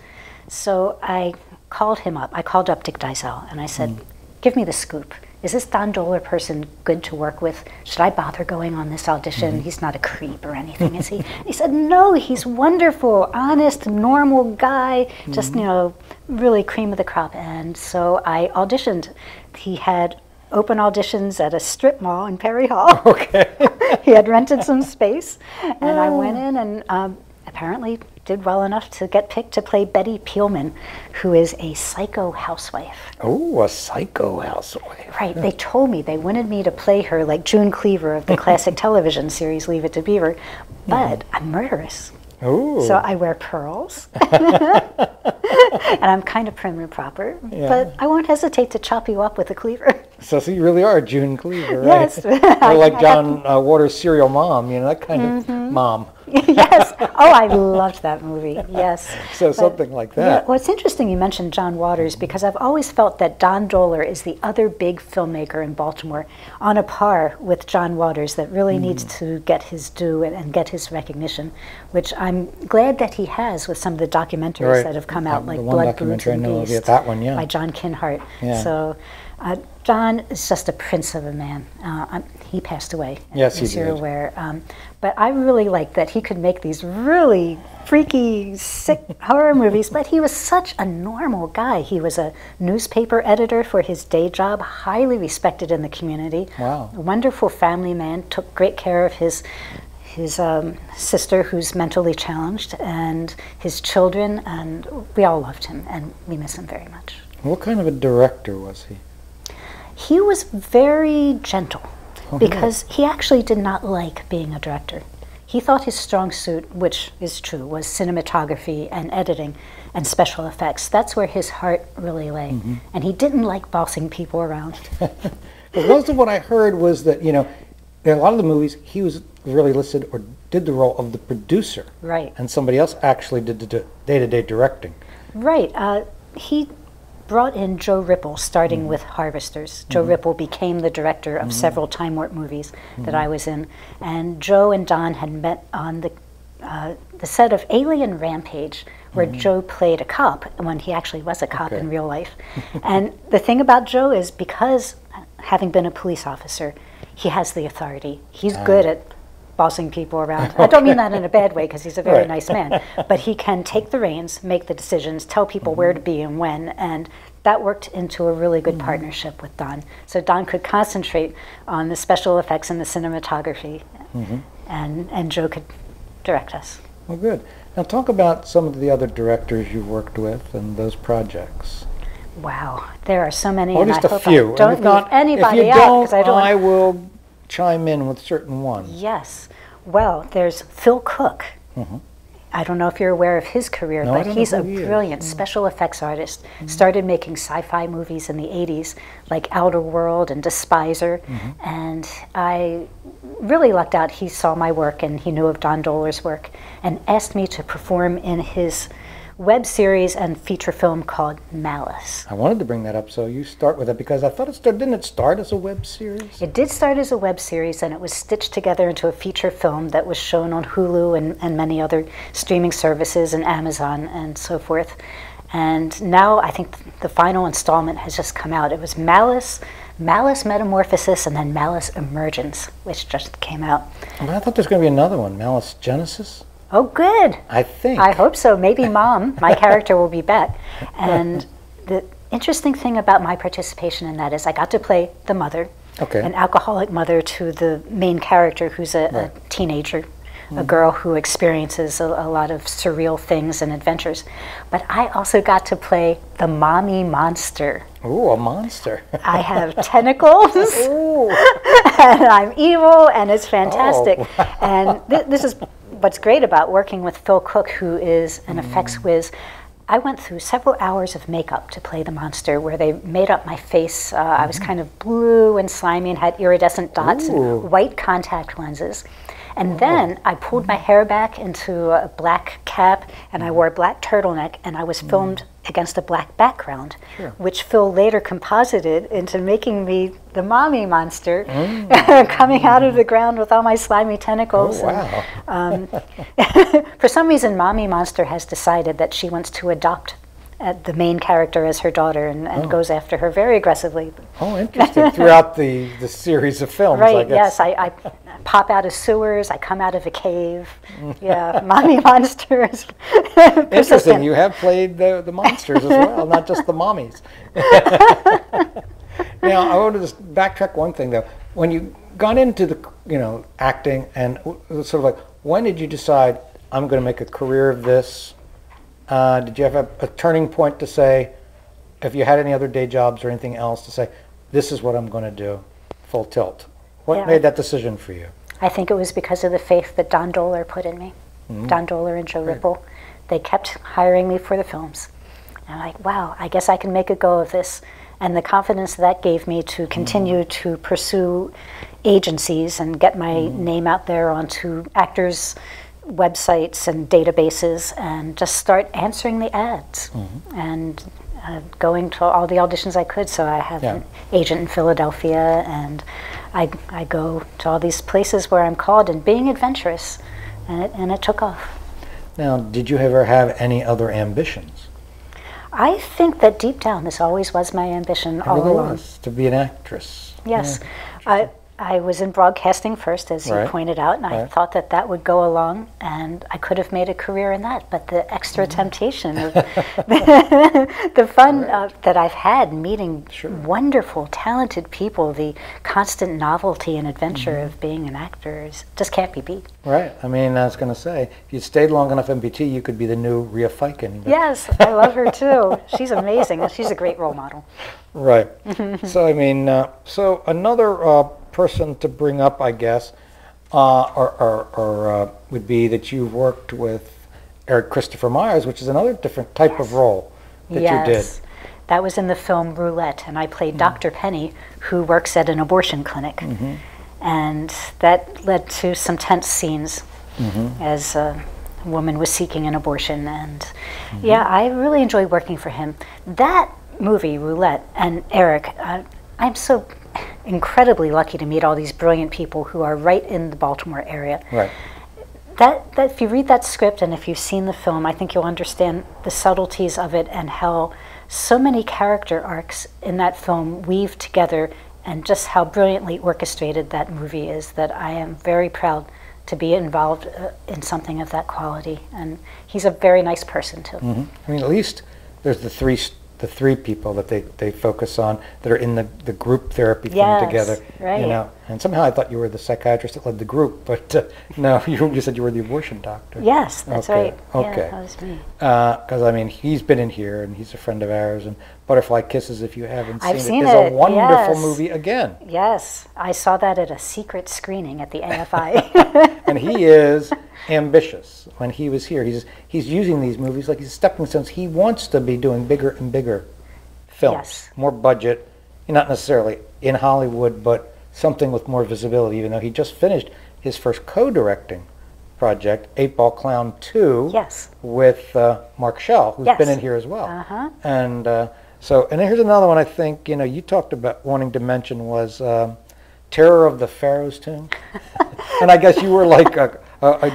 So I called him up. I called up Dick Dysel, and I said, give me the scoop. Is this Don Dohler person good to work with? Should I bother going on this audition? He's not a creep or anything, is he? He said, no, he's wonderful, honest, normal guy, just, you know, really cream of the crop. And so I auditioned. He had open auditions at a strip mall in Perry Hall. Okay. He had rented some space, and I went in and apparently did well enough to get picked to play Betty Peelman, who is a psycho housewife. Oh, a psycho housewife. Right. They told me they wanted me to play her like June Cleaver of the classic television series Leave It to Beaver, but I'm murderous. Ooh. So I wear pearls, and I'm kind of prim and proper, but I won't hesitate to chop you up with a cleaver. So you really are June Cleaver, right? Yes. Or like John Waters' Serial Mom, you know, that kind of mom. Yes. Oh, I loved that movie. Yes. So something like that. Yeah, well, it's interesting you mentioned John Waters because I've always felt that Don Dohler is the other big filmmaker in Baltimore on a par with John Waters that really needs to get his due and get his recognition, which I'm glad that he has with some of the documentaries that have come out, like Blood, Brutes, and Beast that one, by John Kinhart. Yeah. So John is just a prince of a man. He passed away, yes, as you're aware. But I really like that he could make these really freaky, sick horror movies, but he was such a normal guy. He was a newspaper editor for his day job, highly respected in the community. Wow. A wonderful family man, took great care of his sister who's mentally challenged and his children, and we all loved him, and we miss him very much. What kind of a director was he? He was very gentle because he actually did not like being a director. He thought his strong suit, which is true, was cinematography and editing and special effects. That's where his heart really lay. And he didn't like bossing people around. But most of what I heard was that, you know, in a lot of the movies, he was really listed or did the role of the producer. Right. And somebody else actually did the day-to-day directing. Right. He brought in Joe Ripple, starting with Harvesters. Joe Ripple became the director of several Time Warp movies that I was in. And Joe and Don had met on the set of Alien Rampage, where Joe played a cop when he actually was a cop in real life. And the thing about Joe is because, having been a police officer, he has the authority. He's good at bossing people around. I don't mean that in a bad way because he's a very nice man, but he can take the reins, make the decisions, tell people where to be and when, and that worked into a really good partnership with Don. So Don could concentrate on the special effects and the cinematography, and Joe could direct us. Well, good. Now talk about some of the other directors you worked with and those projects. Wow, there are so many, or and at least I a hope few. I don't leave anybody if you out don't, because I don't. I will chime in with certain ones. Yes. Well, there's Phil Cook. I don't know if you're aware of his career, but he's a brilliant special effects artist. Started making sci-fi movies in the 80s, like Outer World and Despiser. And I really lucked out. He saw my work and he knew of Don Dohler's work and asked me to perform in his web series and feature film called Malice. I wanted to bring that up, so you start with it, because I thought didn't it start as a web series? It did start as a web series, and it was stitched together into a feature film that was shown on Hulu and many other streaming services and Amazon and so forth. And now I think the final installment has just come out. It was Malice Metamorphosis, and then Malice Emergence, which just came out. But I thought there's going to be another one, Malice Genesis. Oh, good. I think. I hope so. Maybe Mom, my character, will be back. And the interesting thing about my participation in that is I got to play the mother, an alcoholic mother to the main character, who's a teenager, a girl who experiences a lot of surreal things and adventures. But I also got to play the mommy monster. Ooh, a monster. I have tentacles, and I'm evil, and it's fantastic. Oh. And this is what's great about working with Phil Cook, who is an effects whiz. I went through several hours of makeup to play the monster, where they made up my face. I was kind of blue and slimy and had iridescent dots and white contact lenses. And then I pulled my hair back into a black cap, and I wore a black turtleneck, and I was filmed against a black background, which Phil later composited into making me the mommy monster, coming out of the ground with all my slimy tentacles. Oh, wow. And, for some reason, Mommy Monster has decided that she wants to adopt the main character as her daughter, and goes after her very aggressively. Oh, interesting. Throughout the series of films, right, I guess. Yes. I pop out of sewers, I come out of a cave. Yeah, Mommy Monsters. Interesting. You have played the monsters as well, not just the mommies. Now, I want to just backtrack one thing, though. When you got into the, acting, and sort of like, when did you decide, I'm going to make a career of this? Did you have a turning point to say, if you had any other day jobs or anything else, to say, this is what I'm going to do, full tilt? What made that decision for you? I think it was because of the faith that Don Dohler put in me. Don Dohler and Joe Ripple. They kept hiring me for the films. And I'm like, wow, I guess I can make a go of this. And the confidence that gave me to continue to pursue agencies and get my name out there onto actors' websites and databases, and just start answering the ads and going to all the auditions I could. So I have an agent in Philadelphia, and I go to all these places where I'm called, and being adventurous, and it took off. Now, did you ever have any other ambitions? I think that deep down this always was my ambition all along. To be an actress. Yes. I was in broadcasting first, as you pointed out, and I thought that would go along, and I could have made a career in that. But the extra temptation of the fun that I've had meeting wonderful, talented people, the constant novelty and adventure of being an actor just can't be beat. Right. I mean, I was going to say, if you stayed long enough in BT, you could be the new Rhea Fiken. Yes, I love her too. She's amazing. She's a great role model. Right. So, I mean, so another person to bring up, I guess, would be that you've worked with Eric Christopher Myers, which is another different type of role that you did. That was in the film Roulette, and I played Dr. Penny, who works at an abortion clinic. And that led to some tense scenes as a woman was seeking an abortion. And yeah, I really enjoyed working for him. That movie, Roulette, and Eric, I'm so incredibly lucky to meet all these brilliant people who are right in the Baltimore area. Right. That if you read that script and if you've seen the film, I think you'll understand the subtleties of it and how so many character arcs in that film weave together, and just how brilliantly orchestrated that movie is, that I am very proud to be involved in something of that quality. And he's a very nice person too. I mean, at least there's the three people that they focus on that are in the group therapy thing together. Right. And somehow I thought you were the psychiatrist that led the group, but no, you said you were the abortion doctor. Yes, that's right. Okay. Yeah, that was me. Because I mean, he's been in here, and he's a friend of ours. And Butterfly Kisses, if you haven't I've seen seen it, is a wonderful yes. movie again. Yes, I saw that at a secret screening at the AFI. And he is ambitious. When he was here, he's using these movies like he's stepping stones. He wants to be doing bigger and bigger films, more budget, not necessarily in Hollywood, but something with more visibility. Even though he just finished his first co-directing project, 8 Ball Clown 2, Yes. with Mark Schell, who's Yes. been in here as well. Uh-huh. And and here's another one I think, you talked about wanting to mention was Terror of the Pharaoh's Tomb. And I guess you were like a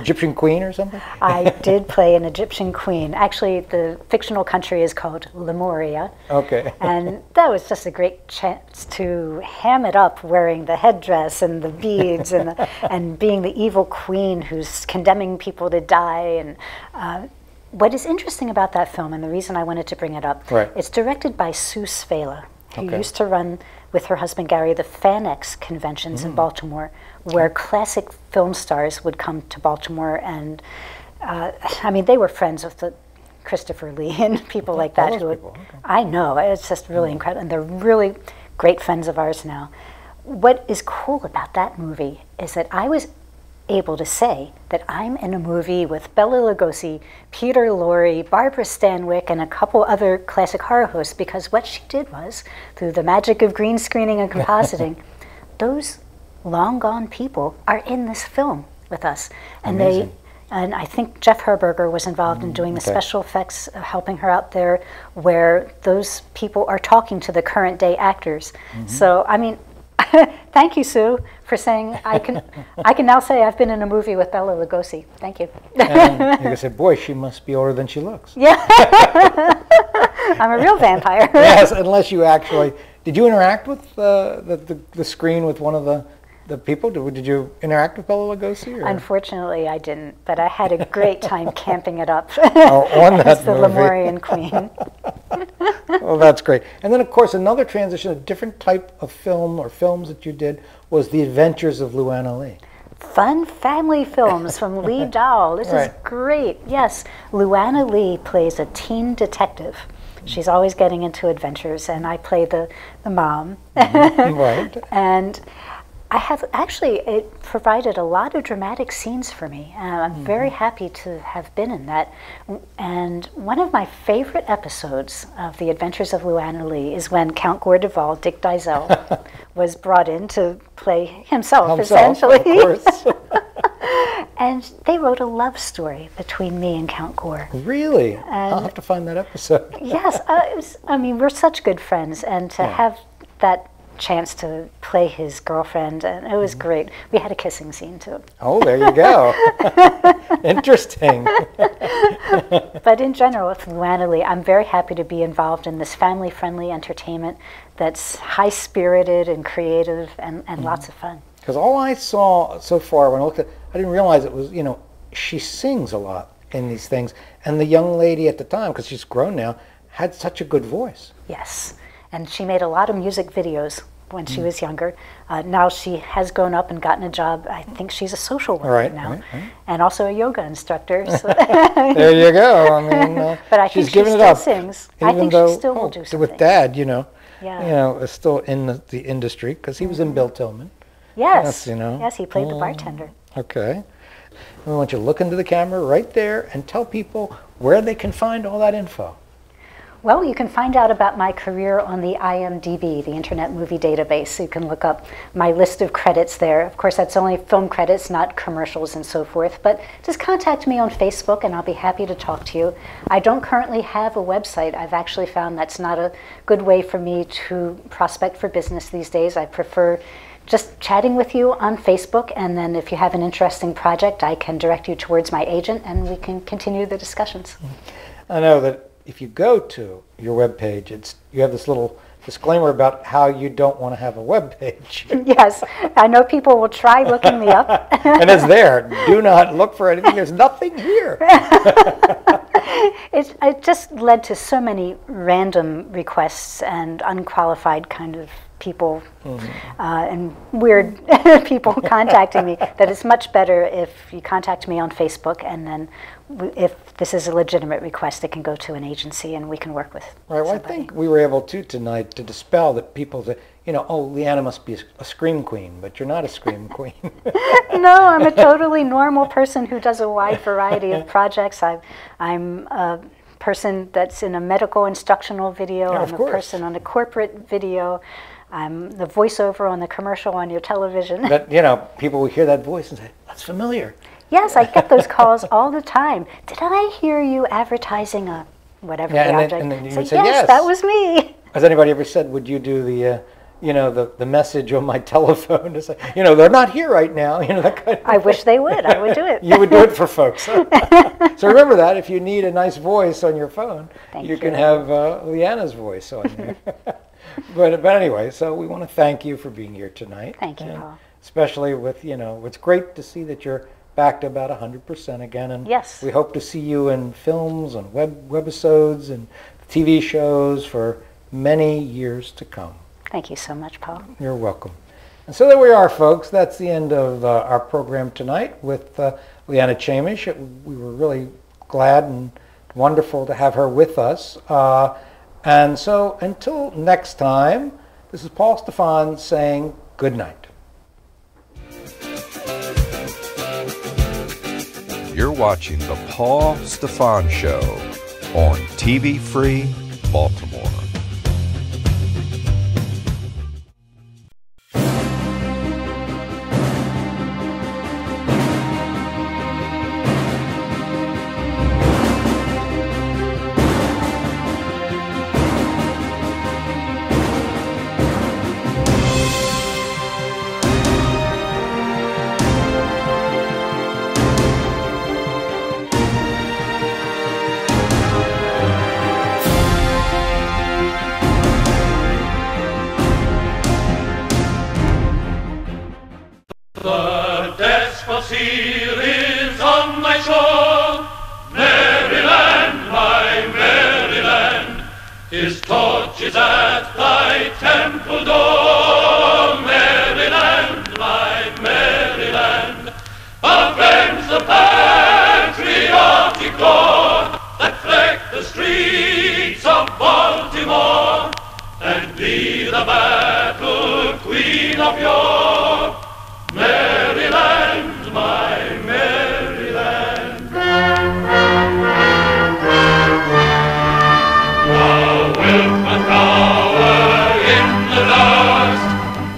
Egyptian queen or something? I did play an Egyptian queen. Actually, the fictional country is called Lemuria. Okay. And that was just a great chance to ham it up wearing the headdress and the beads and being the evil queen who's condemning people to die. And what is interesting about that film, and the reason I wanted to bring it up, right. It's directed by Sue Svela, who Okay. used to run with her husband Gary the FanX conventions in Baltimore, where classic film stars would come to Baltimore, and they were friends with the Christopher Lee and people like that. All those Who people, okay. I know, it's just really incredible, and they're really great friends of ours now. What is cool about that movie is that I was able to say that I'm in a movie with Bela Lugosi, Peter Lorre, Barbara Stanwyck, and a couple other classic horror hosts, because what she did was, through the magic of green screening and compositing, those long gone people are in this film with us. And Amazing. and I think Jeff Herberger was involved in doing the special effects, helping her out there, where those people are talking to the current day actors. So, thank you, Sue, for saying I can now say I've been in a movie with Bela Lugosi. Thank you. And you can say, boy, she must be older than she looks. Yeah. I'm a real vampire. Yes, unless you actually... Did you interact with the screen with one of the people? Did you interact with Bela Lugosi? Or? Unfortunately, I didn't, but I had a great time camping it up on that as the movie. Lemurian queen. Well, that's great. And then, of course, another transition, a different type of film or films that you did was The Adventures of Leanna Lee. Fun family films from Lee Dahl. This is great. Yes, Leanna Lee plays a teen detective. She's always getting into adventures, and I play the mom. Right. And it provided a lot of dramatic scenes for me. I'm very happy to have been in that. And one of my favorite episodes of The Adventures of Leanna Lee is when Count Gordeval, Dick Dysel, was brought in to play himself essentially. Of course. And they wrote a love story between me and Count Gore. Really? I'll have to find that episode. Yes. We're such good friends, and to have that chance to play his girlfriend, and it was great. We had a kissing scene too. Oh, there you go. Interesting. But in general, with Leanna Lee, I'm very happy to be involved in this family-friendly entertainment that's high-spirited and creative and lots of fun. Because all I saw so far when I looked at, I didn't realize it was, she sings a lot in these things, and the young lady at the time, because she's grown now, had such a good voice. Yes. And she made a lot of music videos when she was younger. Now she has grown up and gotten a job. I think she's a social worker now, right. and also a yoga instructor. So there you go. But I she's think giving she it still up. sings. Even I think though, she still will do something. With Dad, Yeah. is still in the industry because he was in Bill Tillman. Yes. Yes, Yes, he played the bartender. Okay. We want you to look into the camera right there and tell people where they can find all that info. Well, you can find out about my career on the IMDb, the Internet Movie Database. So you can look up my list of credits there. Of course, that's only film credits, not commercials and so forth. But just contact me on Facebook, and I'll be happy to talk to you. I don't currently have a website. I've actually found that's not a good way for me to prospect for business these days. I prefer just chatting with you on Facebook, and then if you have an interesting project, I can direct you towards my agent, and we can continue the discussions. I know that if you go to your webpage, you have this little disclaimer about how you don't want to have a webpage. Yes, I know people will try looking me up. And it's there. Do not look for anything. There's nothing here. It just led to so many random requests and unqualified kind of people and weird people contacting me, that it's much better if you contact me on Facebook, and then if this is a legitimate request, it can go to an agency and we can work with Right. Well, I think we were able to tonight to dispel that people that, oh, Leanna must be a scream queen, but you're not a scream queen. No, I'm a totally normal person who does a wide variety of projects. I'm a person that's in a medical instructional video. Yeah, I'm a person on a corporate video. I'm the voiceover on the commercial on your television. That, people will hear that voice and say, that's familiar. Yes, I get those calls all the time. Did I hear you advertising a whatever the object? And then you say, would say, yes, that was me. Has anybody ever said, would you do the, the message on my telephone to say, they're not here right now, that kind of I wish they would. I would do it. You would do it for folks. So remember that if you need a nice voice on your phone, you can have Leanna's voice on there. But anyway, so we want to thank you for being here tonight. Thank you, Paul. Especially with, it's great to see that you're back to about 100% again. And yes. We hope to see you in films and webisodes and TV shows for many years to come. Thank you so much, Paul. You're welcome. And so there we are, folks. That's the end of our program tonight with Leanna Chamish. We were really glad and wonderful to have her with us. And so until next time, this is Paul Stefan saying good night. You're watching The Paul Stefan Show on TV Free Baltimore. The despotir is on my shore, Maryland, my Maryland. His torch is at thy temple door, Maryland, my Maryland. Avenge the patriotic roar that fleck the streets of Baltimore, and be the battle queen of yore. Maryland, my Maryland. Thou wilt but cower in the dust,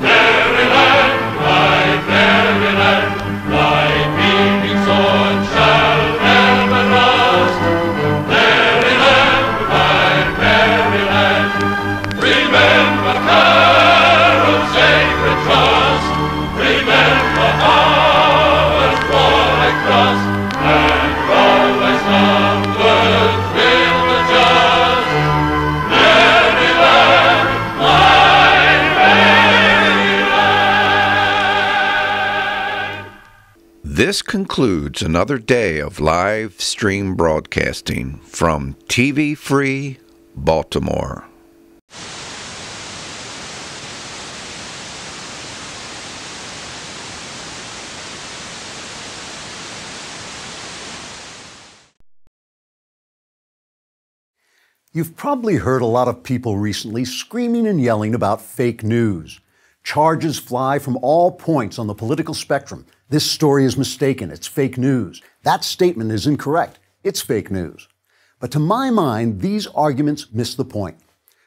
Maryland, my Maryland. Thy beaming sword shall never rust, Maryland, my Maryland. Remember Carol's sacred trust, remember our warlike trust, and always onward with the just. Maryland, my Maryland. This concludes another day of live stream broadcasting from TV Free Baltimore. You've probably heard a lot of people recently screaming and yelling about fake news. Charges fly from all points on the political spectrum. This story is mistaken. It's fake news. That statement is incorrect. It's fake news. But to my mind, these arguments miss the point.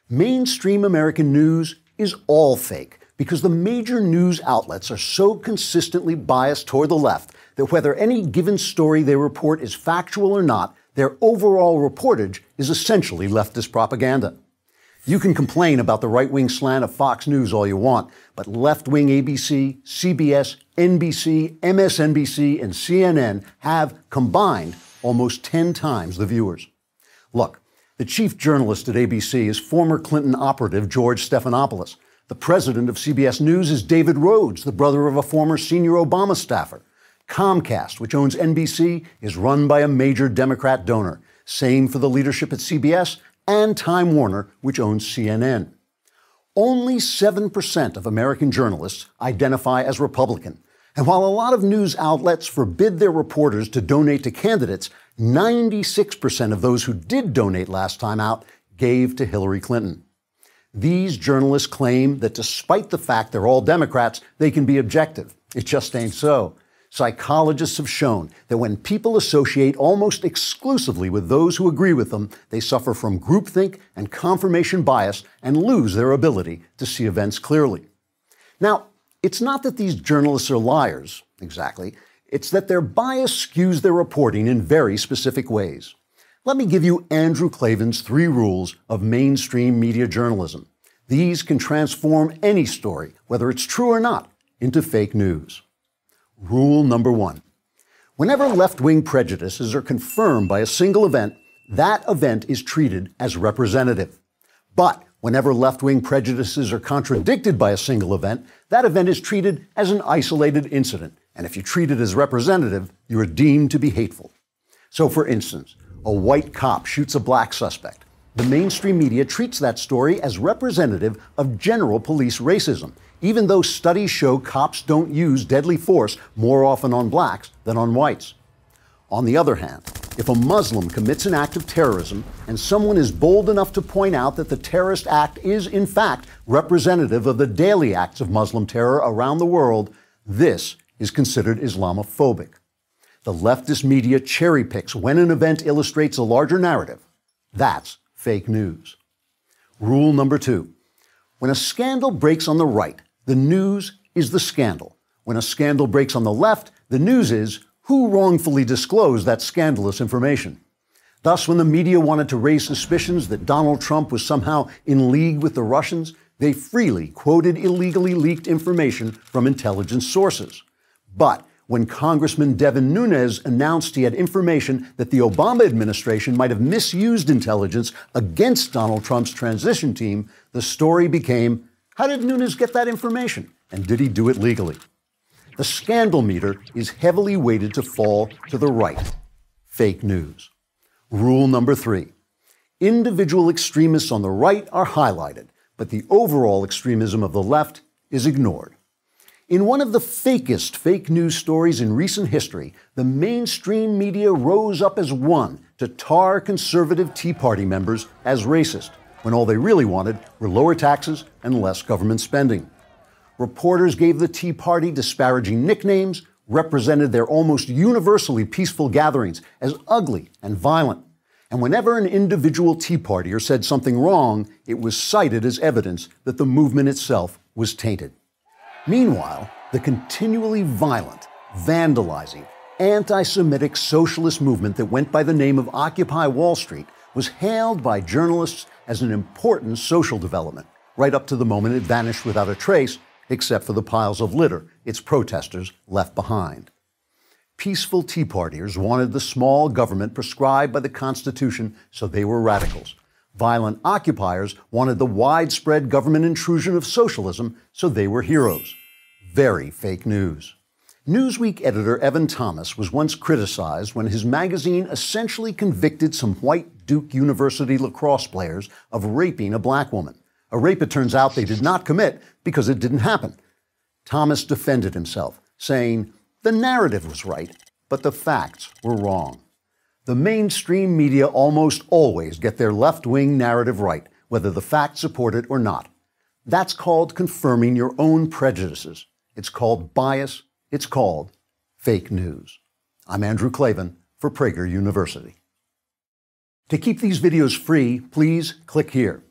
Mainstream American news is all fake because the major news outlets are so consistently biased toward the left that whether any given story they report is factual or not, their overall reportage is essentially leftist propaganda. You can complain about the right-wing slant of Fox News all you want, but left-wing ABC, CBS, NBC, MSNBC, and CNN have combined almost 10 times the viewers. Look, the chief journalist at ABC is former Clinton operative George Stephanopoulos. The president of CBS News is David Rhodes, the brother of a former senior Obama staffer. Comcast, which owns NBC, is run by a major Democrat donor. Same for the leadership at CBS and Time Warner, which owns CNN. Only 7% of American journalists identify as Republican. And while a lot of news outlets forbid their reporters to donate to candidates, 96% of those who did donate last time out gave to Hillary Clinton. These journalists claim that despite the fact they're all Democrats, they can be objective. It just ain't so. Psychologists have shown that when people associate almost exclusively with those who agree with them, they suffer from groupthink and confirmation bias and lose their ability to see events clearly. Now, it's not that these journalists are liars, exactly. It's that their bias skews their reporting in very specific ways. Let me give you Andrew Klavan's 3 rules of mainstream media journalism. These can transform any story, whether it's true or not, into fake news. Rule number 1. Whenever left-wing prejudices are confirmed by a single event, that event is treated as representative. But whenever left-wing prejudices are contradicted by a single event, that event is treated as an isolated incident. And if you treat it as representative, you are deemed to be hateful. So, for instance, a white cop shoots a black suspect. The mainstream media treats that story as representative of general police racism, even though studies show cops don't use deadly force more often on blacks than on whites. On the other hand, if a Muslim commits an act of terrorism and someone is bold enough to point out that the terrorist act is, in fact, representative of the daily acts of Muslim terror around the world, this is considered Islamophobic. The leftist media cherry picks when an event illustrates a larger narrative. That's fake news. Rule number 2. When a scandal breaks on the right, the news is the scandal. When a scandal breaks on the left, the news is who wrongfully disclosed that scandalous information. Thus, when the media wanted to raise suspicions that Donald Trump was somehow in league with the Russians, they freely quoted illegally leaked information from intelligence sources. But when Congressman Devin Nunes announced he had information that the Obama administration might have misused intelligence against Donald Trump's transition team, the story became, how did Nunes get that information? And did he do it legally? The scandal meter is heavily weighted to fall to the right. Fake news. Rule number 3. Individual extremists on the right are highlighted, but the overall extremism of the left is ignored. In one of the fakest fake news stories in recent history, the mainstream media rose up as one to tar conservative Tea Party members as racist, when all they really wanted were lower taxes and less government spending. Reporters gave the Tea Party disparaging nicknames, represented their almost universally peaceful gatherings as ugly and violent. And whenever an individual Tea Partier said something wrong, it was cited as evidence that the movement itself was tainted. Meanwhile, the continually violent, vandalizing, anti-Semitic socialist movement that went by the name of Occupy Wall Street was hailed by journalists as an important social development, right up to the moment it vanished without a trace, except for the piles of litter its protesters left behind. Peaceful Tea Partiers wanted the small government prescribed by the Constitution, so they were radicals. Violent occupiers wanted the widespread government intrusion of socialism, so they were heroes. Very fake news. Newsweek editor Evan Thomas was once criticized when his magazine essentially convicted some white Duke University lacrosse players of raping a black woman. A rape it turns out they did not commit because it didn't happen. Thomas defended himself, saying, the narrative was right, but the facts were wrong. The mainstream media almost always get their left-wing narrative right, whether the facts support it or not. That's called confirming your own prejudices. It's called bias. It's called fake news. I'm Andrew Klavan for Prager University. To keep these videos free, please click here.